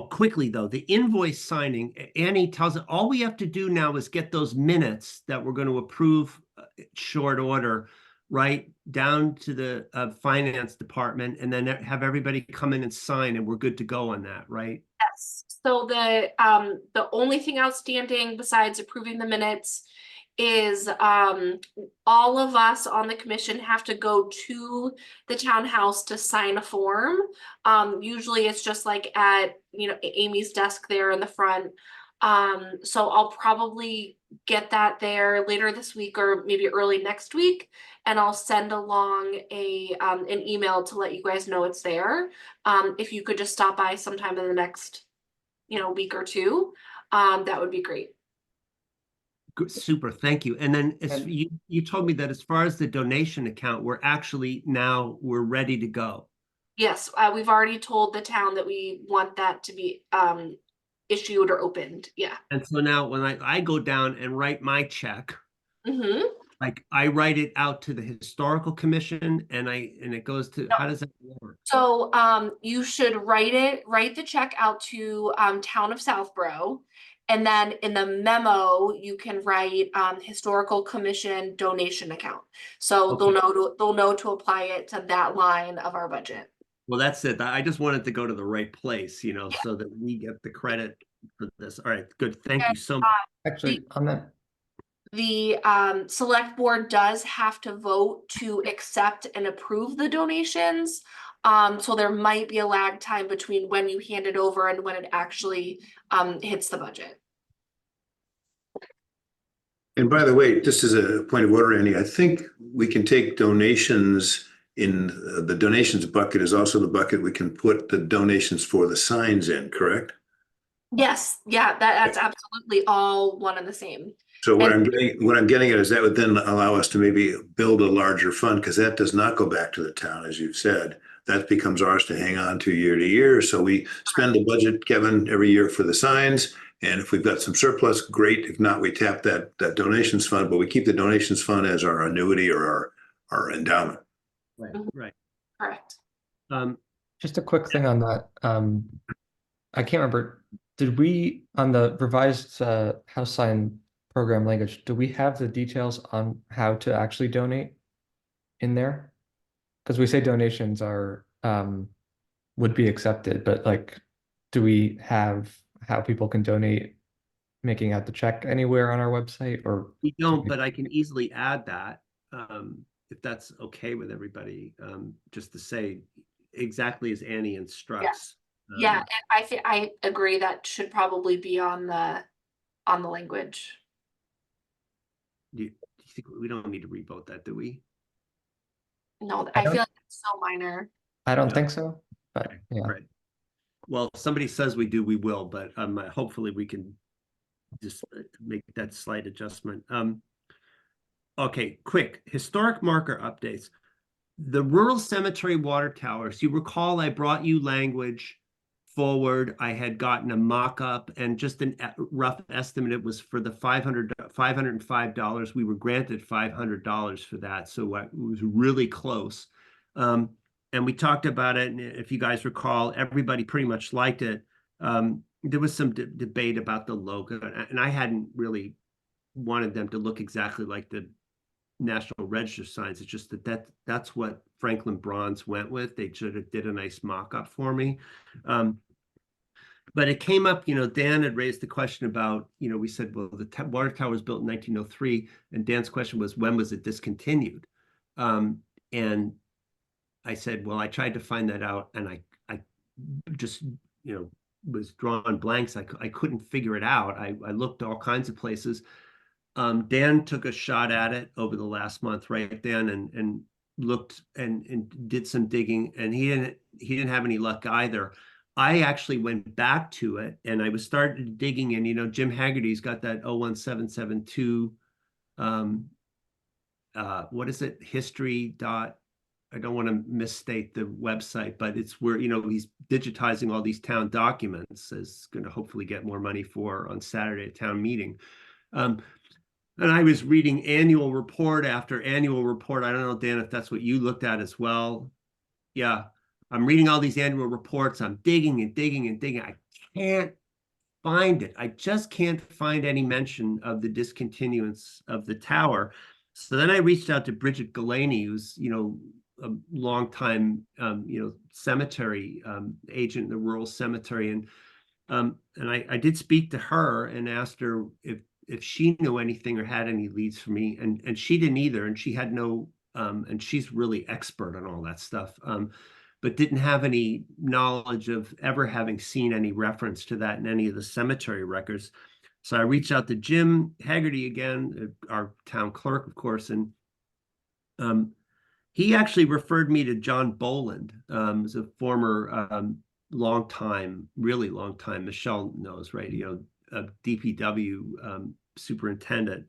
quickly though, the invoice signing, Annie tells it all we have to do now is get those minutes that we're going to approve short order, right down to the finance department, and then have everybody come in and sign, and we're good to go on that, right? Yes. So the only thing outstanding besides approving the minutes is all of us on the commission have to go to the townhouse to sign a form. Usually it's just like at Amy's desk there in the front. So I'll probably get that there later this week or maybe early next week, and I'll send along an email to let you guys know it's there. If you could just stop by sometime in the next week or two, that would be great. Good, super, thank you. And then And- you told me that as far as the donation account, we're ready to go. Yes, we've already told the town that we want that to be issued or opened. Yeah. And so now when I go down and write my check, Mm-hmm. like I write it out to the historical commission and it goes to, how does that work? So you should write the check out to Town of Southborough. And then in the memo, you can write historical commission donation account. So Okay. they'll know to apply it to that line of our budget. Well, that's it. I just wanted to go to the right place, so that we get the credit for this. All right, good. Thank you so much. Actually, on that, The select board does have to vote to accept and approve the donations. So there might be a lag time between when you hand it over and when it actually hits the budget. And by the way, just as a point of order, Andy, I think we can take donations in the donations bucket is also the bucket we can put the donations for the signs in, correct? Yes, yeah, that's absolutely all one and the same. So what I'm getting at is that would then allow us to maybe build a larger fund, because that does not go back to the town, as you've said. That becomes ours to hang on to year. So we spend the budget, Kevin, every year for the signs. And if we've got some surplus, great. If not, we tap that donations fund, but we keep the donations fund as our annuity or our endowment. Right, Mhm. right. Correct. just a quick thing on that. I can't remember. Did we, on the revised house sign program language, do we have the details on how to actually donate in there? Because we say donations are would be accepted, but like, do we have how people can donate, making out the check anywhere on our website, or? We don't, but I can easily add that, if that's okay with everybody, just to say exactly as Annie instructs. Yeah, and I agree that should probably be on the on the language. Do you think we don't need to revote that, do we? No, I I don't- feel like it's so minor. I don't Yeah. think so, but yeah. Right. Well, if somebody says we do, we will, but hopefully we can just make that slight adjustment. Okay, quick historic marker updates. The rural cemetery water towers. You recall I brought you language forward. I had gotten a mock-up and just a rough estimate. It was for the $505. We were granted $500 for that, so it was really close. And we talked about it, and if you guys recall, everybody pretty much liked it. There was some debate about the logo, and I hadn't really wanted them to look exactly like the National Register signs. It's just that's what Franklin Bronze went with. They sort of did a nice mock-up for me. But it came up, Dan had raised the question about, we said, well, the water tower was built in 1903, and Dan's question was, when was it discontinued? And I said, well, I tried to find that out, and I just, was drawing blanks. I couldn't figure it out. I looked all kinds of places. Dan took a shot at it over the last month, right, Dan, and looked and did some digging, and he didn't have any luck either. I actually went back to it, and I was started digging, and Jim Haggerty's got that 01772 what is it, history dot, I don't want to misstate the website, but it's where he's digitizing all these town documents, is going to hopefully get more money for on Saturday at town meeting. And I was reading annual report after annual report. I don't know, Dan, if that's what you looked at as well. Yeah, I'm reading all these annual reports. I'm digging and digging and digging. I can't find it. I just can't find any mention of the discontinuance of the tower. So then I reached out to Bridget Galaney, who's, a longtime, cemetery agent in the rural cemetery. And I did speak to her and asked her if she knew anything or had any leads for me, and she didn't either, and she had no and she's really expert on all that stuff, but didn't have any knowledge of ever having seen any reference to that in any of the cemetery records. So I reached out to Jim Haggerty again, our town clerk, of course, and he actually referred me to John Boland, who's a former really long time, Michelle knows, right, DPW superintendent.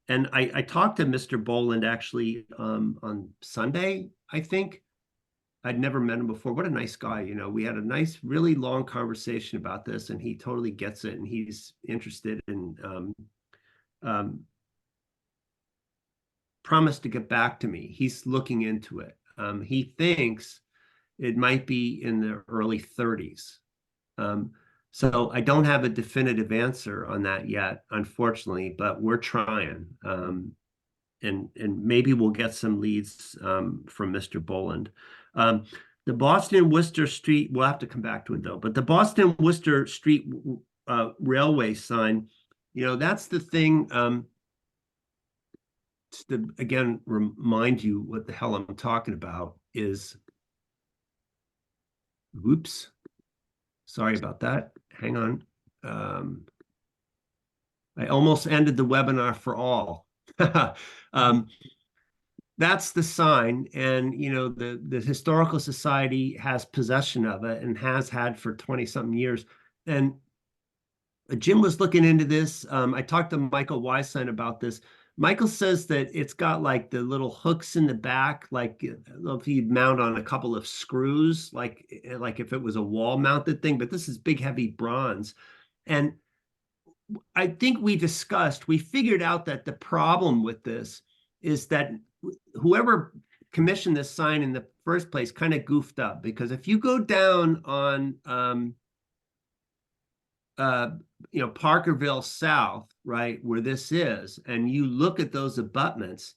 And I talked to Mr. Boland actually on Sunday, I think. I'd never met him before. What a nice guy, we had a nice, really long conversation about this, and he totally gets it, and he's interested in promised to get back to me. He's looking into it. He thinks it might be in the early 30s. So I don't have a definitive answer on that yet, unfortunately, but we're trying. And maybe we'll get some leads from Mr. Boland. The Boston Worcester Street, we'll have to come back to it though, but the Boston Worcester Street railway sign, that's the thing. Just to again remind you what the hell I'm talking about is, whoops, sorry about that. Hang on. I almost ended the webinar for all. That's the sign, and the Historical Society has possession of it and has had for 20-something years. And Jim was looking into this. I talked to Michael Weisstein about this. Michael says that it's got like the little hooks in the back, like if you mount on a couple of screws, like if it was a wall mounted thing, but this is big, heavy bronze. And I think we figured out that the problem with this is that whoever commissioned this sign in the first place kind of goofed up, because if you go down on Parkerville South, right, where this is, and you look at those abutments,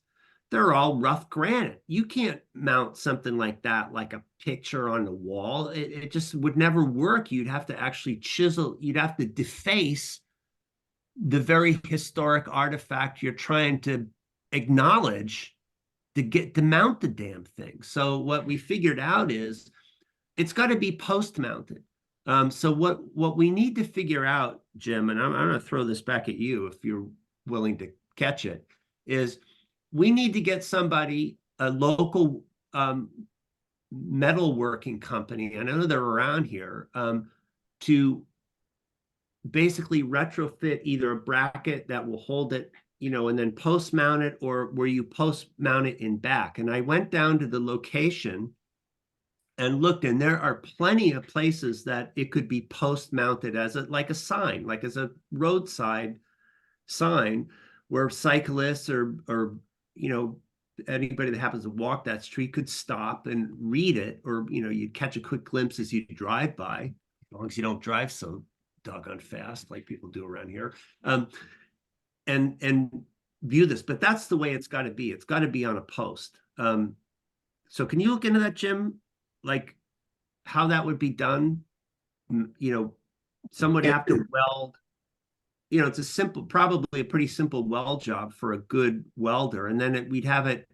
they're all rough granite. You can't mount something like that, like a picture on the wall. It just would never work. You'd have to actually chisel, you'd have to deface the very historic artifact you're trying to acknowledge to mount the damn thing. So what we figured out is it's got to be post mounted. So what we need to figure out, Jim, and I'm going to throw this back at you if you're willing to catch it, is we need to get somebody, a local metalworking company, I know they're around here, to basically retrofit either a bracket that will hold it, you know, and then post mount it, or where you post mount it in back. And I went down to the location and looked, and there are plenty of places that it could be post mounted as like a sign, like as a roadside sign, where cyclists or you know, anybody that happens to walk that street could stop and read it, or you know, you'd catch a quick glimpse as you drive by, as long as you don't drive so doggone fast like people do around here, and view this. But that's the way it's got to be. It's got to be on a post. So can you look into that, Jim? Like how that would be done? You know, someone would have to weld. You know, it's a simple, probably a pretty simple weld job for a good welder, and then we'd have it.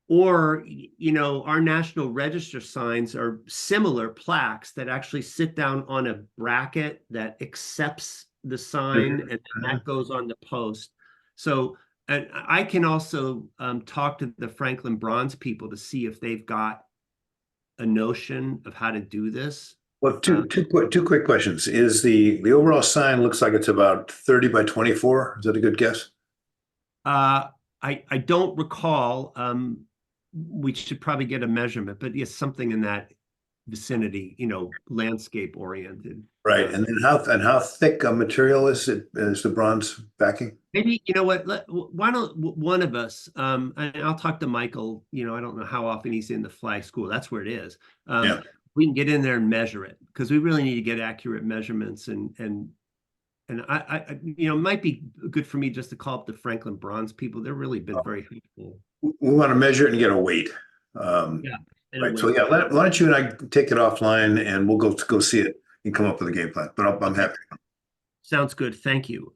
Or, you know, our National Register signs are similar plaques that actually sit down on a bracket that accepts the sign, and then that goes on the post. So, and I can also talk to the Franklin Bronze people to see if they've got a notion of how to do this. Well, two quick questions. Is the overall sign looks like it's about 30 by 24? Is that a good guess? I don't recall. We should probably get a measurement, but yes, something in that vicinity, you know, landscape oriented. Right. And then how thick a material is it? Is the bronze backing? Maybe, you know what, why don't one of us, and I'll talk to Michael, you know, I don't know how often he's in the flag school. That's where it is. Yeah. We can get in there and measure it, because we really need to get accurate measurements, and I you know, it might be good for me just to call up the Franklin Bronze people. They've really been very helpful. We want to measure it and get a weight. Yeah. Right. So yeah, why don't you and I take it offline, and we'll go see it and come up with a game plan. But I'm happy. Sounds good. Thank you.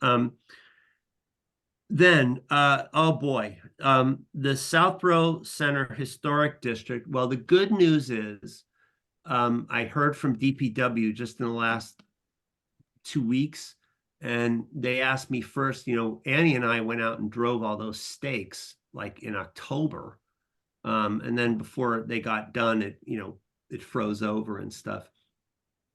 Then, oh boy, the Southborough Center Historic District. Well, the good news is, I heard from DPW just in the last 2 weeks, and they asked me first, you know, Annie and I went out and drove all those stakes like in October. And then before they got done, it froze over and stuff.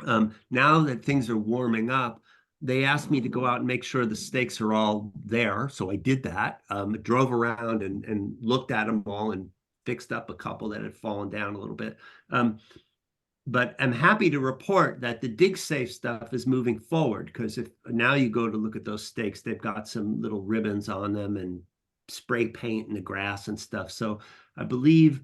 Now that things are warming up, they asked me to go out and make sure the stakes are all there. So I did that. Drove around and looked at them all and fixed up a couple that had fallen down a little bit. But I'm happy to report that the dig safe stuff is moving forward, because if now you go to look at those stakes, they've got some little ribbons on them and spray paint in the grass and stuff. So I believe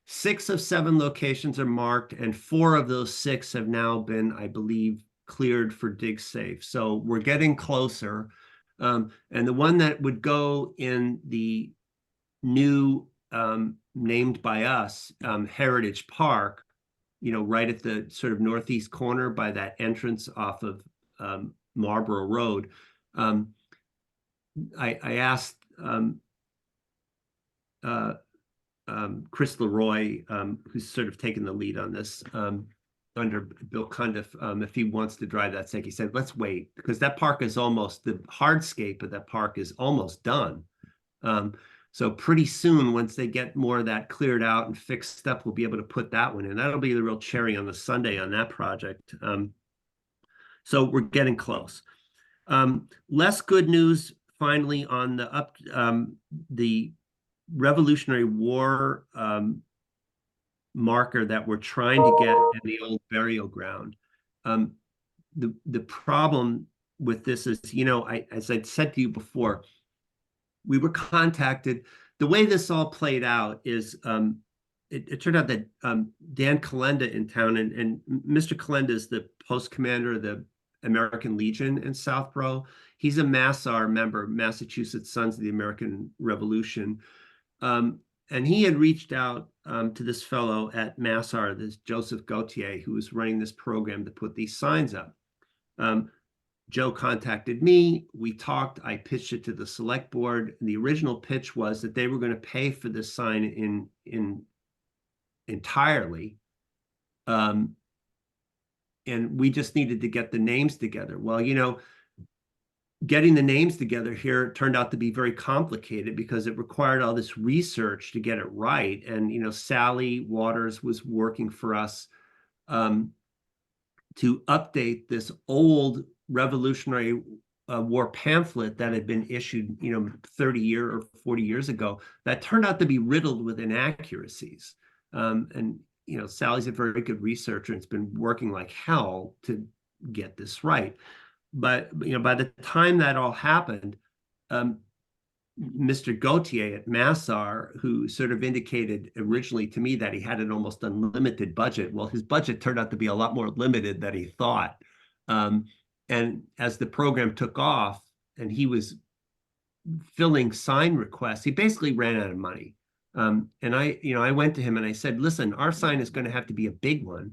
6 of 7 locations are marked, and 4 of those 6 have now been, I believe, cleared for dig safe. So we're getting closer. And the one that would go in the new named by us Heritage Park, you know, right at the sort of northeast corner by that entrance off of Marlborough Road. I asked Chris Leroy, who's sort of taken the lead on this under Bill Cundiff, if he wants to drive that stake. He said, let's wait, because that park is almost, the hardscape of that park is almost done. So pretty soon, once they get more of that cleared out and fixed up, we'll be able to put that one in. That'll be the real cherry on the sundae on that project. So we're getting close. Less good news finally on the Revolutionary War marker that we're trying to get in the old burial ground. The problem with this is, you know, as I'd said to you before, we were contacted. The way this all played out is it turned out that Dan Kalenda in town, and Mr. Kalenda is the post commander of the American Legion in Southborough. He's a MASSAR member, Massachusetts Sons of the American Revolution. And he had reached out to this fellow at MASSAR, this Joseph Gautier, who was running this program to put these signs up. Joe contacted me. We talked. I pitched it to the select board. The original pitch was that they were going to pay for this sign entirely. And we just needed to get the names together. Well, you know, getting the names together here turned out to be very complicated because it required all this research to get it right. And, you know, Sally Waters was working for us to update this old Revolutionary War pamphlet that had been issued, you know, 30 or 40 years ago, that turned out to be riddled with inaccuracies. And, you know, Sally's a very good researcher and has been working like hell to get this right. But, you know, by the time that all happened, Mr. Gautier at Massar, who sort of indicated originally to me that he had an almost unlimited budget. Well, his budget turned out to be a lot more limited than he thought. And as the program took off and he was filling sign requests, he basically ran out of money. And I went to him and I said, listen, our sign is going to have to be a big one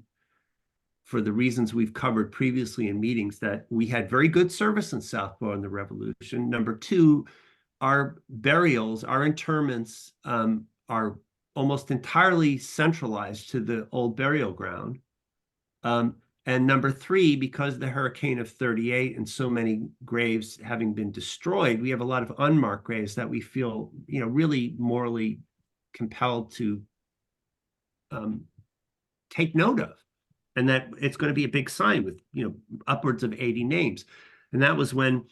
for the reasons we've covered previously in meetings, that we had very good service in Southborough in the Revolution. Number two, our burials, our interments are almost entirely centralized to the old burial ground. And number three, because of the hurricane of 38 and so many graves having been destroyed, we have a lot of unmarked graves that we feel, you know, really morally compelled to take note of. And that it's going to be a big sign with, you know, upwards of 80 names. And that was when,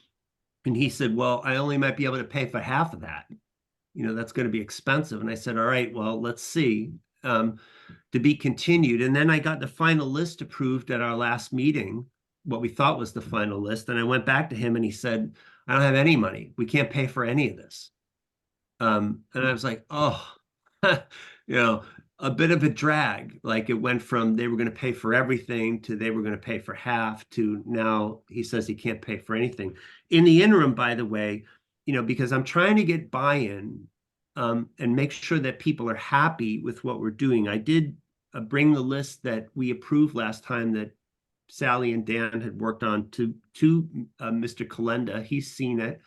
and he said, well, I only might be able to pay for half of that. You know, that's going to be expensive. And I said, all right, well, let's see, to be continued. And then I got the final list approved at our last meeting, what we thought was the final list. And I went back to him and he said, I don't have any money. We can't pay for any of this. And I was like, oh, you know, a bit of a drag. Like it went from they were going to pay for everything to they were going to pay for half to now he says he can't pay for anything. In the interim, by the way, you know, because I'm trying to get buy-in and make sure that people are happy with what we're doing. I did bring the list that we approved last time that Sally and Dan had worked on to Mr. Kalenda. He's seen it.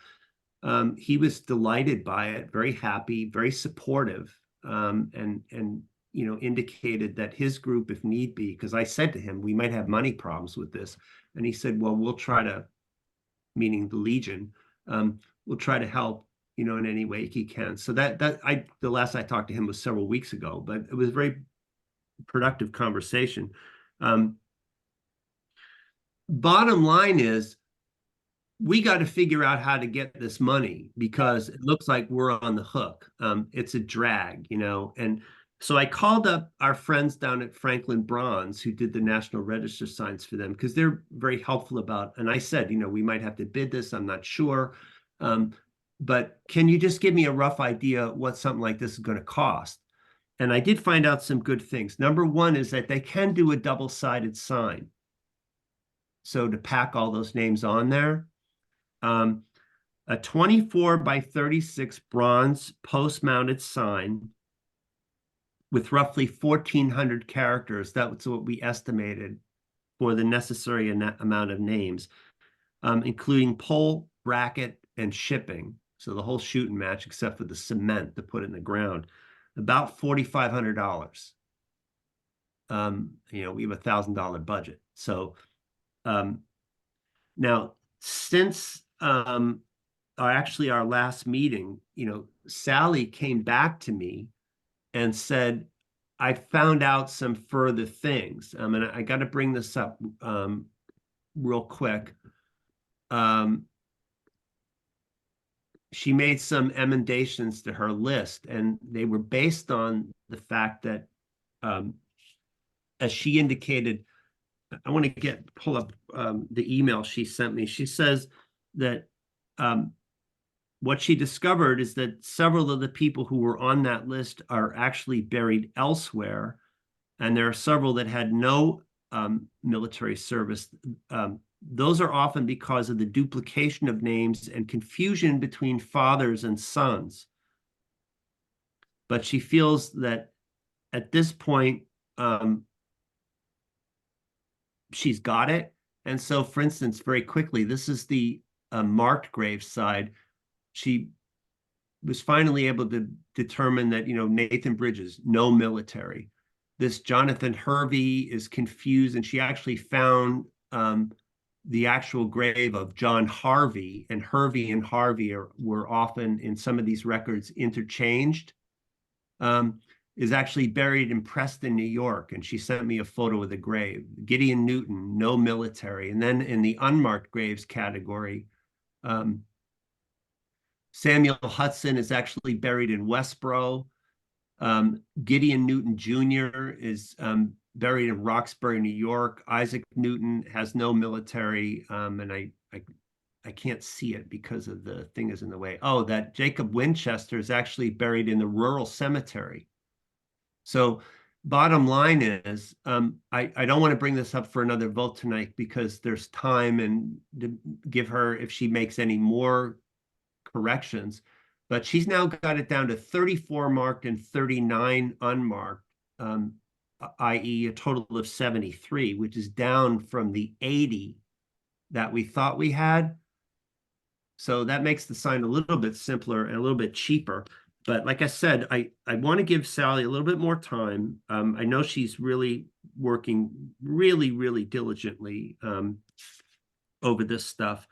He was delighted by it, very happy, very supportive, and you know, indicated that his group, if need be, because I said to him, we might have money problems with this. And he said, well, we'll try to, meaning the Legion, we'll try to help, you know, in any way he can. So the last I talked to him was several weeks ago, but it was a very productive conversation. Bottom line is, we got to figure out how to get this money because it looks like we're on the hook. It's a drag, you know, and so I called up our friends down at Franklin Bronze who did the National Register signs for them because they're very helpful about, and I said, you know, we might have to bid this, I'm not sure. But can you just give me a rough idea what something like this is going to cost? And I did find out some good things. Number one is that they can do a double-sided sign. So to pack all those names on there, a 24 by 36 bronze post-mounted sign with roughly 1,400 characters. That's what we estimated for the necessary amount of names, including pole, bracket, and shipping. So the whole shooting match, except for the cement to put it in the ground, about $4,500. You know, we have $1,000 budget. So now, since our last meeting, you know, Sally came back to me and said, I found out some further things. And I got to bring this up real quick. She made some emendations to her list, and they were based on the fact that, as she indicated, I want to pull up the email she sent me. She says that what she discovered is that several of the people who were on that list are actually buried elsewhere, and there are several that had no military service. Those are often because of the duplication of names and confusion between fathers and sons. But she feels that at this point, she's got it. And so, for instance, very quickly, this is the marked grave side. She was finally able to determine that, you know, Nathan Bridges, no military. this Jonathan Hervey is confused, and she actually found the actual grave of John Harvey, and Hervey and Harvey were often in some of these records interchanged. Is actually buried in Preston, New York, and she sent me a photo of the grave. Gideon Newton, no military. And then in the unmarked graves category, Samuel Hudson is actually buried in Westboro. Gideon Newton Jr. is buried in Roxbury, New York. Isaac Newton has no military, and I can't see it because of the thing is in the way. Oh, that Jacob Winchester is actually buried in the rural cemetery. So bottom line is, I don't want to bring this up for another vote tonight because there's time and to give her if she makes any more corrections, but she's now got it down to 34 marked and 39 unmarked, i.e. a total of 73, which is down from the 80 that we thought we had. So that makes the sign a little bit simpler and a little bit cheaper. But like I said, I want to give Sally a little bit more time. I know she's really working really, really diligently over this stuff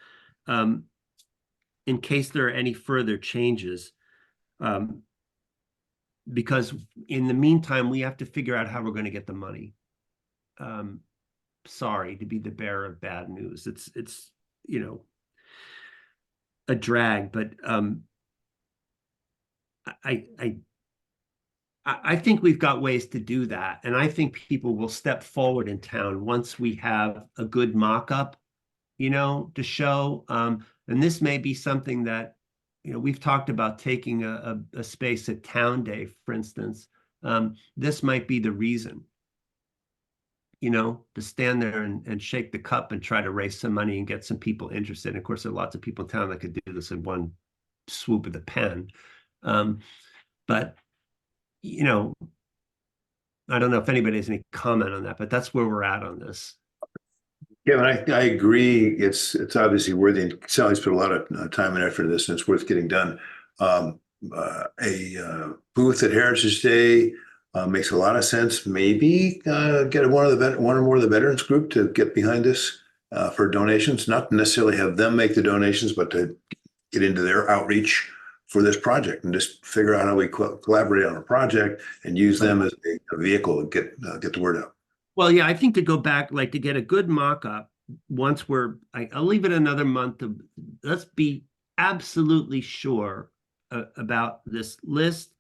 in case there are any further changes. Because in the meantime, we have to figure out how we're going to get the money. Sorry to be the bearer of bad news. It's you know, a drag, but I think we've got ways to do that. And I think people will step forward in town once we have a good mock-up, you know, to show. And this may be something that, you know, we've talked about taking a space at Town Day, for instance. This might be the reason, you know, to stand there and shake the cup and try to raise some money and get some people interested. And of course, there are lots of people in town that could do this in one swoop of the pen. But, you know, I don't know if anybody has any comment on that, but that's where we're at on this. Kevin, I agree. It's obviously worthy, and Sally's put a lot of time and effort into this, and it's worth getting done. A booth at Heritage Day makes a lot of sense. Maybe get one or more of the veterans group to get behind this for donations. Not necessarily have them make the donations, but to get into their outreach for this project and just figure out how we collaborate on a project and use them as a vehicle to get the word out. Well, yeah, I think to go back, like to get a good mock-up once I'll leave it another month to let's be absolutely sure about this list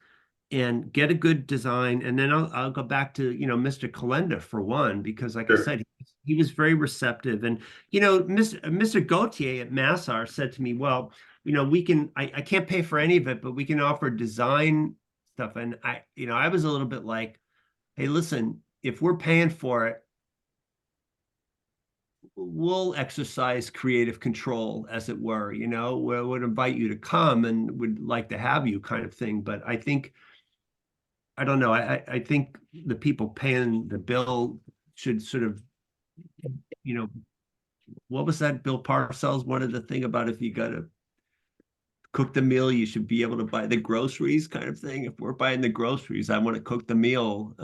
and get a good design. And then I'll go back to, you know, Mr. Kalenda for one, because like I said, he was very receptive. And, you know, Mr. Gautier at Massar said to me, well, you know, I can't pay for any of it, but we can offer design stuff. And I was a little bit like, hey, listen, if we're paying for it, we'll exercise creative control, as it were, you know, we would invite you to come and would like to have you kind of thing. But I think, I don't know, I think the people paying the bill should sort of, you know, what was that Bill Parcells wanted the thing about if you got to cook the meal, you should be able to buy the groceries kind of thing. If we're buying the groceries, I want to cook the meal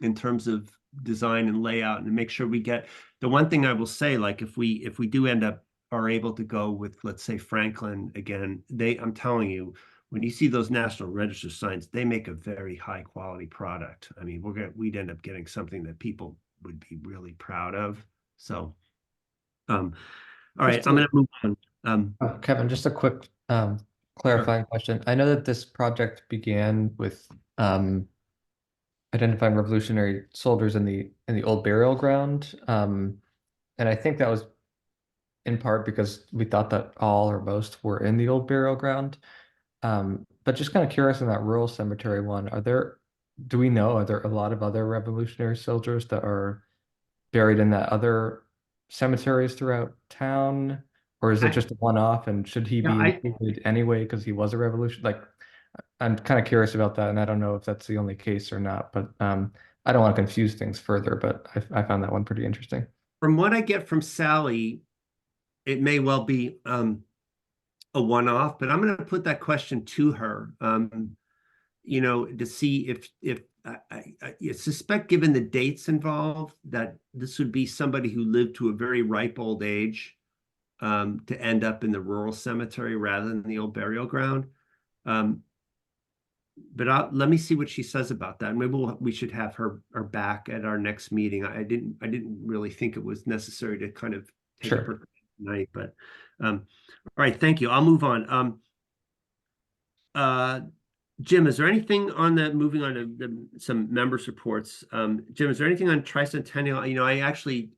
in terms of design and layout and make sure we get the one thing I will say, like if we do end up are able to go with, let's say, Franklin again, I'm telling you, when you see those National Register signs, they make a very high quality product. I mean, we'd end up getting something that people would be really proud of. So, all right, I'm going to move on. Kevin, just a quick clarifying question. I know that this project began with identifying Revolutionary soldiers in the old burial ground, and I think that was in part because we thought that all or most were in the old burial ground. But just kind of curious in that rural cemetery one, are there a lot of other Revolutionary soldiers that are buried in that other cemeteries throughout town? Or is it just a one-off, and should he be included anyway because he was a revolution? Like, I'm kind of curious about that, and I don't know if that's the only case or not. But I don't want to confuse things further. But I found that one pretty interesting. From what I get from Sally, it may well be a one-off, but I'm going to put that question to her. You know, to see if I suspect, given the dates involved, that this would be somebody who lived to a very ripe old age to end up in the rural cemetery rather than the old burial ground. But let me see what she says about that. Maybe we should have her back at our next meeting. I didn't really think it was necessary to kind of take Sure. her tonight, but all right, thank you. I'll move on. Jim, is there anything on moving on to some members' reports? Jim, is there anything on Tricentennial? You know, I actually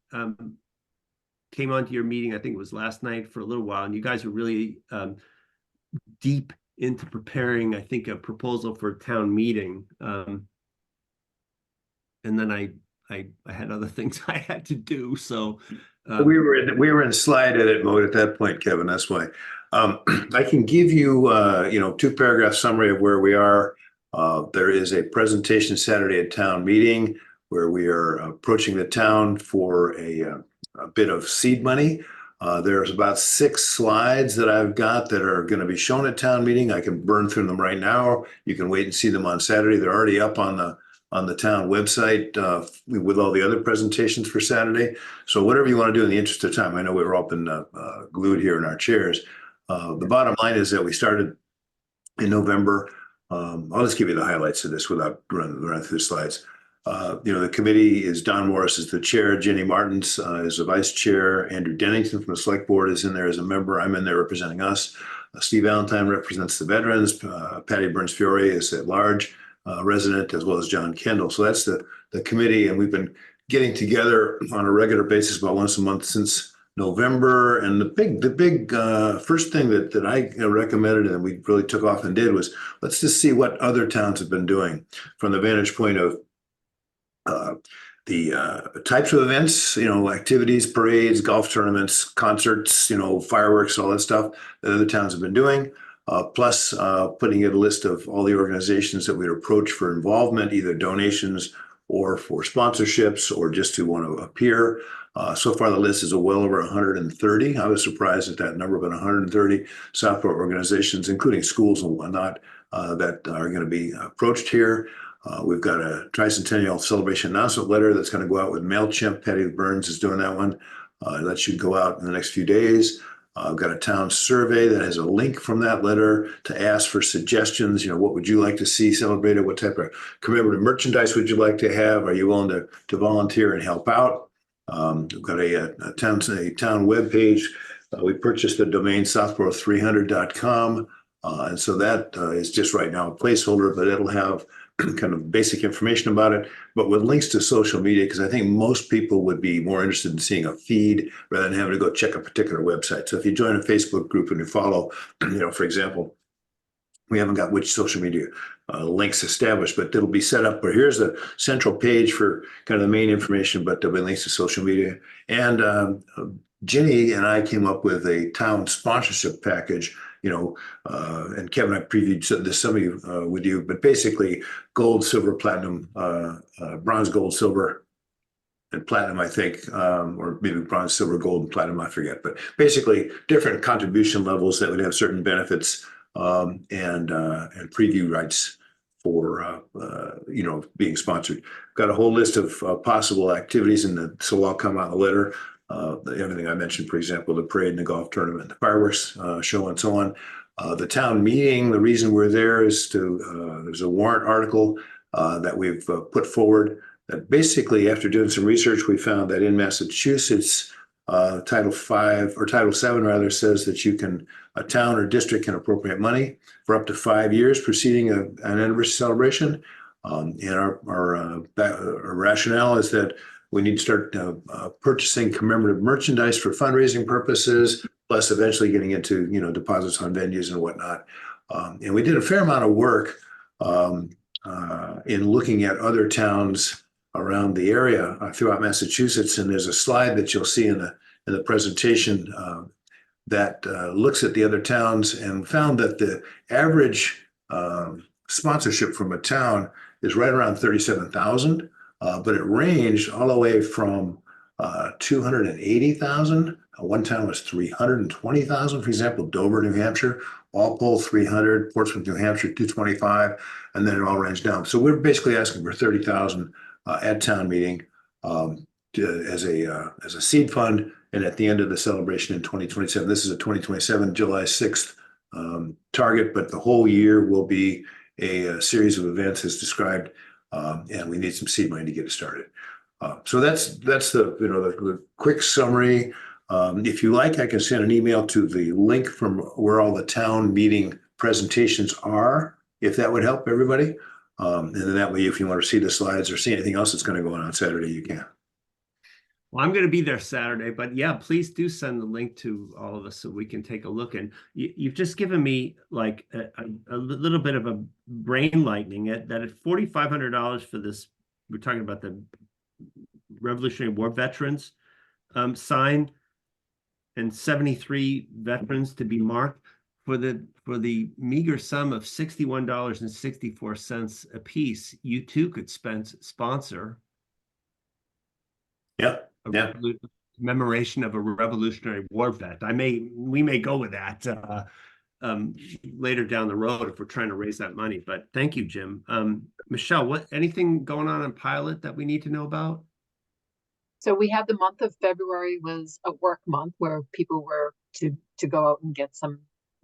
came onto your meeting, I think it was last night, for a little while, and you guys were really deep into preparing, I think, a proposal for a town meeting. And then I had other things I had to do, so we were in slide edit mode at that point, Kevin. That's why. I can give you, 2-paragraph summary of where we are. There is a presentation Saturday at town meeting where we are approaching the town for a bit of seed money. There's about 6 slides that I've got that are going to be shown at town meeting. I can burn through them right now. You can wait and see them on Saturday. They're already up on the town website with all the other presentations for Saturday. So whatever you want to do in the interest of time. I know we're all been glued here in our chairs. The bottom line is that we started in November. I'll just give you the highlights of this without running through the slides. The committee is Don Morris is the chair, Jenny Martins is the vice chair, Andrew Dennington from the select board is in there as a member. I'm in there representing us. Steve Valentine represents the veterans. Patty Burns Fiore is at large resident, as well as John Kendall. So that's the committee, and we've been getting together on a regular basis about once a month since November. And the big first thing that I recommended and we really took off and did was, let's just see what other towns have been doing from the vantage point of the types of events, activities, parades, golf tournaments, concerts, fireworks, all that stuff that other towns have been doing. Plus putting in a list of all the organizations that we'd approach for involvement, either donations or for sponsorships or just to want to appear. So far, the list is well over 130. I was surprised at that number, but 130 Southport organizations, including schools and whatnot, that are going to be approached here. We've got a Tricentennial Celebration announcement letter that's going to go out with MailChimp. Patty Burns is doing that one. That should go out in the next few days. I've got a town survey that has a link from that letter to ask for suggestions. What would you like to see celebrated? What type of commemorative merchandise would you like to have? Are you willing to volunteer and help out? We've got a town webpage. We purchased the domain southborough300.com. And so that is just right now a placeholder, but it'll have kind of basic information about it, but with links to social media, because I think most people would be more interested in seeing a feed rather than having to go check a particular website. So if you join a Facebook group and you follow, for example, we haven't got which social media links established, but it'll be set up where here's the central page for kind of the main information, but there'll be links to social media. And Ginny and I came up with a town sponsorship package, and Kevin, I previewed this some of you with you, but basically gold, silver, platinum, bronze, gold, silver, and platinum, I think, or maybe bronze, silver, gold, and platinum, I forget, but basically different contribution levels that would have certain benefits and preview rights for, being sponsored. Got a whole list of possible activities, and so I'll come out in the letter. Everything I mentioned, for example, the parade and the golf tournament, the fireworks show, and so on. The town meeting, the reason we're there is there's a warrant article that we've put forward that basically, after doing some research, we found that in Massachusetts, Title VII rather says that a town or district can appropriate money for up to 5 years preceding an anniversary celebration. And our rationale is that we need to start purchasing commemorative merchandise for fundraising purposes, plus eventually getting into, deposits on venues and whatnot. And we did a fair amount of work in looking at other towns around the area throughout Massachusetts. And there's a slide that you'll see in the presentation that looks at the other towns and found that the average sponsorship from a town is right around 37,000. But it ranged all the way from 280,000. One town was 320,000, for example, Dover, New Hampshire, Walpole 300, Portsmouth, New Hampshire 225, and then it all runs down. So we're basically asking for 30,000 at town meeting as a seed fund, and at the end of the celebration in 2027. This is a 2027 July 6th target, but the whole year will be a series of events as described, and we need some seed money to get it started. So that's the the quick summary. If you like, I can send an email to the link from where all the town meeting presentations are, if that would help everybody. And then that way, if you want to see the slides or see anything else that's going to go on Saturday, you can. Well, I'm going to be there Saturday, but yeah, please do send the link to all of us so we can take a look. And you've just given me like a little bit of a brain lightning that at $4,500 for this, we're talking about the Revolutionary War veterans sign, and 73 veterans to be marked for the meager sum of $61.64 a piece. You too could sponsor. Yeah. Yeah. Commemoration of a Revolutionary War vet. We may go with that later down the road if we're trying to raise that money. But thank you, Jim. Michelle, anything going on in Pilot that we need to know about? So we had the month of February was a work month where people were to go out and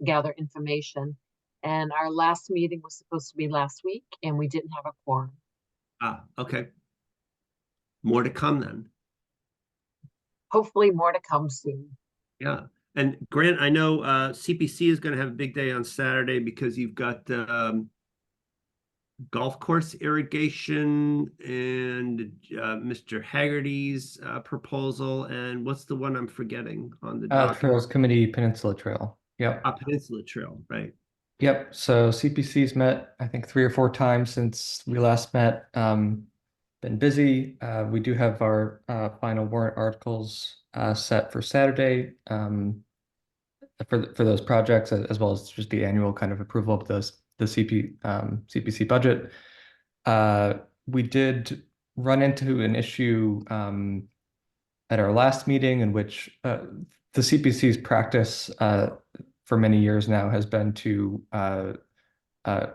gather information. And our last meeting was supposed to be last week, and we didn't have a quorum. Okay. More to come then. Hopefully more to come soon. Yeah. And Grant, I know CPC is going to have a big day on Saturday because you've got golf course irrigation and Mr. Haggerty's proposal. And what's the one I'm forgetting on the Trails Committee, Peninsula Trail. Yep. Peninsula Trail, right? Yep. So CPC's met, I think, 3 or 4 times since we last met. Been busy. We do have our final warrant articles set for Saturday for those projects, as well as just the annual kind of approval of the CPC budget. We did run into an issue at our last meeting in which the CPC's practice for many years now has been to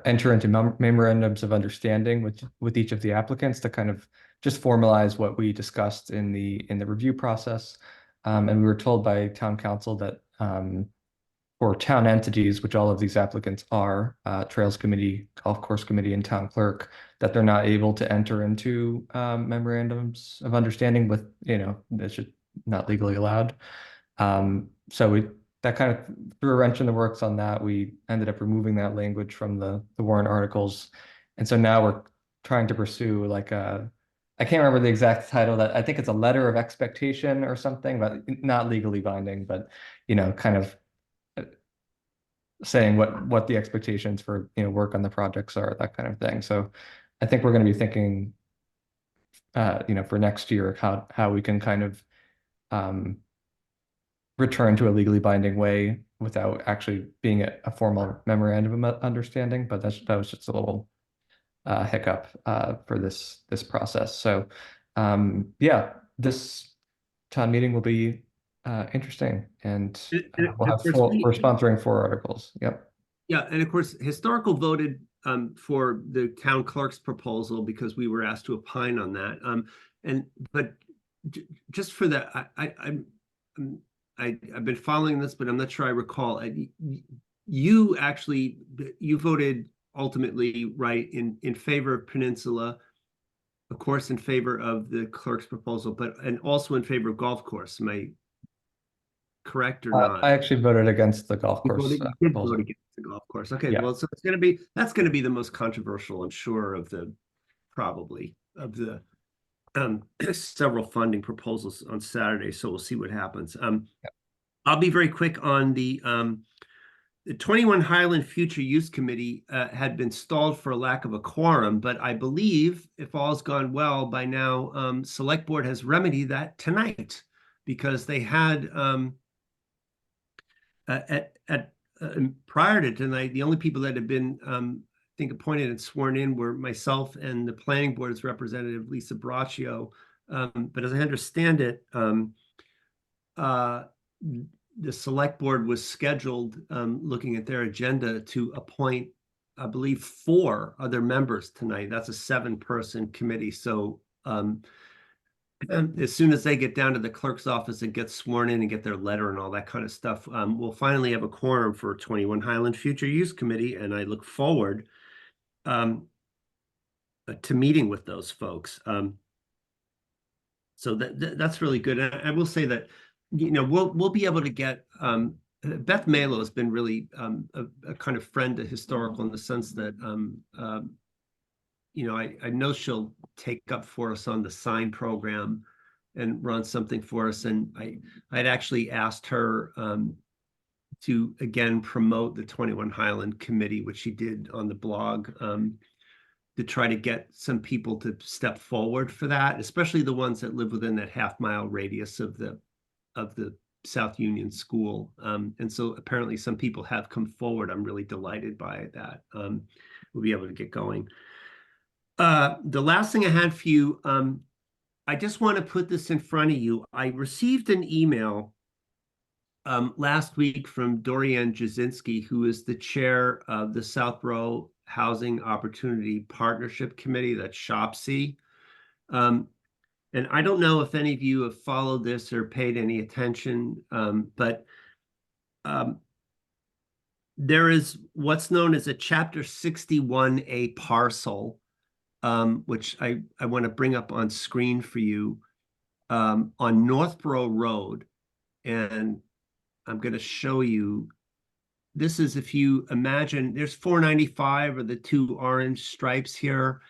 enter into memorandums of understanding with each of the applicants to kind of just formalize what we discussed in the review process. And we were told by town council that for town entities, which all of these applicants are, Trails Committee, Golf Course Committee, and Town Clerk, that they're not able to enter into memorandums of understanding with, that's just not legally allowed. So that kind of threw a wrench in the works on that. We ended up removing that language from the warrant articles. And so now we're trying to pursue like I can't remember the exact title, that I think it's a letter of expectation or something, but not legally binding, but, kind of saying what the expectations for, work on the projects are, that kind of thing. So I think we're going to be thinking, for next year, how we can kind of, return to a legally binding way without actually being a formal memorandum of understanding. But that was just a little hiccup for this process. So yeah, this town meeting will be interesting, and we're sponsoring 4 articles. Yep. Yeah, and of course, Historical voted for the town clerk's proposal because we were asked to opine on that. But just for that, I've been following this, but I'm not sure I recall. You voted ultimately right in favor of Peninsula, of course, in favor of the clerk's proposal, and also in favor of golf course. Am I correct or not? I actually voted against the golf course. You did vote against the golf course. Okay, yeah. Well, so that's going to be the most controversial, I'm sure, of the several funding proposals on Saturday. So we'll see what happens. I'll be very quick on the 21 Highland Future Use Committee had been stalled for a lack of a quorum, but I believe if all's gone well by now, Select Board has remedied that tonight because they had prior to tonight, the only people that had been I think appointed and sworn in were myself and the Planning Board's representative, Lisa Braccio. But as I understand it, the select board was scheduled, looking at their agenda, to appoint, I believe, 4 other members tonight. That's a 7-person committee. So and as soon as they get down to the clerk's office and get sworn in and get their letter and all that kind of stuff, we'll finally have a quorum for 21 Highland Future Use Committee, and I look forward to meeting with those folks. So that's really good. And I will say that, you know, we'll be able to get Beth Malo has been really a kind of friend to historical, in the sense that you know, I know she'll take up for us on the sign program and run something for us. And I'd actually asked her to again promote the 21 Highland Committee, which she did on the blog, to try to get some people to step forward for that, especially the ones that live within that half-mile radius of the South Union School. And so apparently some people have come forward. I'm really delighted by that. We'll be able to get going. The last thing I had for you, I just want to put this in front of you. I received an email last week from Dorian Jasinski, who is the chair of the Southborough Housing Opportunity Partnership Committee, that's SHOPC. And I don't know if any of you have followed this or paid any attention, but there is what's known as a Chapter 61A parcel, which I want to bring up on screen for you, on Northborough Road. And I'm going to show you. This is, if you imagine, there's 495 or the 2 orange stripes here.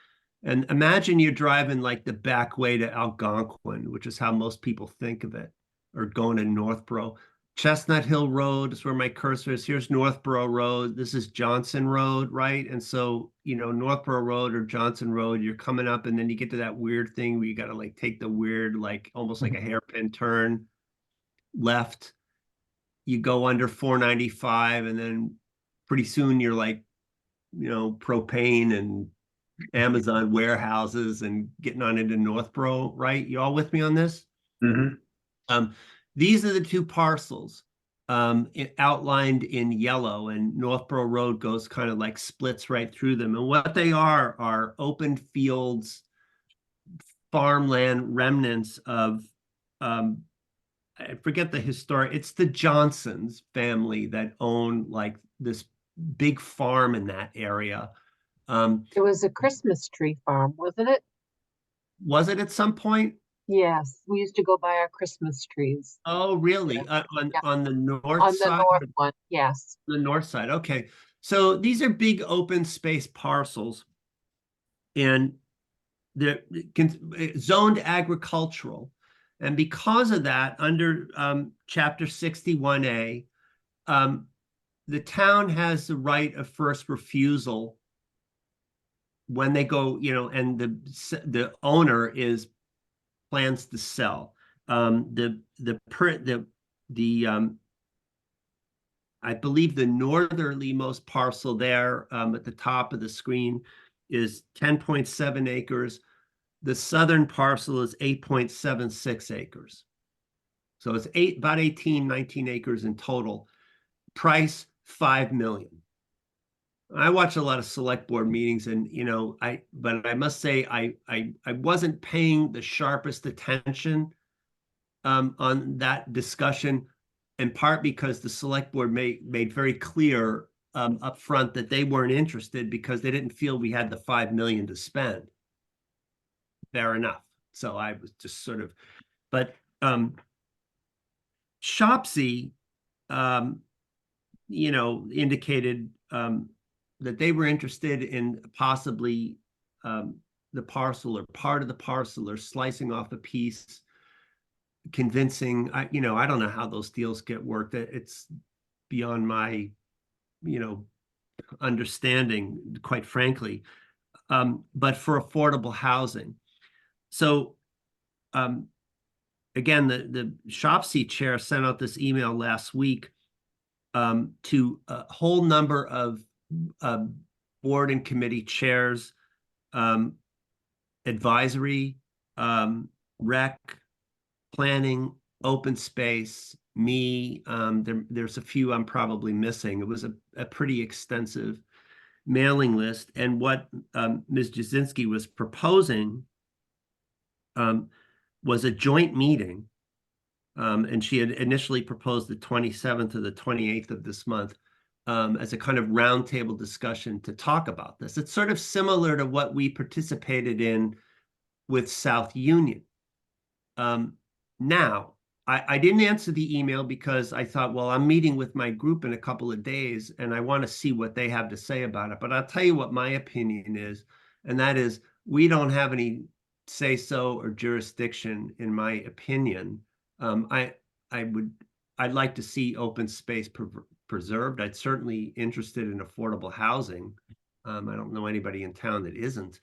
And imagine you're driving like the back way to Algonquin, which is how most people think of it, or going to Northborough. Chestnut Hill Road is where my cursor is. Here's Northborough Road. This is Johnson Road, right? And so, you know, Northborough Road or Johnson Road, you're coming up, and then you get to that weird thing where you got to like take the weird, like almost like a hairpin turn left. You go under 495, and then pretty soon you're like, you know, propane and Amazon warehouses and getting on into Northborough, right? You all with me on this? Mm-hmm. These are the 2 parcels outlined in yellow, and Northborough Road goes kind of like splits right through them. And what they are open fields, farmland, remnants of I forget the historic, it's the Johnsons family that own like this big farm in that area. It was a Christmas tree farm, wasn't it? Was it at some point? Yes, we used to go buy our Christmas trees Oh, really? Yeah. On the north on the side? north one. Yes. The north side. Okay. So these are big open space parcels, and they're zoned agricultural. And because of that, under Chapter 61A, the town has the right of first refusal when they go, you know, and the owner plans to sell. I believe the northerlymost parcel there at the top of the screen is 10.7 acres. The southern parcel is 8.76 acres. So it's about 18, 19 acres in total. Price, $5 million. I watch a lot of select board meetings, and you know, but I must say I wasn't paying the sharpest attention on that discussion, in part because the select board made very clear up front that they weren't interested because they didn't feel we had the $5 million to spend. Fair enough. So I was just sort of, but SHOPC, you know, indicated that they were interested in possibly the parcel or part of the parcel or slicing off a piece, convincing, you know, I don't know how those deals get worked. It's beyond my, you know, understanding, quite frankly, but for affordable housing. So again, the SHOPC chair sent out this email last week to a whole number of board and committee chairs, advisory, rec, planning, open space, me. There's a few I'm probably missing. It was a pretty extensive mailing list. And what Ms. Jasinski was proposing was a joint meeting. And she had initially proposed the 27th or the 28th of this month as a kind of roundtable discussion to talk about this. It's sort of similar to what we participated in with South Union. Now, I didn't answer the email because I thought, well, I'm meeting with my group in a couple of days and I want to see what they have to say about it. But I'll tell you what my opinion is, and that is we don't have any say-so or jurisdiction, in my opinion. I'd like to see open space preserved. I'd certainly interested in affordable housing. I don't know anybody in town that isn't.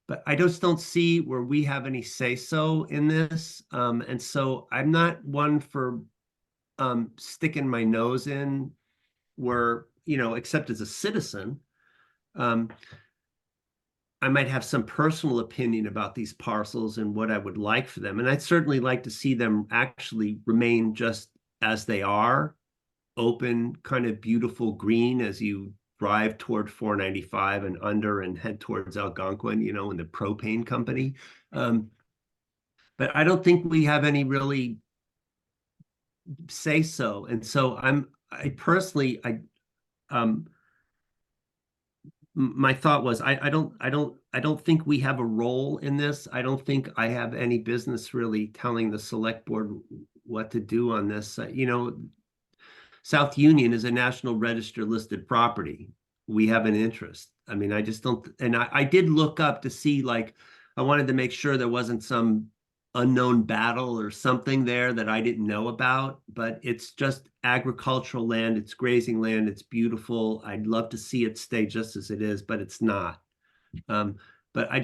But I just don't see where we have any say-so in this. And so I'm not one for sticking my nose in where, except as a citizen. I might have some personal opinion about these parcels and what I would like for them. And I'd certainly like to see them actually remain just as they are, open, kind of beautiful green as you drive toward 495 and under and head towards Algonquin, and the propane company. But I don't think we have any really say so. And so my thought was, I don't think we have a role in this. I don't think I have any business really telling the select board what to do on this. South Union is a National Register listed property. We have an interest. I mean, I just don't, and I did look up to see, like, I wanted to make sure there wasn't some unknown battle or something there that I didn't know about, but it's just agricultural land, it's grazing land, it's beautiful. I'd love to see it stay just as it is, but it's not. But I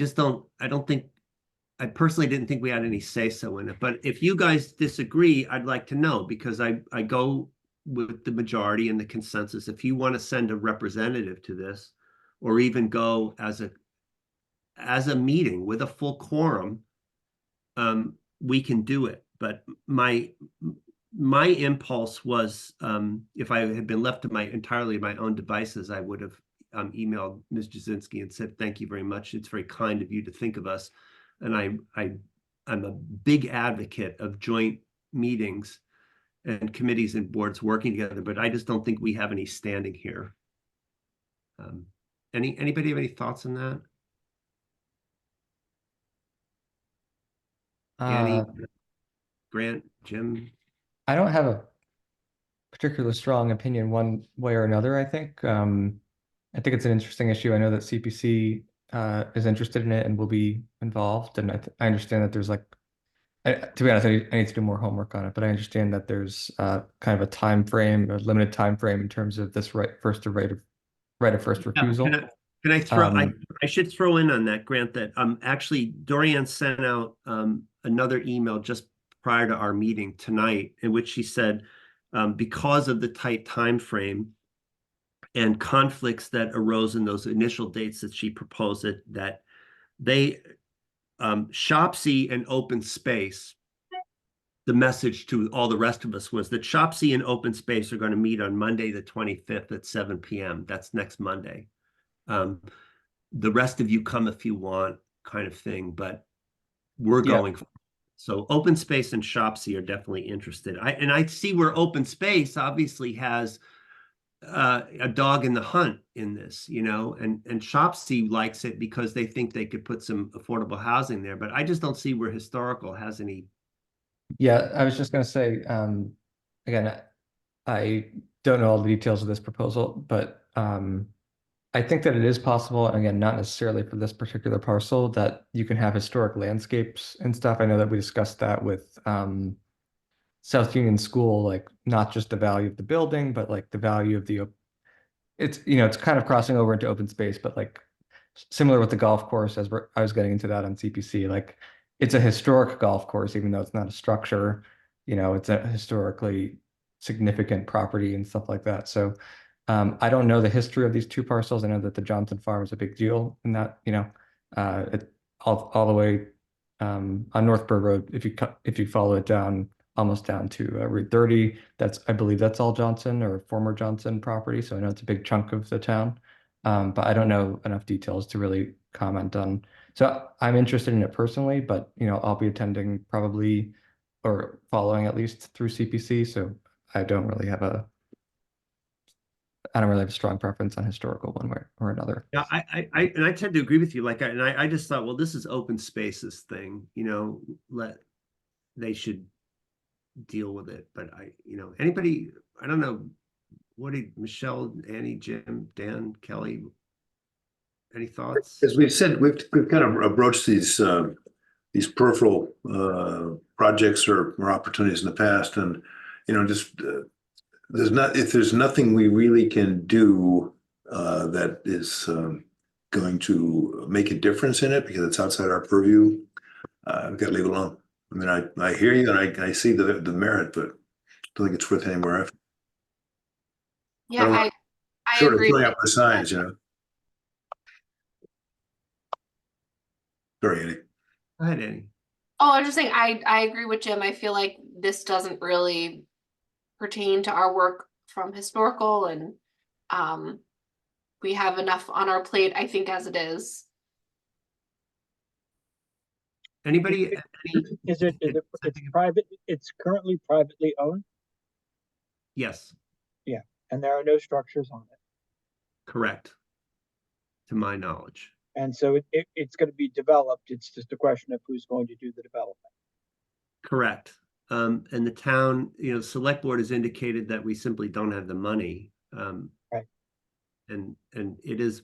personally didn't think we had any say-so in it. But if you guys disagree, I'd like to know, because I go with the majority and the consensus. If you want to send a representative to this, or even go as a meeting with a full quorum, we can do it. But my impulse was, if I had been left to entirely my own devices, I would have emailed Ms. Jasinski and said, thank you very much. It's very kind of you to think of us. And I'm a big advocate of joint meetings and committees and boards working together, but I just don't think we have any standing here. Anybody have any thoughts on that? Annie, Grant, Jim? I don't have a particularly strong opinion one way or another, I think. I think it's an interesting issue. I know that CPC is interested in it and will be involved. And I understand that there's to be honest, I need to do more homework on it, but I understand that there's kind of a time frame, a limited time frame in terms of this right of first refusal. Can I throw? I should throw in on that, Grant, that actually Dorian sent out another email just prior to our meeting tonight, in which she said, because of the tight time frame and conflicts that arose in those initial dates that she proposed it, that they SHOPC and open space, the message to all the rest of us was that SHOPC and open space are going to meet on Monday the 25th at 7 p.m. That's next Monday. The rest of you come if you want, kind of thing, but we're going. So open space and SHOPC are definitely interested. I see where open space obviously has a dog in the hunt in this, and SHOPC likes it because they think they could put some affordable housing there, but I just don't see where historical has any. Yeah, I was just going to say, again, I don't know all the details of this proposal, but I think that it is possible, and again, not necessarily for this particular parcel, that you can have historic landscapes and stuff. I know that we discussed that with South Union School, like not just the value of the building, but like the value of it's kind of crossing over into open space, but like similar with the golf course, I was getting into that on CPC, like it's a historic golf course, even though it's not a structure, it's a historically significant property and stuff like that. So I don't know the history of these two parcels. I know that the Johnson Farm is a big deal in that, it all the way on Northborough Road, if you follow it down almost down to Route 30. I believe that's all Johnson or former Johnson property, so I know it's a big chunk of the town. But I don't know enough details to really comment on. So I'm interested in it personally, but I'll be attending probably or following at least through CPC. So I don't really have a strong preference on historical one way or another. Yeah, I tend to agree with you. I just thought, well, this is open spaces thing, they should deal with it. But anybody, I don't know, what did Michelle, Annie, Jim, Dan, Kelly, any thoughts? As we've said, we've kind of broached these peripheral projects or opportunities in the past, and if there's nothing we really can do that is going to make a difference in it because it's outside our purview, we've got to leave it alone. I mean, I hear you and I see the merit, but I don't think it's worth any more effort. Yeah, I Short of agree. throwing up the signs, Sorry, Andy. Go ahead, Annie. Oh, I was just saying, I agree with Jim. I feel like this doesn't really pertain to our work from historical, and we have enough on our plate, I think, as it is. Anybody? It's private, it's currently privately owned, Yes, and there are no structures on it. correct. To my knowledge. And so it's going to be developed. It's just a question of who's going to do the development. Correct. And the town, select board has indicated that we simply don't have the money. Right. And it is,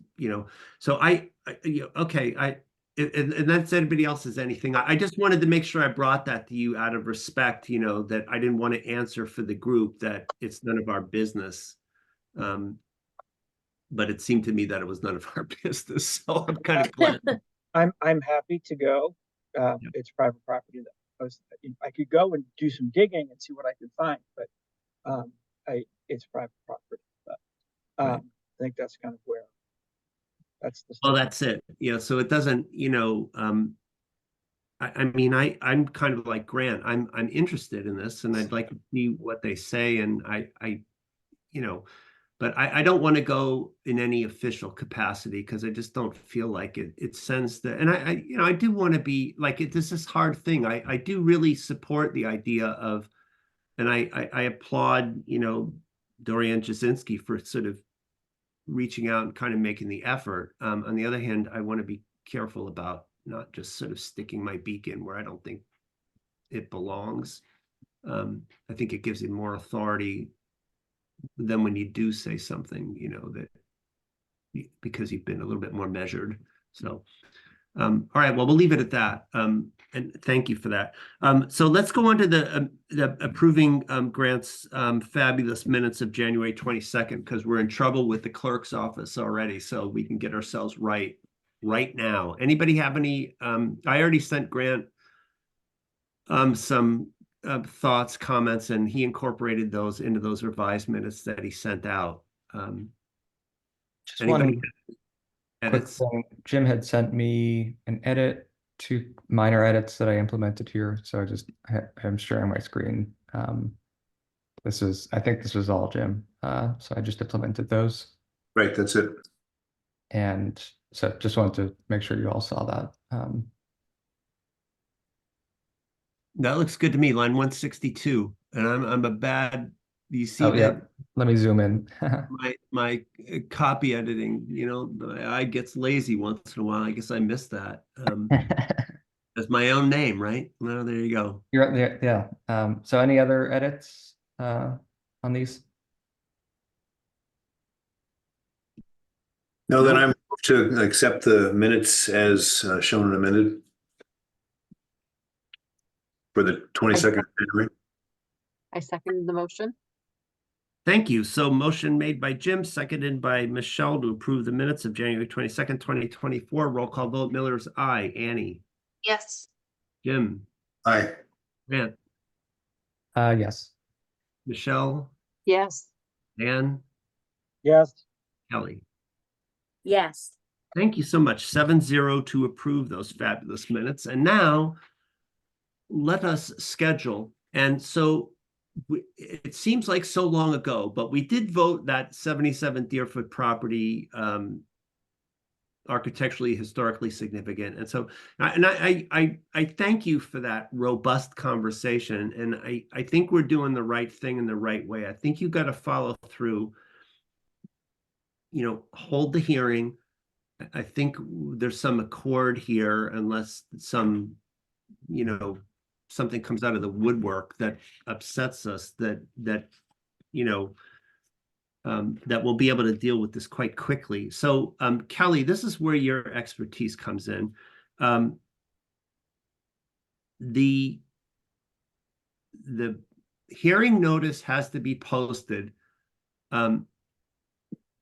so okay, and that's anybody else's anything. I just wanted to make sure I brought that to you out of respect, that I didn't want to answer for the group that it's none of our business. But it seemed to me that it was none of our business, so I'm kind of glad. I'm happy to go. It's private property. I could go and do some digging and see what I could find, but it's private property. But Right. I think that's kind of where that's the. Well, that's it. So it doesn't, I mean, I'm kind of like Grant. I'm interested in this, and I'd like to see what they say, and but I don't want to go in any official capacity because I just don't feel like it sends the, and I do want to be like, this is hard thing. I do really support the idea of, and I applaud, Dorian Jasinski for sort of reaching out and kind of making the effort. On the other hand, I want to be careful about not just sort of sticking my beak in where I don't think it belongs. I think it gives you more authority than when you do say something, because you've been a little bit more measured. So, all right, well, we'll leave it at that. And thank you for that. So let's go on to the approving Grant's fabulous minutes of January 22nd, because we're in trouble with the clerk's office already. So we can get ourselves right now. Anybody have any, I already sent Grant some thoughts, comments, and he incorporated those into those revised minutes that he sent out. Just one Anybody quick edits? thing. Jim had sent me an edit, 2 minor edits that I implemented here. So I'm sharing my screen. I think this was all Jim. So I just implemented those. Right, that's it. And so just wanted to make sure you all saw that. That looks good to me. Line 162, and I'm a bad. You see Oh, that? yeah. Let me zoom in. My copy editing, the eye gets lazy once in a while. I guess I missed that. That's my own name, right? Well, there you go. You're there, yeah. So any other edits on these? No, then I'm to accept the minutes as shown and amended for the 22nd of January. I seconded the motion. Thank you. So motion made by Jim, seconded by Michelle to approve the minutes of January 22nd, 2024. Roll call vote. Miller's aye. Annie. Yes. Jim. Aye. Grant. Yes. Michelle. Yes. Dan. Yes. Kelly. Yes. Thank you so much. 7-0 to approve those fabulous minutes. And now let us schedule And so it seems like so long ago, but we did vote that 77 Deerfoot property architecturally, historically significant. And so, I thank you for that robust conversation. And I think we're doing the right thing in the right way. I think you got to follow through, hold the hearing. I think there's some accord here unless something comes out of the woodwork that upsets us that we'll be able to deal with this quite quickly. So, Kelly, this is where your expertise comes in. The hearing notice has to be posted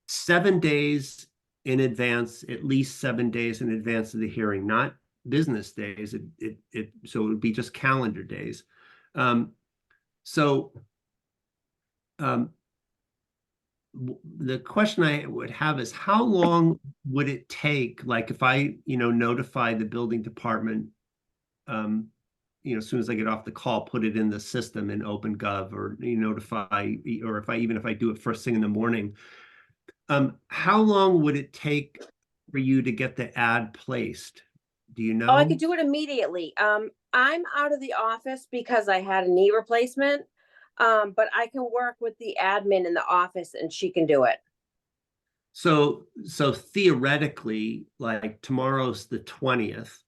7 days in advance, at least 7 days in advance of the hearing, not business days. So it would be just calendar days. The question I would have is how long would it take, like if I, notify the building department, as soon as I get off the call, put it in the system in OpenGov or notify, or if I do it first thing in the morning, how long would it take for you to get the ad placed? Do you know? Oh, I could do it immediately. I'm out of the office because I had a knee replacement. But I can work with the admin in the office and she can do it. So theoretically, like tomorrow's the 20th.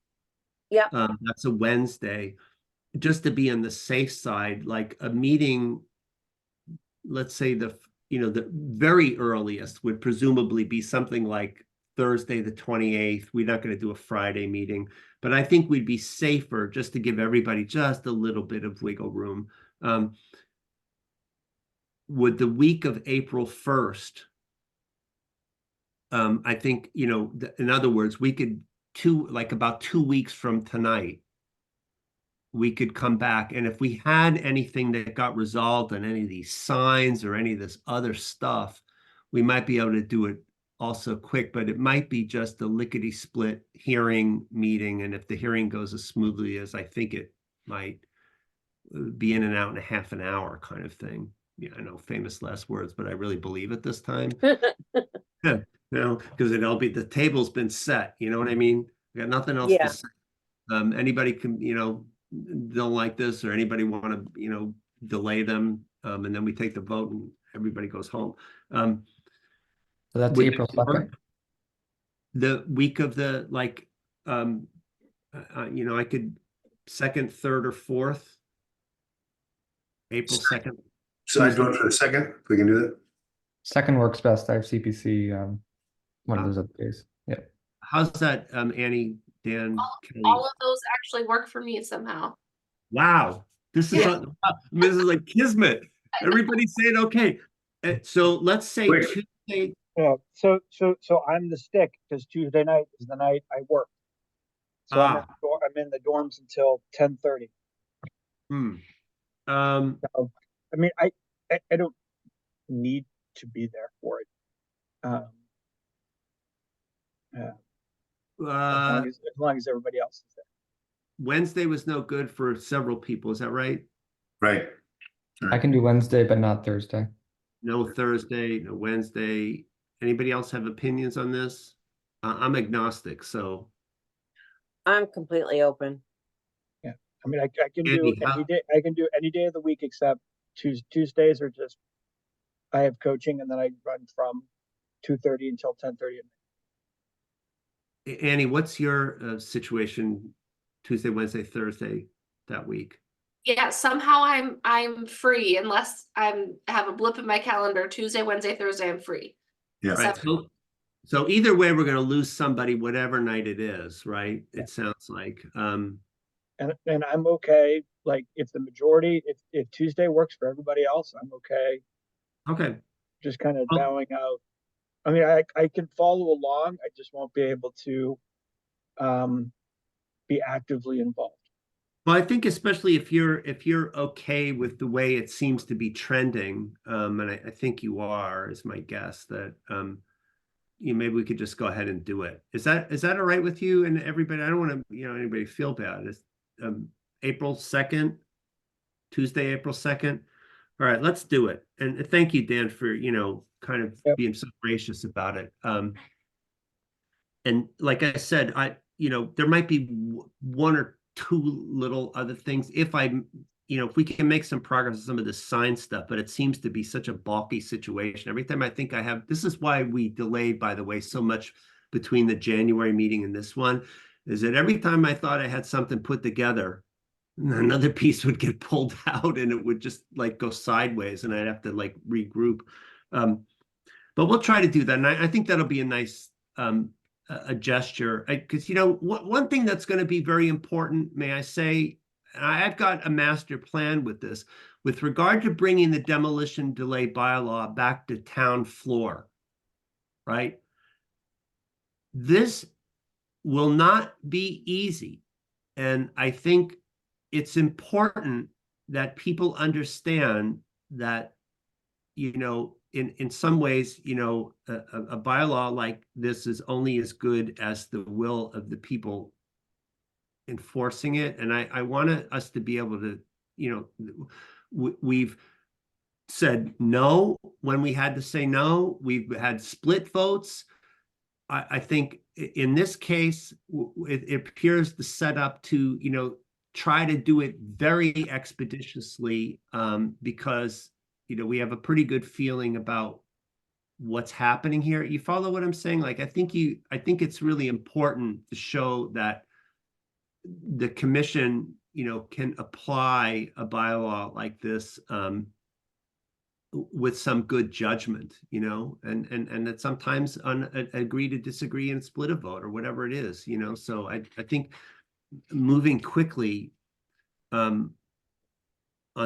Yep. That's a Wednesday. Just to be on the safe side, like a meeting, let's say the very earliest would presumably be something like Thursday the 28th. We're not going to do a Friday meeting, but I think we'd be safer just to give everybody just a little bit of wiggle room. Would the week of April 1st, I think, in other words, we could about 2 weeks from tonight, we could come back. And if we had anything that got resolved on any of these signs or any of this other stuff, we might be able to do it also quick, but it might be just a lickety split hearing meeting. And if the hearing goes as smoothly as I think it might, be in and out in a half an hour kind of thing. Yeah, I know, famous last words, but I really believe it this time. Yeah, because the table's been set. You know what I mean? We got nothing else Yeah. to say. Anybody can, don't like this, or anybody want to, delay them, and then we take the vote and everybody goes home. So that's would April it work? 2nd. The week of the I could 2nd, 3rd, or 4th. April 2nd. So I vote for the 2nd, if we can do that. 2nd works best. I have CPC one of those other days. Yeah. How's that, Annie, Dan, Kelly? All of those actually work for me somehow. Wow, this is this is like kismet. Everybody's saying okay. So let's say Wait. Tuesday. Yeah, so I'm the stick because Tuesday night is the night I work. So I'm in the dorms until 10:30. So, I mean, I don't need to be there for it. As long as everybody else is there. Wednesday was no good for several people. Is that right? Right. I can do Wednesday, but not Thursday. No Thursday, no Wednesday. Anybody else have opinions on this? I'm agnostic, so. I'm completely open. Yeah, I mean, I can do Andy, any day. I can do any day of the week except Tuesdays are just. I have coaching, and then I run from 2:30 until 10:30. Annie, what's your situation Tuesday, Wednesday, Thursday that week? Yeah, somehow I'm free unless I have a blip in my calendar. Tuesday, Wednesday, Thursday, I'm free. Yeah. Right. So either way, we're going to lose somebody, whatever night it is, right? Yeah. It sounds like. And I'm okay. Like if the majority, if Tuesday works for everybody else, I'm okay. Okay. Just kind of bowing out. I mean, I can follow along. I just won't be able to be actively involved. Well, I think especially if you're okay with the way it seems to be trending, and I think you are, is my guess, that maybe we could just go ahead and do it. Is that all right with you and everybody? I don't want to anybody feel bad. It's April 2nd. Tuesday, April 2nd. All right, let's do it. And thank you, Dan, for, kind of Yep. being so gracious about it. And like I said, there might be one or two little other things if we can make some progress on some of the sign stuff, but it seems to be such a bulky situation. Every time I think this is why we delayed, by the way, so much between the January meeting and this one, is that every time I thought I had something put together, another piece would get pulled out and it would just like go sideways and I'd have to like regroup. But we'll try to do that. And I think that'll be a nice a gesture, because one thing that's going to be very important, may I say, I've got a master plan with this, with regard to bringing the demolition delay bylaw back to town floor, right? This will not be easy. And I think it's important that people understand that, in some ways, a bylaw like this is only as good as the will of the people enforcing it. And I want us to be able to, we've said no when we had to say no. We've had split votes. I think in this case, it appears the setup to, try to do it very expeditiously, because we have a pretty good feeling about what's happening here. You follow what I'm saying? Like, I think it's really important to show that the commission, can apply a bylaw like this, with some good judgment, and that sometimes agree to disagree and split a vote or whatever it is, so I think moving quickly, on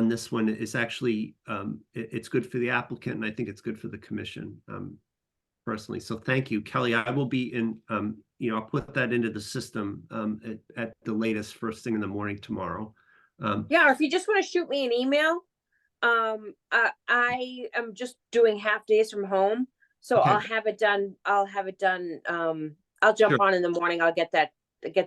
this one is actually, it's good for the applicant, and I think it's good for the commission, personally. So thank you, Kelly. I will be in, I'll put that into the system at the latest first thing in the morning tomorrow. Yeah, or if you just want to shoot me an email, I am just doing half days from home, so Okay. I'll have it done. I'll jump Sure. on in the morning. I'll get the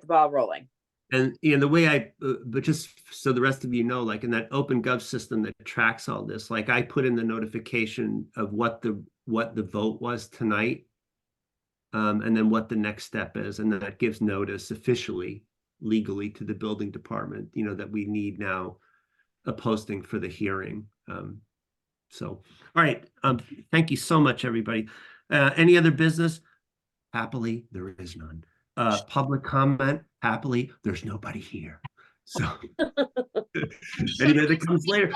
ball rolling. And the way but just so the rest of you know, like in that OpenGov system that tracks all this, like I put in the notification of what the vote was tonight, and then what the next step is, and then that gives notice officially, legally, to the building department, that we need now a posting for the hearing. So, all right. Thank you so much, everybody. Any other business? Happily, there is none. Public comment? Happily, there's nobody here. So anybody that comes later,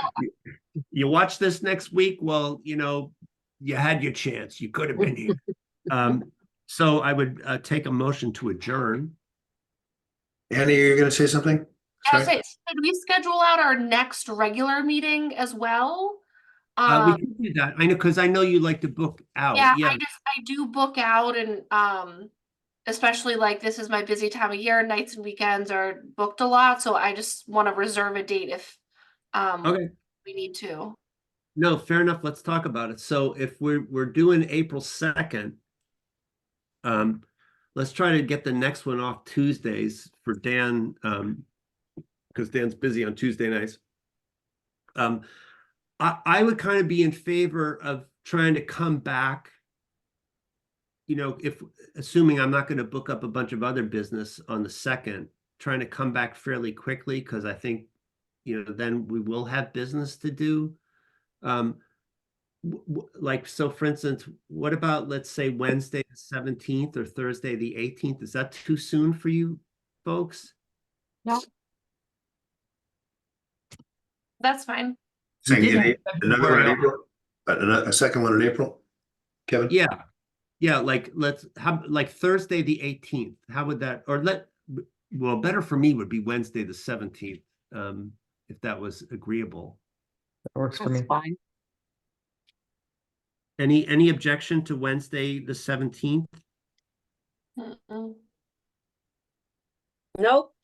you watch this next week, well, you had your chance. You could have been here. So I would take a motion to adjourn. Annie, you're going to say something? I was Sorry? saying, should we schedule out our next regular meeting as well? We can do that. I know, because I know you like to book out. Yeah, Yeah. I do book out, and especially like this is my busy time of year, nights and weekends are booked a lot, so I just want to reserve a date if Okay. we need to. No, fair enough. Let's talk about it. So if we're doing April 2nd, let's try to get the next one off Tuesdays for Dan, because Dan's busy on Tuesday nights. I would kind of be in favor of trying to come back, if assuming I'm not going to book up a bunch of other business on the 2nd, trying to come back fairly quickly, because I think, then we will have business to do. Like, so for instance, what about, let's say, Wednesday the 17th or Thursday the 18th? Is that too soon for you folks? No. That's fine. Saying did in have another one in February. April? A second one in April? Kevin? Yeah, like let's have like Thursday the 18th. How would that, or well, better for me would be Wednesday the 17th, if that was agreeable. That works for me. That's fine. Any objection to Wednesday the 17th? Mm-mm. Nope,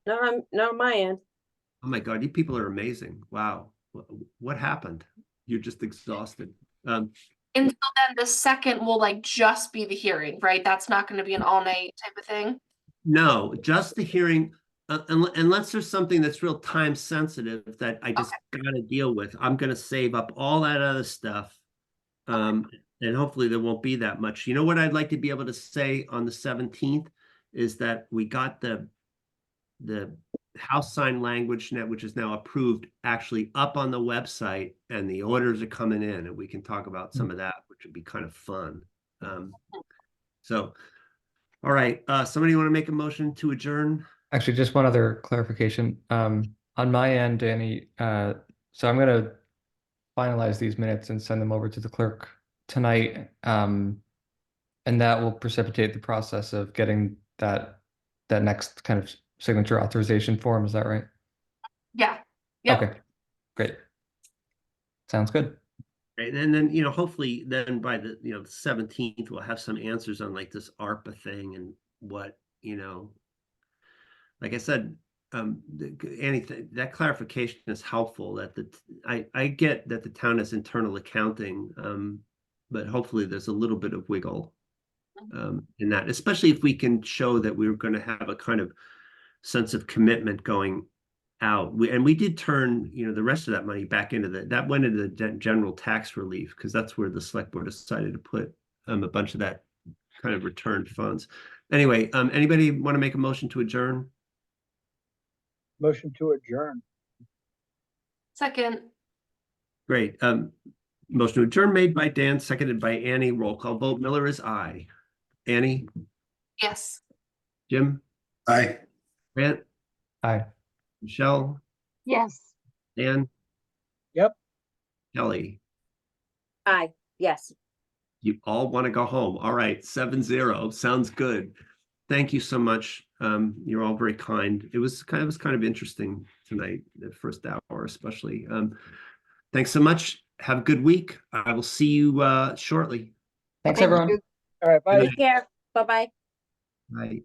not on my end. Oh my God, you people are amazing. Wow. What happened? You're just exhausted. And so then the 2nd will like just be the hearing, right? That's not going to be an all night type of thing. No, just the hearing. unless there's something that's real time sensitive that I just gotta deal with, I'm gonna save up all that other stuff. And hopefully there won't be that much. You know what I'd like to be able to say on the 17th is that we got the house sign language net, which is now approved, actually up on the website, and the orders are coming in, and we can talk about some of that, which would be kind of fun. So, all right, somebody want to make a motion to adjourn? Actually, just one other clarification. On my end, Danny, so I'm gonna finalize these minutes and send them over to the clerk tonight. And that will precipitate the process of getting that next kind of signature authorization form. Is that right? Yeah. Yep. Okay, great. Sounds good. Right, and then, you know, hopefully then by the, you know, the 17th, we'll have some answers on like this ARPA thing and what, you know, like I said, anything, that clarification is helpful, that I get that the town has internal accounting, but hopefully there's a little bit of wiggle in that, especially if we can show that we were going to have a kind of sense of commitment going out. We did turn, you know, the rest of that money back into that went into the general tax relief, because that's where the select board decided to put a bunch of that kind of returned funds. Anyway, anybody want to make a motion to adjourn? Motion to adjourn. Second. Great. Motion to adjourn made by Dan, seconded by Annie. Roll call vote. Miller is aye. Annie? Yes. Jim? Aye. Grant? Aye. Michelle? Yes. Dan? Yep. Kelly? Aye, yes. You all want to go home. All right, 7-0. Sounds good. Thank you so much. You're all very kind. It was kind of interesting tonight, the first hour especially. Thanks so much. Have a good week. I will see you shortly. Thanks, Thank everyone. you. All right, bye. Take care. Bye-bye. Bye.